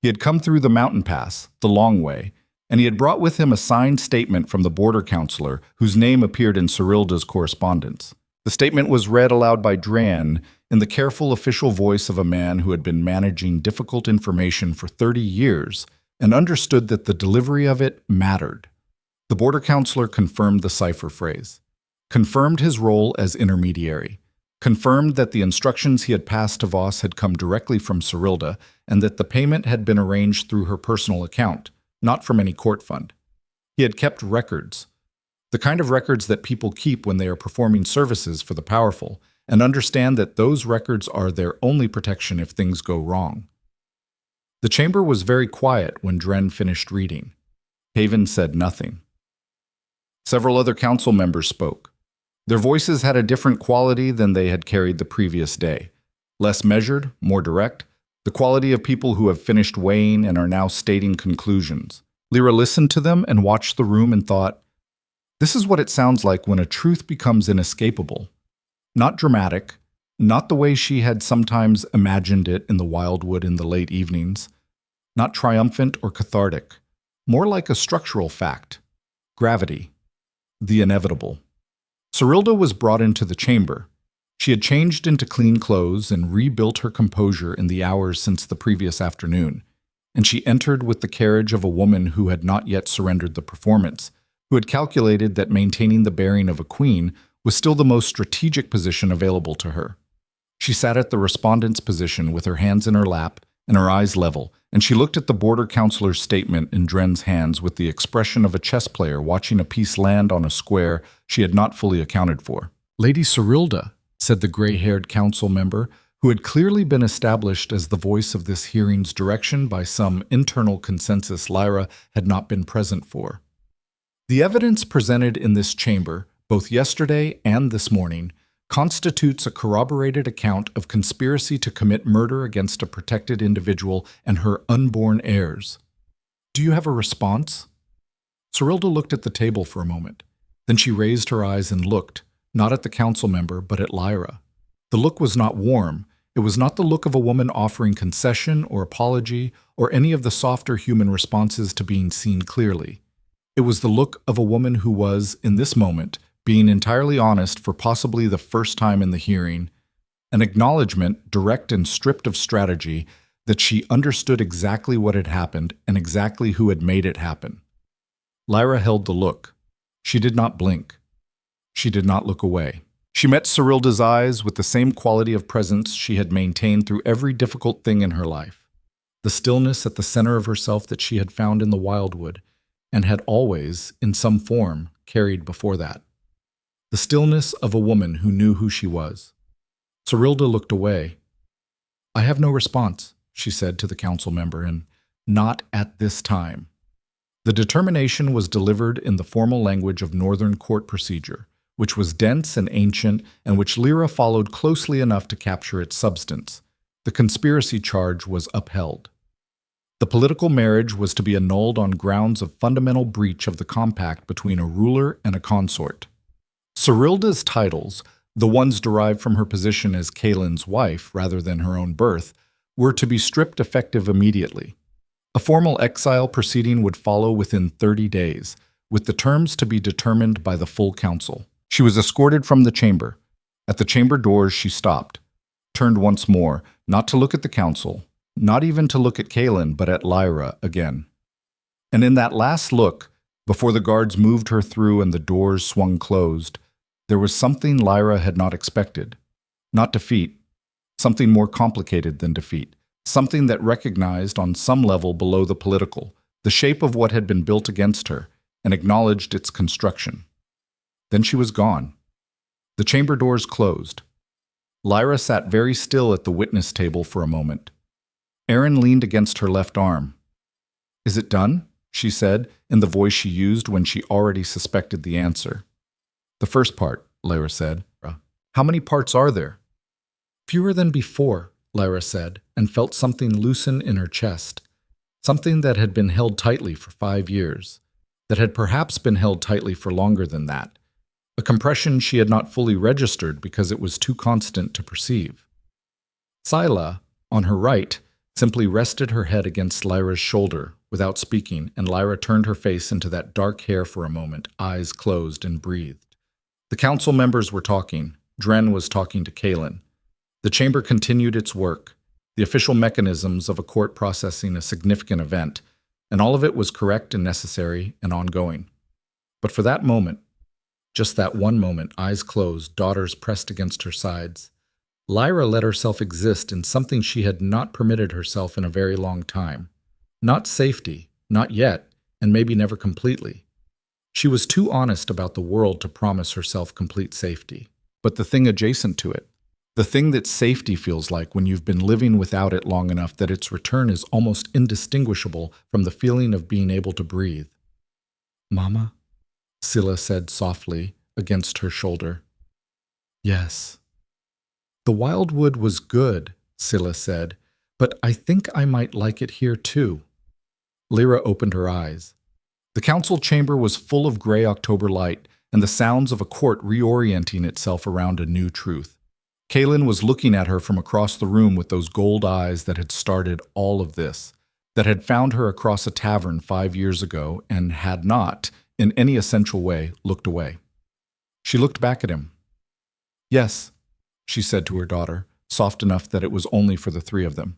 He had come through the mountain pass, the long way, and he had brought with him a signed statement from the border counselor whose name appeared in Cyrilda's correspondence. The statement was read aloud by Dren in the careful official voice of a man who had been managing difficult information for 30 years and understood that the delivery of it mattered. The border counselor confirmed the cipher phrase, confirmed his role as intermediary, confirmed that the instructions he had passed to Voss had come directly from Cyrilda and that the payment had been arranged through her personal account, not from any court fund. He had kept records, the kind of records that people keep when they are performing services for the powerful, and understand that those records are their only protection if things go wrong. The chamber was very quiet when Dren finished reading. Haven said nothing. Several other council members spoke. Their voices had a different quality than they had carried the previous day. Less measured, more direct, the quality of people who have finished weighing and are now stating conclusions. Lyra listened to them and watched the room and thought, this is what it sounds like when a truth becomes inescapable. Not dramatic, not the way she had sometimes imagined it in the Wildwood in the late evenings, not triumphant or cathartic, more like a structural fact, gravity, the inevitable. Cyrilda was brought into the chamber. She had changed into clean clothes and rebuilt her composure in the hours since the previous afternoon, and she entered with the carriage of a woman who had not yet surrendered the performance, who had calculated that maintaining the bearing of a queen was still the most strategic position available to her. She sat at the respondent's position with her hands in her lap and her eyes level, and she looked at the border counselor's statement in Dren's hands with the expression of a chess player watching a piece land on a square she had not fully accounted for. "Lady Cyrilda," said the gray-haired council member, who had clearly been established as the voice of this hearing's direction by some internal consensus Lyra had not been present for. "The evidence presented in this chamber, both yesterday and this morning, constitutes a corroborated account of conspiracy to commit murder against a protected individual and her unborn heirs. Do you have a response?" Cyrilda looked at the table for a moment. Then she raised her eyes and looked, not at the council member, but at Lyra. The look was not warm. It was not the look of a woman offering concession or apology or any of the softer human responses to being seen clearly. It was the look of a woman who was, in this moment, being entirely honest for possibly the first time in the hearing, an acknowledgement, direct and stripped of strategy, that she understood exactly what had happened and exactly who had made it happen. Lyra held the look. She did not blink. She did not look away. She met Cyrilda's eyes with the same quality of presence she had maintained through every difficult thing in her life. The stillness at the center of herself that she had found in the wildwood, and had always, in some form, carried before that. The stillness of a woman who knew who she was. Cyrilda looked away. "I have no response," she said to the council member, and "not at this time." The determination was delivered in the formal language of Northern court procedure, which was dense and ancient, and which Lyra followed closely enough to capture its substance. The conspiracy charge was upheld. The political marriage was to be annulled on grounds of fundamental breach of the compact between a ruler and a consort. Cyrilda's titles, the ones derived from her position as Caelin's wife rather than her own birth, were to be stripped effective immediately. A formal exile proceeding would follow within 30 days, with the terms to be determined by the full council. She was escorted from the chamber. At the chamber doors she stopped, turned once more, not to look at the council, not even to look at Caelin, but at Lyra again. And in that last look, before the guards moved her through and the doors swung closed, there was something Lyra had not expected. Not defeat, something more complicated than defeat. Something that recognized on some level below the political, the shape of what had been built against her, and acknowledged its construction. Then she was gone. The chamber doors closed. Lyra sat very still at the witness table for a moment. Erin leaned against her left arm. "Is it done?" she said, in the voice she used when she already suspected the answer. "The first part," Lyra said. "How many parts are there?" "Fewer than before," Lyra said, and felt something loosen in her chest, something that had been held tightly for 5 years, that had perhaps been held tightly for longer than that, a compression she had not fully registered because it was too constant to perceive. Scylla, on her right, simply rested her head against Lyra's shoulder without speaking, and Lyra turned her face into that dark hair for a moment, eyes closed, and breathed. The council members were talking. Dren was talking to Caelin. The chamber continued its work, the official mechanisms of a court processing a significant event, and all of it was correct and necessary and ongoing. But for that moment, just that one moment, eyes closed, daughters pressed against her sides, Lyra let herself exist in something she had not permitted herself in a very long time. Not safety, not yet, and maybe never completely. She was too honest about the world to promise herself complete safety. But the thing adjacent to it, the thing that safety feels like when you've been living without it long enough that its return is almost indistinguishable from the feeling of being able to breathe. "Mama?" Scylla said softly against her shoulder. "Yes." "The wildwood was good," Scylla said, "but I think I might like it here too." Lyra opened her eyes. The council chamber was full of gray October light and the sounds of a court reorienting itself around a new truth. Caelin was looking at her from across the room with those gold eyes that had started all of this, that had found her across a tavern 5 years ago and had not, in any essential way, looked away. She looked back at him. "Yes," she said to her daughter, soft enough that it was only for the 3 of them.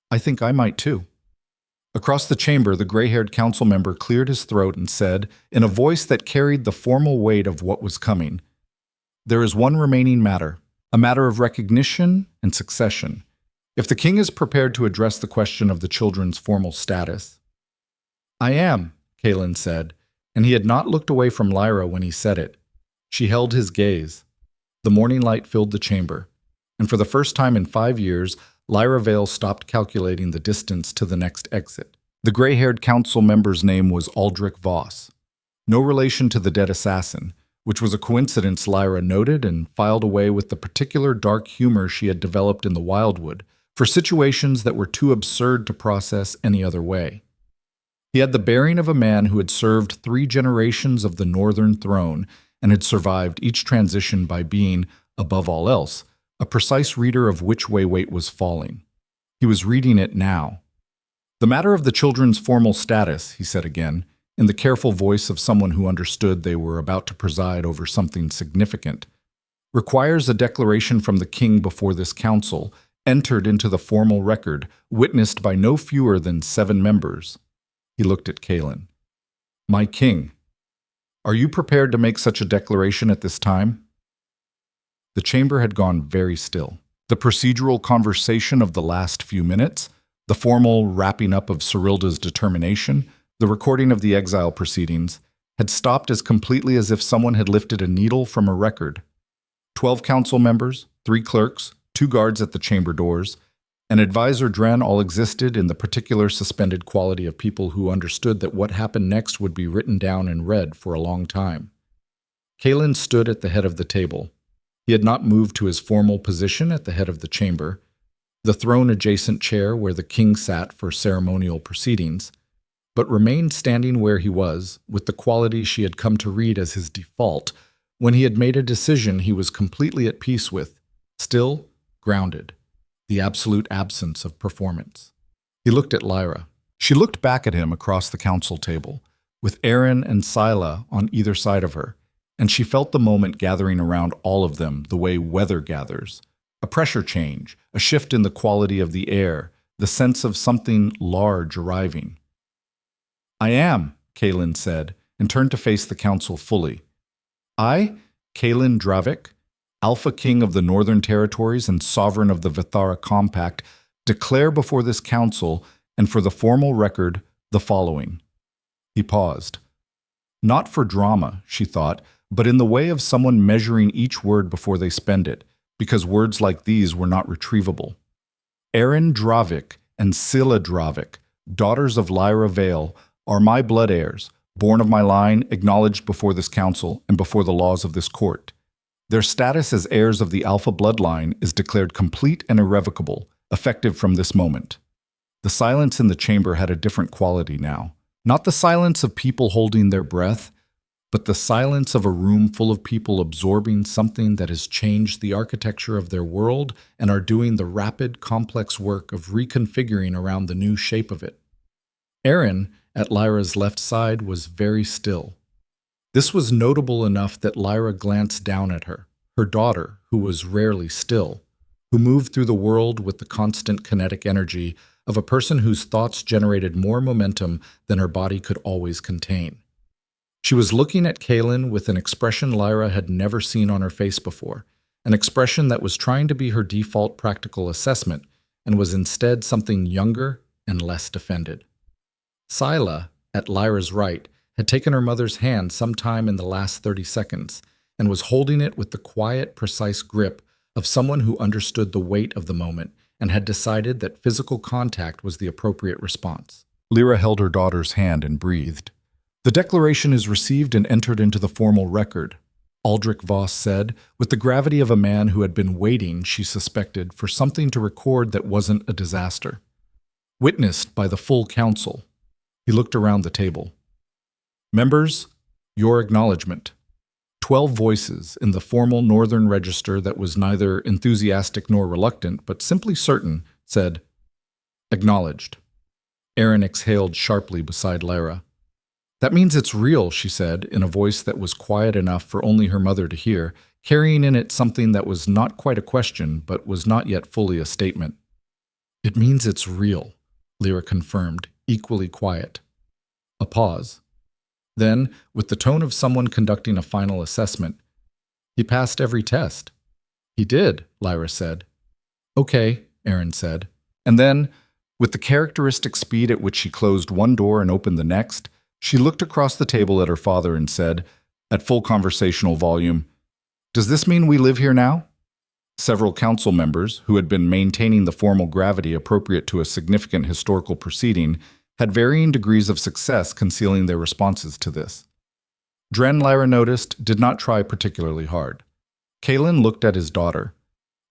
"I think I might too." Across the chamber, the gray-haired council member cleared his throat and said, in a voice that carried the formal weight of what was coming, "There is one remaining matter. A matter of recognition and succession. If the king is prepared to address the question of the children's formal status." "I am," Caelin said, and he had not looked away from Lyra when he said it. She held his gaze. The morning light filled the chamber, and for the first time in 5 years, Lyra Vale stopped calculating the distance to the next exit. The gray-haired council member's name was Aldrich Voss. No relation to the dead assassin, which was a coincidence Lyra noted and filed away with the particular dark humor she had developed in the wildwood for situations that were too absurd to process any other way. He had the bearing of a man who had served 3 generations of the Northern Throne and had survived each transition by being, above all else, a precise reader of which way weight was falling. He was reading it now. "The matter of the children's formal status," he said again, in the careful voice of someone who understood they were about to preside over something significant, "requires a declaration from the king before this council, entered into the formal record, witnessed by no fewer than 7 members. He looked at Kaelin. "My king, are you prepared to make such a declaration at this time?" The chamber had gone very still. The procedural conversation of the last few minutes, the formal wrapping up of Cyrilda's determination, the recording of the exile proceedings, had stopped as completely as if someone had lifted a needle from a record. 12 council members, 3 clerks, 2 guards at the chamber doors, and Advisor Dren all existed in the particular suspended quality of people who understood that what happened next would be written down and read for a long time. Kaelin stood at the head of the table. He had not moved to his formal position at the head of the chamber, the throne-adjacent chair where the king sat for ceremonial proceedings, but remained standing where he was, with the quality she had come to read as his default, when he had made a decision he was completely at peace with, still, grounded, the absolute absence of performance. He looked at Lyra. She looked back at him across the council table, with Aaron and Scylla on either side of her, and she felt the moment gathering around all of them the way weather gathers. A pressure change, a shift in the quality of the air, the sense of something large arriving. "I am," Kaelin said, and turned to face the council fully. "I, Kaelin Dravik, Alpha King of the Northern Territories and Sovereign of the Vithara Compact, declare before this council, and for the formal record, the following." He paused. Not for drama, she thought, but in the way of someone measuring each word before they spend it, because words like these were not retrievable. "Aaron Dravik and Scylla Dravik, daughters of Lyra Vale, are my blood heirs, born of my line, acknowledged before this council and before the laws of this court. Their status as heirs of the Alpha bloodline is declared complete and irrevocable, effective from this moment." The silence in the chamber had a different quality now. Not the silence of people holding their breath, but the silence of a room full of people absorbing something that has changed the architecture of their world and are doing the rapid, complex work of reconfiguring around the new shape of it. Aaron, at Lyra's left side, was very still. This was notable enough that Lyra glanced down at her daughter, who was rarely still, who moved through the world with the constant kinetic energy of a person whose thoughts generated more momentum than her body could always contain. She was looking at Kaelin with an expression Lyra had never seen on her face before, an expression that was trying to be her default practical assessment and was instead something younger and less defended. Scylla, at Lyra's right, had taken her mother's hand sometime in the last 30 seconds and was holding it with the quiet, precise grip of someone who understood the weight of the moment and had decided that physical contact was the appropriate response. Lyra held her daughter's hand and breathed. "The declaration is received and entered into the formal record," Aldrich Voss said, with the gravity of a man who had been waiting, she suspected, for something to record that wasn't a disaster. "Witnessed by the full council." He looked around the table. "Members, your acknowledgement." 12 voices in the formal Northern Register that was neither enthusiastic nor reluctant, but simply certain, said, "Acknowledged." Aaron exhaled sharply beside Lyra. "That means it's real," she said, in a voice that was quiet enough for only her mother to hear, carrying in it something that was not quite a question, but was not yet fully a statement. "It means it's real," Lyra confirmed, equally quiet. A pause. Then, with the tone of someone conducting a final assessment, "He passed every test." "He did," Lyra said. "Okay," Aaron said. And then, with the characteristic speed at which she closed one door and opened the next, she looked across the table at her father and said, at full conversational volume, "Does this mean we live here now?" Several council members, who had been maintaining the formal gravity appropriate to a significant historical proceeding, had varying degrees of success concealing their responses to this. Dren, Lyra noticed, did not try particularly hard. Kaelin looked at his daughter.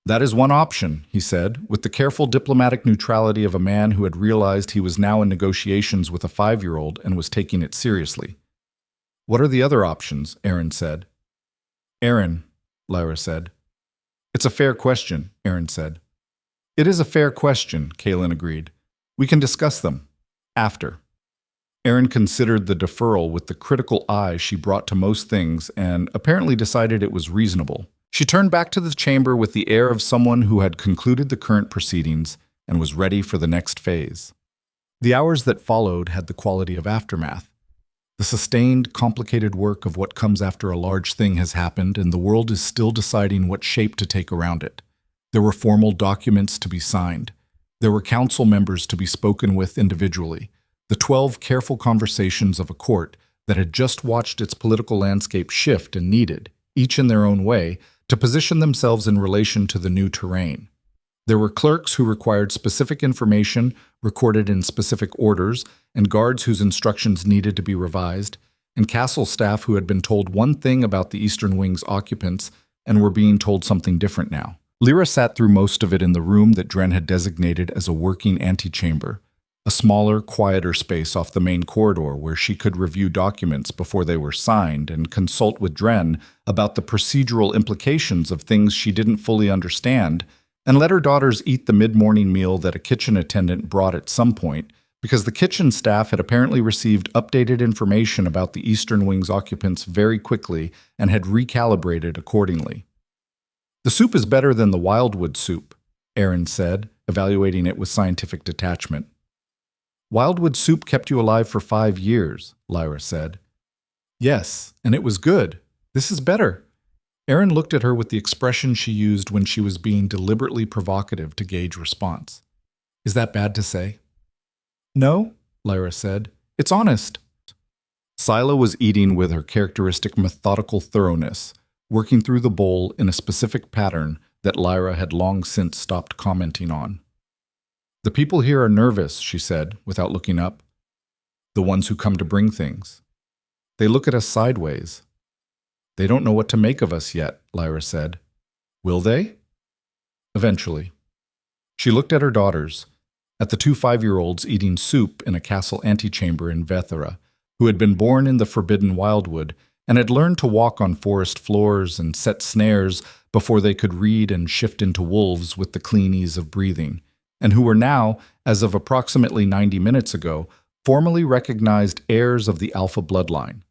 That is one option, he said, with the careful diplomatic neutrality of a man who had realized he was now in negotiations with a 5-year-old and was taking it seriously. What are the other options? Aaron said. Aaron, Lyra said. It's a fair question, Aaron said. It is a fair question, Kaelin agreed. We can discuss them. After. Aaron considered the deferral with the critical eye she brought to most things and apparently decided it was reasonable. She turned back to the chamber with the air of someone who had concluded the current proceedings and was ready for the next phase. The hours that followed had the quality of aftermath. The sustained, complicated work of what comes after a large thing has happened and the world is still deciding what shape to take around it. There were formal documents to be signed. There were council members to be spoken with individually. The 12 careful conversations of a court that had just watched its political landscape shift and needed, each in their own way, to position themselves in relation to the new terrain. There were clerks who required specific information recorded in specific orders, and guards whose instructions needed to be revised, and castle staff who had been told one thing about the Eastern Wing's occupants and were being told something different now. Lyra sat through most of it in the room that Dren had designated as a working antechamber, a smaller, quieter space off the main corridor where she could review documents before they were signed and consult with Dren about the procedural implications of things she didn't fully understand, and let her daughters eat the mid-morning meal that a kitchen attendant brought at some point, because the kitchen staff had apparently received updated information about the Eastern Wing's occupants very quickly and had recalibrated accordingly. The soup is better than the Wildwood soup, Aaron said, evaluating it with scientific detachment. Wildwood soup kept you alive for 5 years, Lyra said. Yes, and it was good. This is better. Aaron looked at her with the expression she used when she was being deliberately provocative to gauge response. Is that bad to say? No, Lyra said. It's honest. Scylla was eating with her characteristic methodical thoroughness, working through the bowl in a specific pattern that Lyra had long since stopped commenting on. The people here are nervous, she said, without looking up. The ones who come to bring things. They look at us sideways. They don't know what to make of us yet, Lyra said. Will they? Eventually. She looked at her daughters, at the 2 5-year-olds eating soup in a castle antechamber in Vethera, who had been born in the Forbidden Wildwood and had learned to walk on forest floors and set snares before they could read and shift into wolves with the clean ease of breathing, and who were now, as of approximately 90 minutes ago, formally recognized heirs of the Alpha bloodline.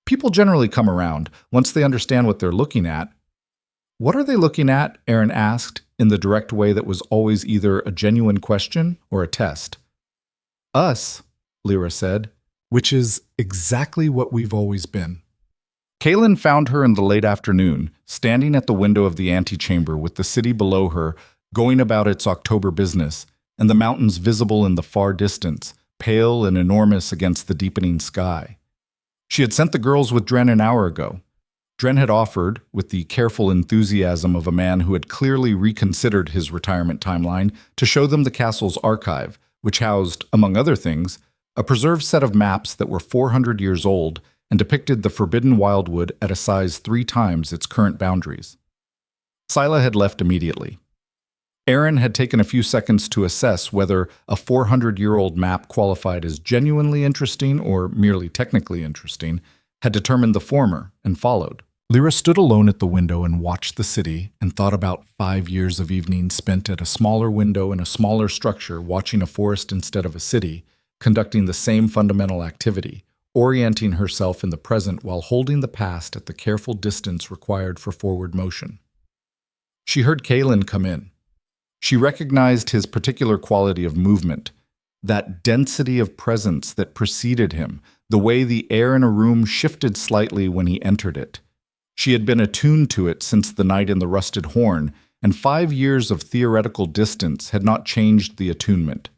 People generally come around once they understand what they're looking at. What are they looking at? Aaron asked, in the direct way that was always either a genuine question or a test. Us, Lyra said, which is exactly what we've always been. Kaelin found her in the late afternoon, standing at the window of the antechamber with the city below her, going about its October business, and the mountains visible in the far distance, pale and enormous against the deepening sky. She had sent the girls with Dren an hour ago. Dren had offered, with the careful enthusiasm of a man who had clearly reconsidered his retirement timeline, to show them the castle's archive, which housed, among other things, a preserved set of maps that were 400 years old and depicted the Forbidden Wildwood at a size 3 times its current boundaries. Scylla had left immediately. Aaron had taken a few seconds to assess whether a 400-year-old map qualified as genuinely interesting or merely technically interesting, had determined the former, and followed. Lyra stood alone at the window and watched the city and thought about 5 years of evenings spent at a smaller window in a smaller structure watching a forest instead of a city, conducting the same fundamental activity, orienting herself in the present while holding the past at the careful distance required for forward motion. She heard Kaelin come in. She recognized his particular quality of movement, that density of presence that preceded him, the way the air in a room shifted slightly when he entered it. She had been attuned to it since the night in the Rusted Horn, and 5 years of theoretical distance had not changed the attunement.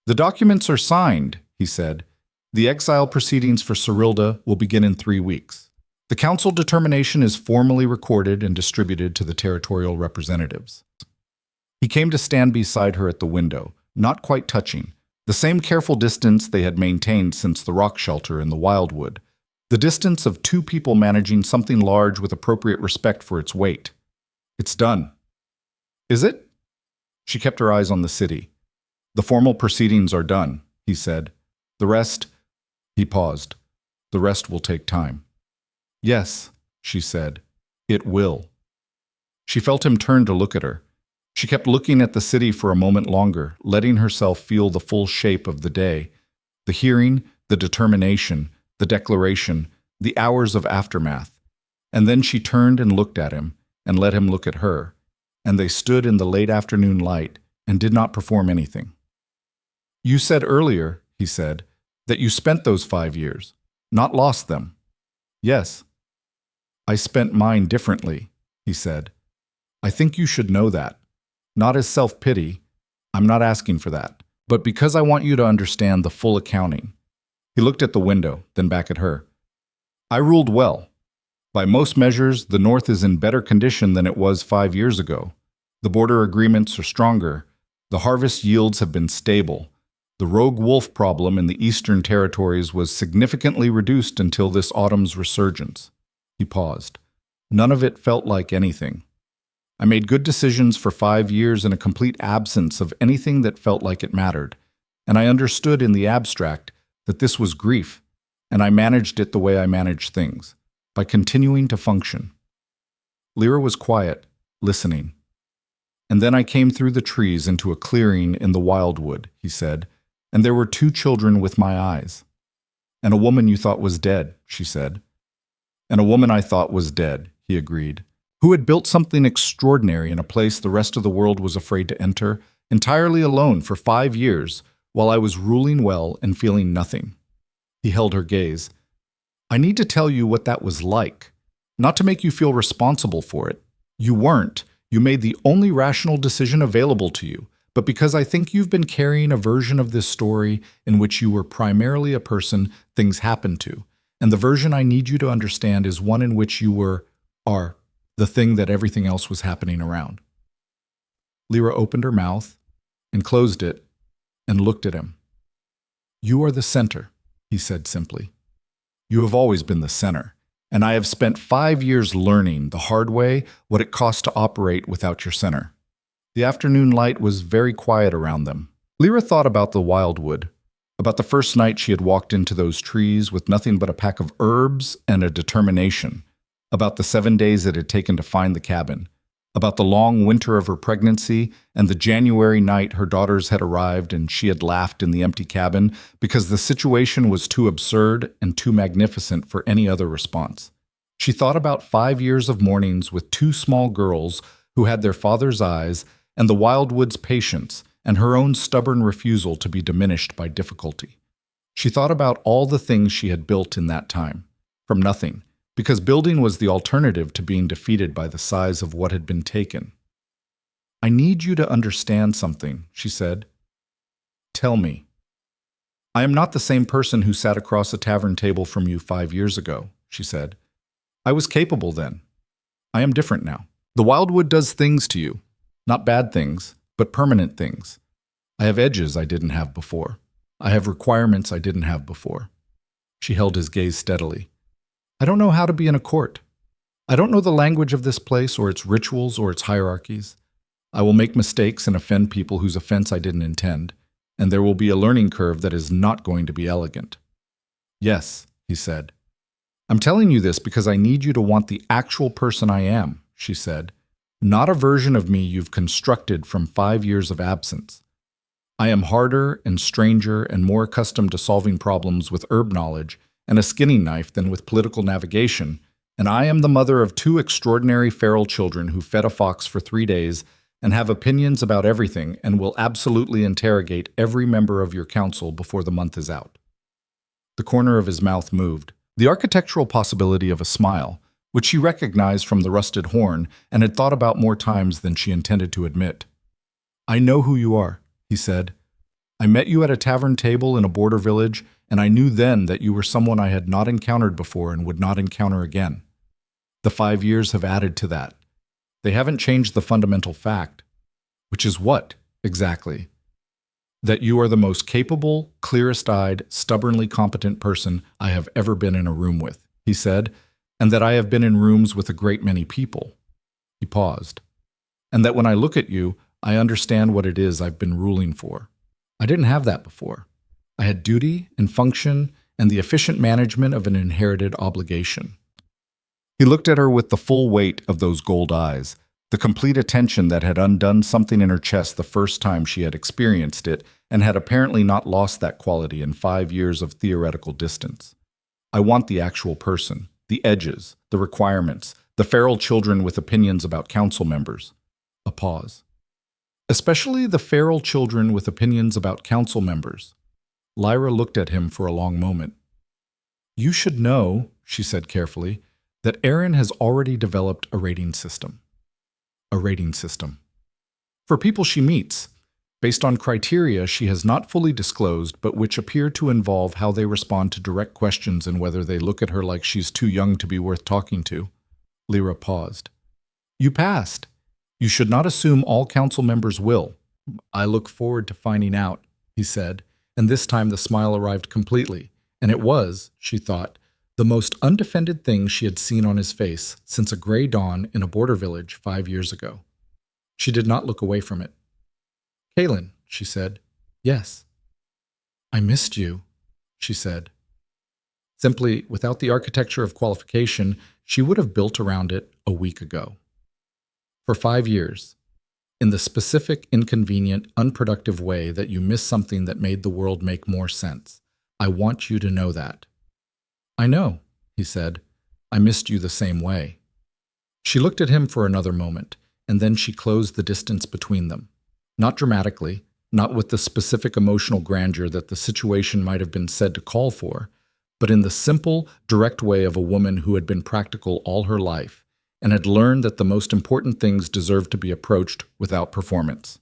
The documents are signed, he said. The exile proceedings for Cyrilda will begin in 3 weeks. The council determination is formally recorded and distributed to the territorial representatives. He came to stand beside her at the window, not quite touching, the same careful distance they had maintained since the rock shelter in the Wildwood, the distance of 2 people managing something large with appropriate respect for its weight. It's done. Is it? She kept her eyes on the city. The formal proceedings are done, he said. The rest, he paused. The rest will take time. Yes, she said. It will. She felt him turn to look at her. She kept looking at the city for a moment longer, letting herself feel the full shape of the day. The hearing, the determination, the declaration, the hours of aftermath. And then she turned and looked at him, and let him look at her. And they stood in the late afternoon light and did not perform anything. You said earlier, he said, that you spent those 5 years, not lost them. Yes. I spent mine differently, he said. I think you should know that. Not as self-pity, I'm not asking for that, but because I want you to understand the full accounting. He looked at the window, then back at her. I ruled well. By most measures, the North is in better condition than it was 5 years ago. The border agreements are stronger. The harvest yields have been stable. The rogue wolf problem in the eastern territories was significantly reduced until this autumn's resurgence. He paused. None of it felt like anything. I made good decisions for 5 years in a complete absence of anything that felt like it mattered, and I understood in the abstract that this was grief, and I managed it the way I manage things, by continuing to function. Lyra was quiet, listening. And then I came through the trees into a clearing in the wildwood, he said, and there were 2 children with my eyes. And a woman you thought was dead, she said. And a woman I thought was dead, he agreed, who had built something extraordinary in a place the rest of the world was afraid to enter, entirely alone for 5 years, while I was ruling well and feeling nothing. He held her gaze. I need to tell you what that was like, not to make you feel responsible for it. You weren't. You made the only rational decision available to you, but because I think you've been carrying a version of this story in which you were primarily a person things happened to, and the version I need you to understand is one in which you are, the thing that everything else was happening around. Lyra opened her mouth and closed it and looked at him. You are the center, he said simply. You have always been the center, and I have spent 5 years learning the hard way what it costs to operate without your center. The afternoon light was very quiet around them. Lyra thought about the wildwood, about the first night she had walked into those trees with nothing but a pack of herbs and a determination, about the 7 days it had taken to find the cabin, about the long winter of her pregnancy and the January night her daughters had arrived and she had laughed in the empty cabin because the situation was too absurd and too magnificent for any other response. She thought about 5 years of mornings with 2 small girls who had their father's eyes and the wildwood's patience and her own stubborn refusal to be diminished by difficulty. She thought about all the things she had built in that time, from nothing, because building was the alternative to being defeated by the size of what had been taken. I need you to understand something, she said. Tell me. I am not the same person who sat across a tavern table from you 5 years ago, she said. I was capable then. I am different now. The wildwood does things to you, not bad things, but permanent things. I have edges I didn't have before. I have requirements I didn't have before. She held his gaze steadily. I don't know how to be in a court. I don't know the language of this place or its rituals or its hierarchies. I will make mistakes and offend people whose offense I didn't intend, and there will be a learning curve that is not going to be elegant. Yes, he said. I'm telling you this because I need you to want the actual person I am, she said, not a version of me you've constructed from 5 years of absence. I am harder and stranger and more accustomed to solving problems with herb knowledge and a skinning knife than with political navigation, and I am the mother of 2 extraordinary feral children who fed a fox for 3 days and have opinions about everything and will absolutely interrogate every member of your council before the month is out. The corner of his mouth moved, the architectural possibility of a smile, which she recognized from the rusted horn and had thought about more times than she intended to admit. I know who you are, he said. I met you at a tavern table in a border village, and I knew then that you were someone I had not encountered before and would not encounter again. The 5 years have added to that. They haven't changed the fundamental fact, which is what, exactly? That you are the most capable, clearest-eyed, stubbornly competent person I have ever been in a room with, he said, and that I have been in rooms with a great many people. He paused. and that when I look at you, I understand what it is I've been ruling for. I didn't have that before. I had duty and function and the efficient management of an inherited obligation. He looked at her with the full weight of those gold eyes, the complete attention that had undone something in her chest the first time she had experienced it and had apparently not lost that quality in 5 years of theoretical distance. I want the actual person, the edges, the requirements, the feral children with opinions about council members. A pause. Especially the feral children with opinions about council members. Lyra looked at him for a long moment. You should know, she said carefully, that Erin has already developed a rating system. A rating system. For people she meets, based on criteria she has not fully disclosed but which appear to involve how they respond to direct questions and whether they look at her like she's too young to be worth talking to. Lyra paused. You passed. You should not assume all council members will. I look forward to finding out, he said, and this time the smile arrived completely, and it was, she thought, the most undefended thing she had seen on his face since a gray dawn in a border village 5 years ago. She did not look away from it. Kaelin, she said. Yes. I missed you, she said. Simply, without the architecture of qualification, she would have built around it a week ago. For 5 years, in the specific, inconvenient, unproductive way that you missed something that made the world make more sense. I want you to know that. I know, he said. I missed you the same way. She looked at him for another moment, and then she closed the distance between them. Not dramatically, not with the specific emotional grandeur that the situation might have been said to call for, but in the simple, direct way of a woman who had been practical all her life and had learned that the most important things deserved to be approached without performance.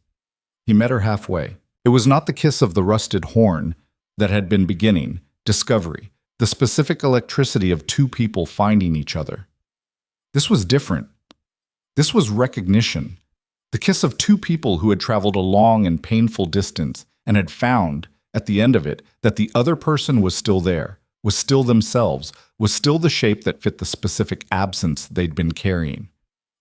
He met her halfway. It was not the kiss of the rusted horn that had been beginning, discovery, the specific electricity of two people finding each other. This was different. This was recognition. The kiss of two people who had traveled a long and painful distance and had found, at the end of it, that the other person was still there, was still themselves, was still the shape that fit the specific absence they'd been carrying.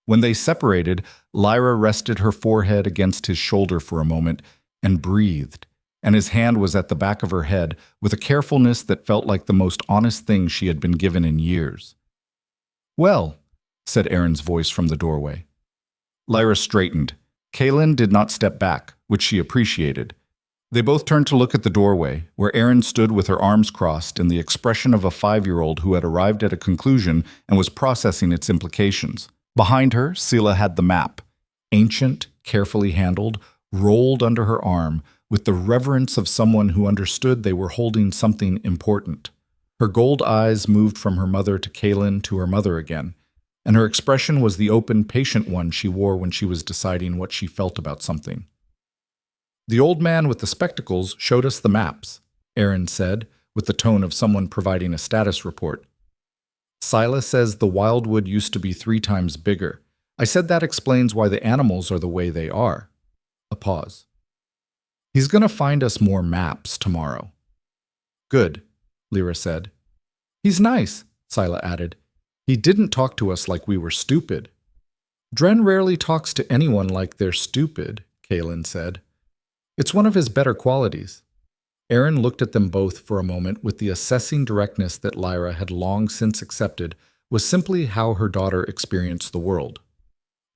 When they separated, Lyra rested her forehead against his shoulder for a moment and breathed, and his hand was at the back of her head with a carefulness that felt like the most honest thing she had been given in years. Well, said Erin's voice from the doorway. Lyra straightened. Kaelin did not step back, which she appreciated. They both turned to look at the doorway, where Erin stood with her arms crossed and the expression of a 5-year-old who had arrived at a conclusion and was processing its implications. Behind her, Sela had the map, ancient, carefully handled, rolled under her arm, with the reverence of someone who understood they were holding something important. Her gold eyes moved from her mother to Kaelin to her mother again, and her expression was the open, patient one she wore when she was deciding what she felt about something. The old man with the spectacles showed us the maps, Erin said, with the tone of someone providing a status report. Sila says the Wildwood used to be 3 times bigger. I said that explains why the animals are the way they are. A pause. He's going to find us more maps tomorrow. Good, Lyra said. He's nice, Sila added. He didn't talk to us like we were stupid. Dren rarely talks to anyone like they're stupid, Kaelin said. It's one of his better qualities. Erin looked at them both for a moment with the assessing directness that Lyra had long since accepted was simply how her daughter experienced the world.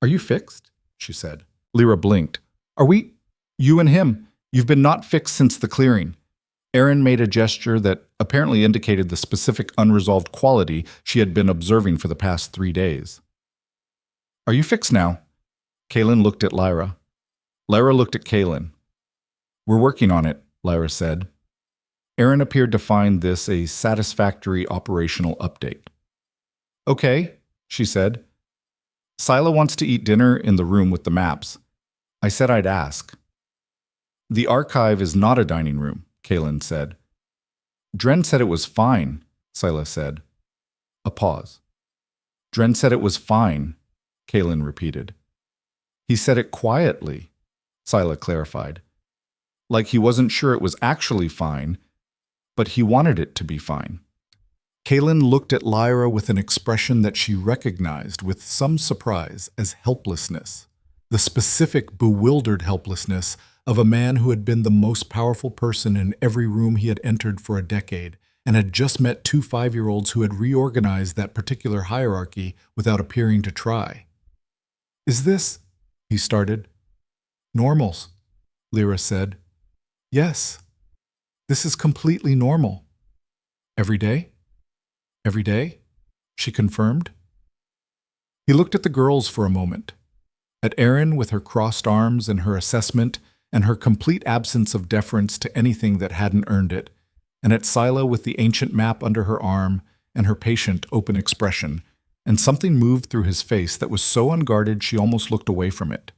Are you fixed? She said. Lyra blinked. Are we? You and him. You've been not fixed since the clearing. Erin made a gesture that apparently indicated the specific unresolved quality she had been observing for the past 3 days. Are you fixed now? Kaelin looked at Lyra. Lyra looked at Kaelin. We're working on it, Lyra said. Erin appeared to find this a satisfactory operational update. Okay, she said. Sila wants to eat dinner in the room with the maps. I said I'd ask. The archive is not a dining room, Kaelin said. Dren said it was fine, Sila said. A pause. Dren said it was fine, Kaelin repeated. He said it quietly, Sila clarified. Like he wasn't sure it was actually fine, but he wanted it to be fine. Kaelin looked at Lyra with an expression that she recognized with some surprise as helplessness. the specific, bewildered helplessness of a man who had been the most powerful person in every room he had entered for a decade and had just met two 5-year-olds who had reorganized that particular hierarchy without appearing to try. "Is this," he started. "Normals," Lyra said. "Yes, this is completely normal." "Every day?" "Every day," she confirmed. He looked at the girls for a moment, at Erin with her crossed arms and her assessment and her complete absence of deference to anything that hadn't earned it, and at Scylla with the ancient map under her arm and her patient, open expression, and something moved through his face that was so unguarded she almost looked away from it.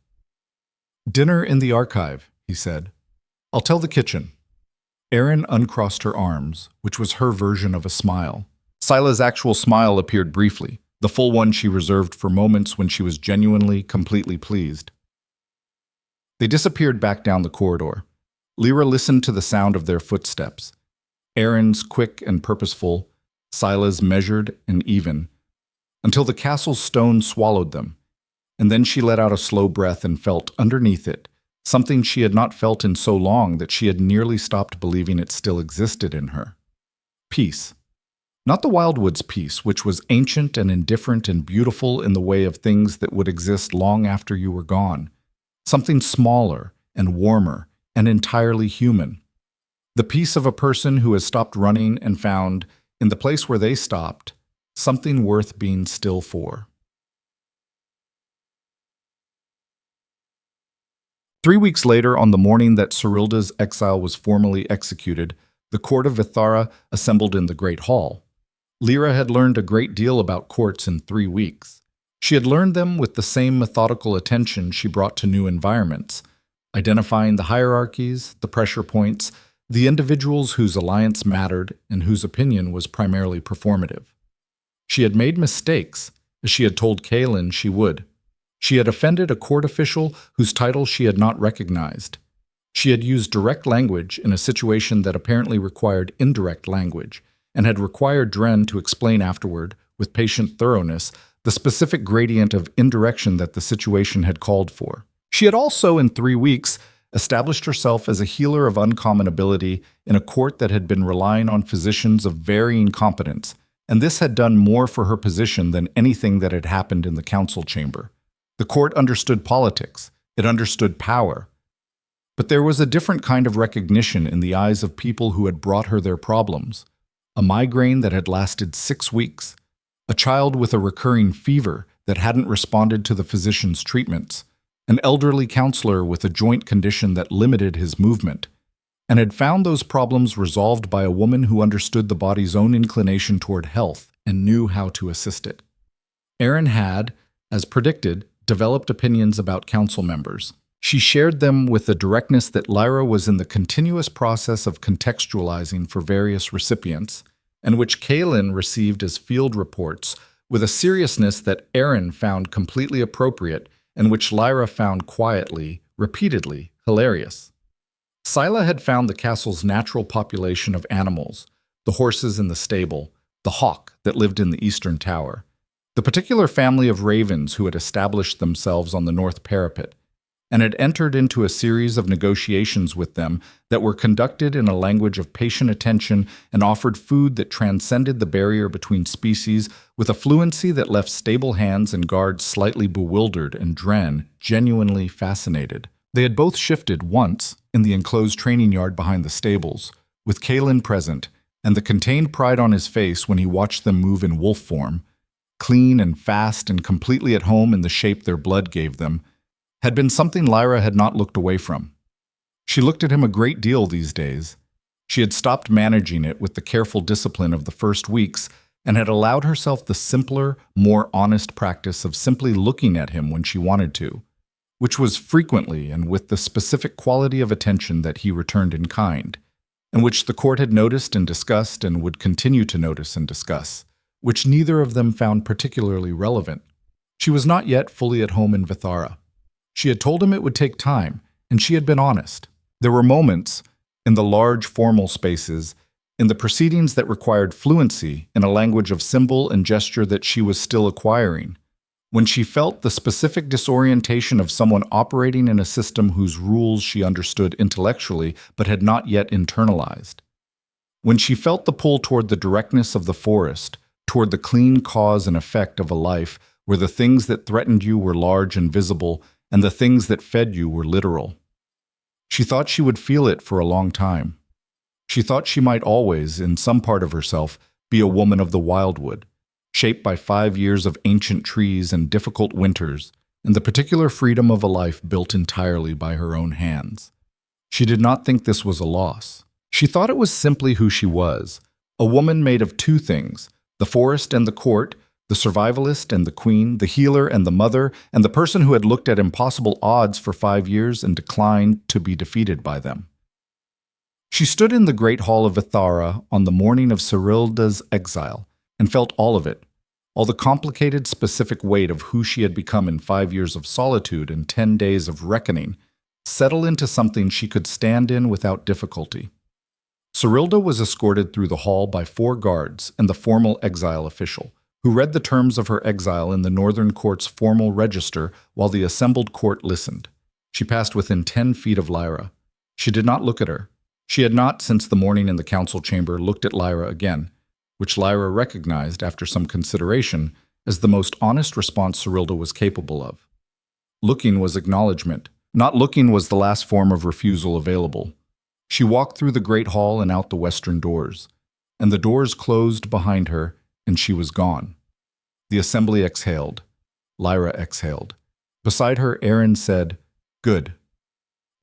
"Dinner in the archive," he said. "I'll tell the kitchen." Erin uncrossed her arms, which was her version of a smile. Scylla's actual smile appeared briefly, the full one she reserved for moments when she was genuinely, completely pleased. They disappeared back down the corridor. Lyra listened to the sound of their footsteps. Erin's quick and purposeful, Scylla's measured and even, until the castle's stone swallowed them, and then she let out a slow breath and felt, underneath it, something she had not felt in so long that she had nearly stopped believing it still existed in her. Peace. Not the Wildwood's peace, which was ancient and indifferent and beautiful in the way of things that would exist long after you were gone. Something smaller and warmer and entirely human. The peace of a person who has stopped running and found, in the place where they stopped, something worth being still for. 3 weeks later, on the morning that Cyrilda's exile was formally executed, the court of Ithara assembled in the Great Hall. Lyra had learned a great deal about courts in 3 weeks. She had learned them with the same methodical attention she brought to new environments, identifying the hierarchies, the pressure points, the individuals whose alliance mattered and whose opinion was primarily performative. She had made mistakes, as she had told Kaelin she would. She had offended a court official whose title she had not recognized. She had used direct language in a situation that apparently required indirect language, and had required Dren to explain afterward, with patient thoroughness, the specific gradient of indirection that the situation had called for. She had also, in 3 weeks, established herself as a healer of uncommon ability in a court that had been relying on physicians of varying competence, and this had done more for her position than anything that had happened in the council chamber. The court understood politics. It understood power. But there was a different kind of recognition in the eyes of people who had brought her their problems. A migraine that had lasted 6 weeks. A child with a recurring fever that hadn't responded to the physician's treatments. An elderly counselor with a joint condition that limited his movement, and had found those problems resolved by a woman who understood the body's own inclination toward health and knew how to assist it. Erin had, as predicted, developed opinions about council members. She shared them with the directness that Lyra was in the continuous process of contextualizing for various recipients, and which Kaelin received as field reports with a seriousness that Erin found completely appropriate and which Lyra found quietly, repeatedly, hilarious. Scylla had found the castle's natural population of animals, the horses in the stable, the hawk that lived in the eastern tower, the particular family of ravens who had established themselves on the north parapet, and had entered into a series of negotiations with them that were conducted in a language of patient attention and offered food that transcended the barrier between species with a fluency that left stable hands and guards slightly bewildered and Dren genuinely fascinated. They had both shifted once in the enclosed training yard behind the stables, with Kaelin present, and the contained pride on his face when he watched them move in wolf form, clean and fast and completely at home in the shape their blood gave them, had been something Lyra had not looked away from. She looked at him a great deal these days. She had stopped managing it with the careful discipline of the first weeks and had allowed herself the simpler, more honest practice of simply looking at him when she wanted to, which was frequently and with the specific quality of attention that he returned in kind, and which the court had noticed and discussed and would continue to notice and discuss, which neither of them found particularly relevant. She was not yet fully at home in Vithara. She had told him it would take time, and she had been honest. There were moments, in the large formal spaces, in the proceedings that required fluency in a language of symbol and gesture that she was still acquiring. when she felt the specific disorientation of someone operating in a system whose rules she understood intellectually but had not yet internalized. When she felt the pull toward the directness of the forest, toward the clean cause and effect of a life where the things that threatened you were large and visible and the things that fed you were literal. She thought she would feel it for a long time. She thought she might always, in some part of herself, be a woman of the wildwood, shaped by 5 years of ancient trees and difficult winters, and the particular freedom of a life built entirely by her own hands. She did not think this was a loss. She thought it was simply who she was, a woman made of two things, the forest and the court, the survivalist and the queen, the healer and the mother, and the person who had looked at impossible odds for 5 years and declined to be defeated by them. She stood in the great hall of Ithara on the morning of Cyrilda's exile and felt all of it, all the complicated, specific weight of who she had become in 5 years of solitude and 10 days of reckoning, settle into something she could stand in without difficulty. Cyrilda was escorted through the hall by 4 guards and the formal exile official, who read the terms of her exile in the Northern Court's formal register while the assembled court listened. She passed within 10 feet of Lyra. She did not look at her. She had not, since the morning in the council chamber, looked at Lyra again, which Lyra recognized, after some consideration, as the most honest response Cyrilda was capable of. Looking was acknowledgement. Not looking was the last form of refusal available. She walked through the great hall and out the western doors, and the doors closed behind her, and she was gone. The assembly exhaled. Lyra exhaled. Beside her, Aaron said, "Good."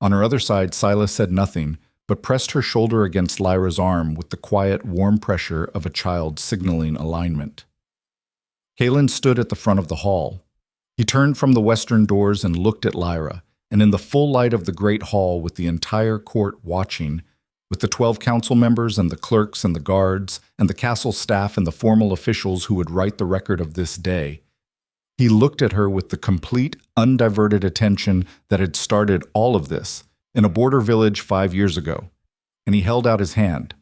On her other side, Silas said nothing, but pressed her shoulder against Lyra's arm with the quiet, warm pressure of a child signaling alignment. Kalen stood at the front of the hall. He turned from the western doors and looked at Lyra, and in the full light of the great hall, with the entire court watching, with the 12 council members and the clerks and the guards and the castle staff and the formal officials who would write the record of this day, he looked at her with the complete, undiverted attention that had started all of this in a border village 5 years ago, and he held out his hand.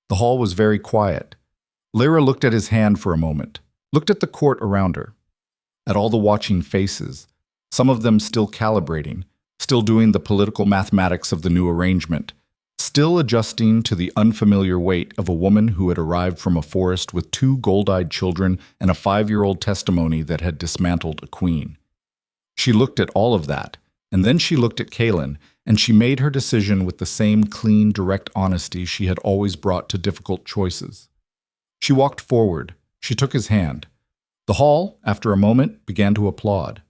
The hall was very quiet. Lyra looked at his hand for a moment, looked at the court around her, at all the watching faces, some of them still calibrating, still doing the political mathematics of the new arrangement, still adjusting to the unfamiliar weight of a woman who had arrived from a forest with 2 gold-eyed children and a 5-year-old testimony that had dismantled a queen. She looked at all of that, and then she looked at Kalen, and she made her decision with the same clean, direct honesty she had always brought to difficult choices. She walked forward. She took his hand. The hall, after a moment, began to applaud.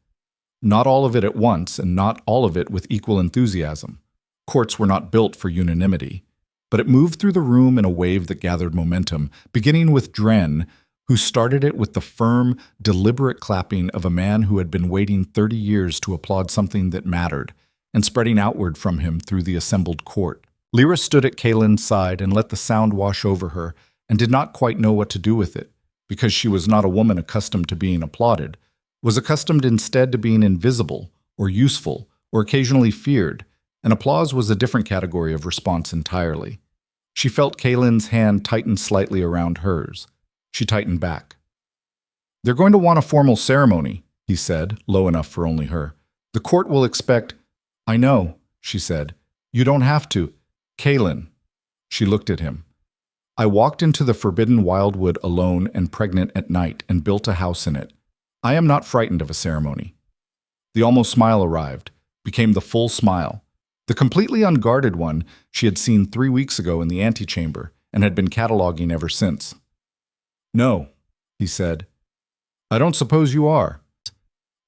Not all of it at once, and not all of it with equal enthusiasm. Courts were not built for unanimity, but it moved through the room in a wave that gathered momentum, beginning with Dren, who started it with the firm, deliberate clapping of a man who had been waiting 30 years to applaud something that mattered, and spreading outward from him through the assembled court. Lyra stood at Kalen's side and let the sound wash over her, and did not quite know what to do with it, because she was not a woman accustomed to being applauded, was accustomed instead to being invisible, or useful, or occasionally feared, and applause was a different category of response entirely. She felt Kalen's hand tighten slightly around hers. She tightened back. "They're going to want a formal ceremony," he said, low enough for only her. "The court will expect—" "I know," she said. "You don't have to." "Kalen." She looked at him. "I walked into the Forbidden Wildwood alone and pregnant at night and built a house in it. I am not frightened of a ceremony." The almost smile arrived, became the full smile. The completely unguarded one she had seen 3 weeks ago in the antechamber and had been cataloging ever since. "No," he said. "I don't suppose you are."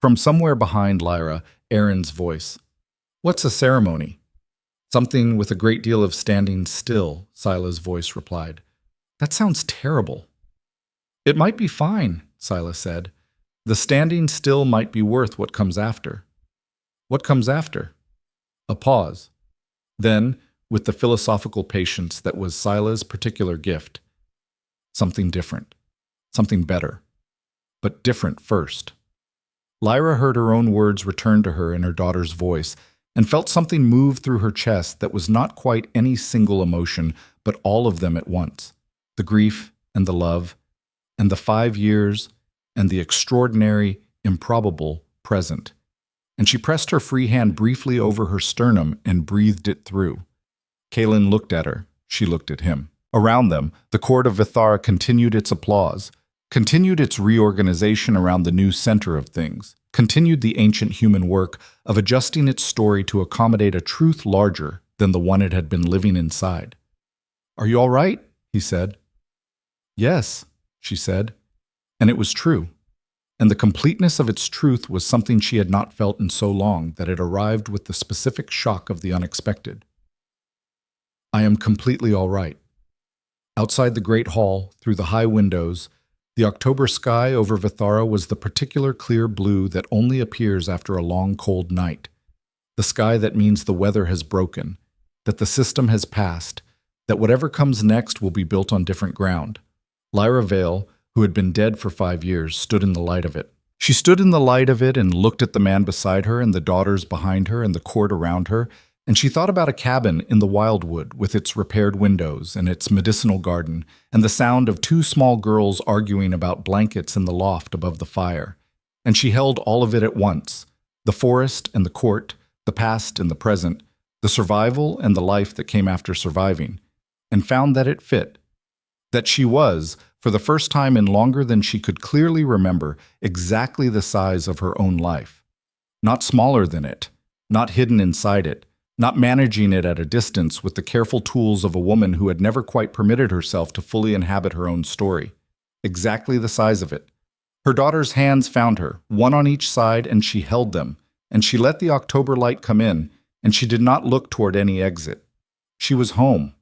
From somewhere behind Lyra, Aaron's voice. "What's a ceremony?" "Something with a great deal of standing still," Sila's voice replied. "That sounds terrible." "It might be fine," Sila said. "The standing still might be worth what comes after." "What comes after?" A pause. Then, with the philosophical patience that was Sila's particular gift, something different, something better, but different first. Lyra heard her own words return to her in her daughter's voice, and felt something move through her chest that was not quite any single emotion, but all of them at once. The grief and the love, and the 5 years, and the extraordinary, improbable, present. And she pressed her free hand briefly over her sternum and breathed it through. Kaelin looked at her. She looked at him. Around them, the court of Vithara continued its applause, continued its reorganization around the new center of things, continued the ancient human work of adjusting its story to accommodate a truth larger than the one it had been living inside. "Are you all right?" he said. "Yes," she said. And it was true. And the completeness of its truth was something she had not felt in so long that it arrived with the specific shock of the unexpected. "I am completely all right." Outside the great hall, through the high windows, the October sky over Vithara was the particular clear blue that only appears after a long cold night. The sky that means the weather has broken, that the system has passed, that whatever comes next will be built on different ground. Lyra Vale, who had been dead for 5 years, stood in the light of it. She stood in the light of it and looked at the man beside her and the daughters behind her and the court around her, and she thought about a cabin in the Wildwood with its repaired windows and its medicinal garden and the sound of 2 small girls arguing about blankets in the loft above the fire. And she held all of it at once, the forest and the court, the past and the present, the survival and the life that came after surviving, and found that it fit, that she was, for the first time in longer than she could clearly remember, exactly the size of her own life. Not smaller than it, not hidden inside it, not managing it at a distance with the careful tools of a woman who had never quite permitted herself to fully inhabit her own story. Exactly the size of it. Her daughter's hands found her, one on each side, and she held them, and she let the October light come in, and she did not look toward any exit. She was home,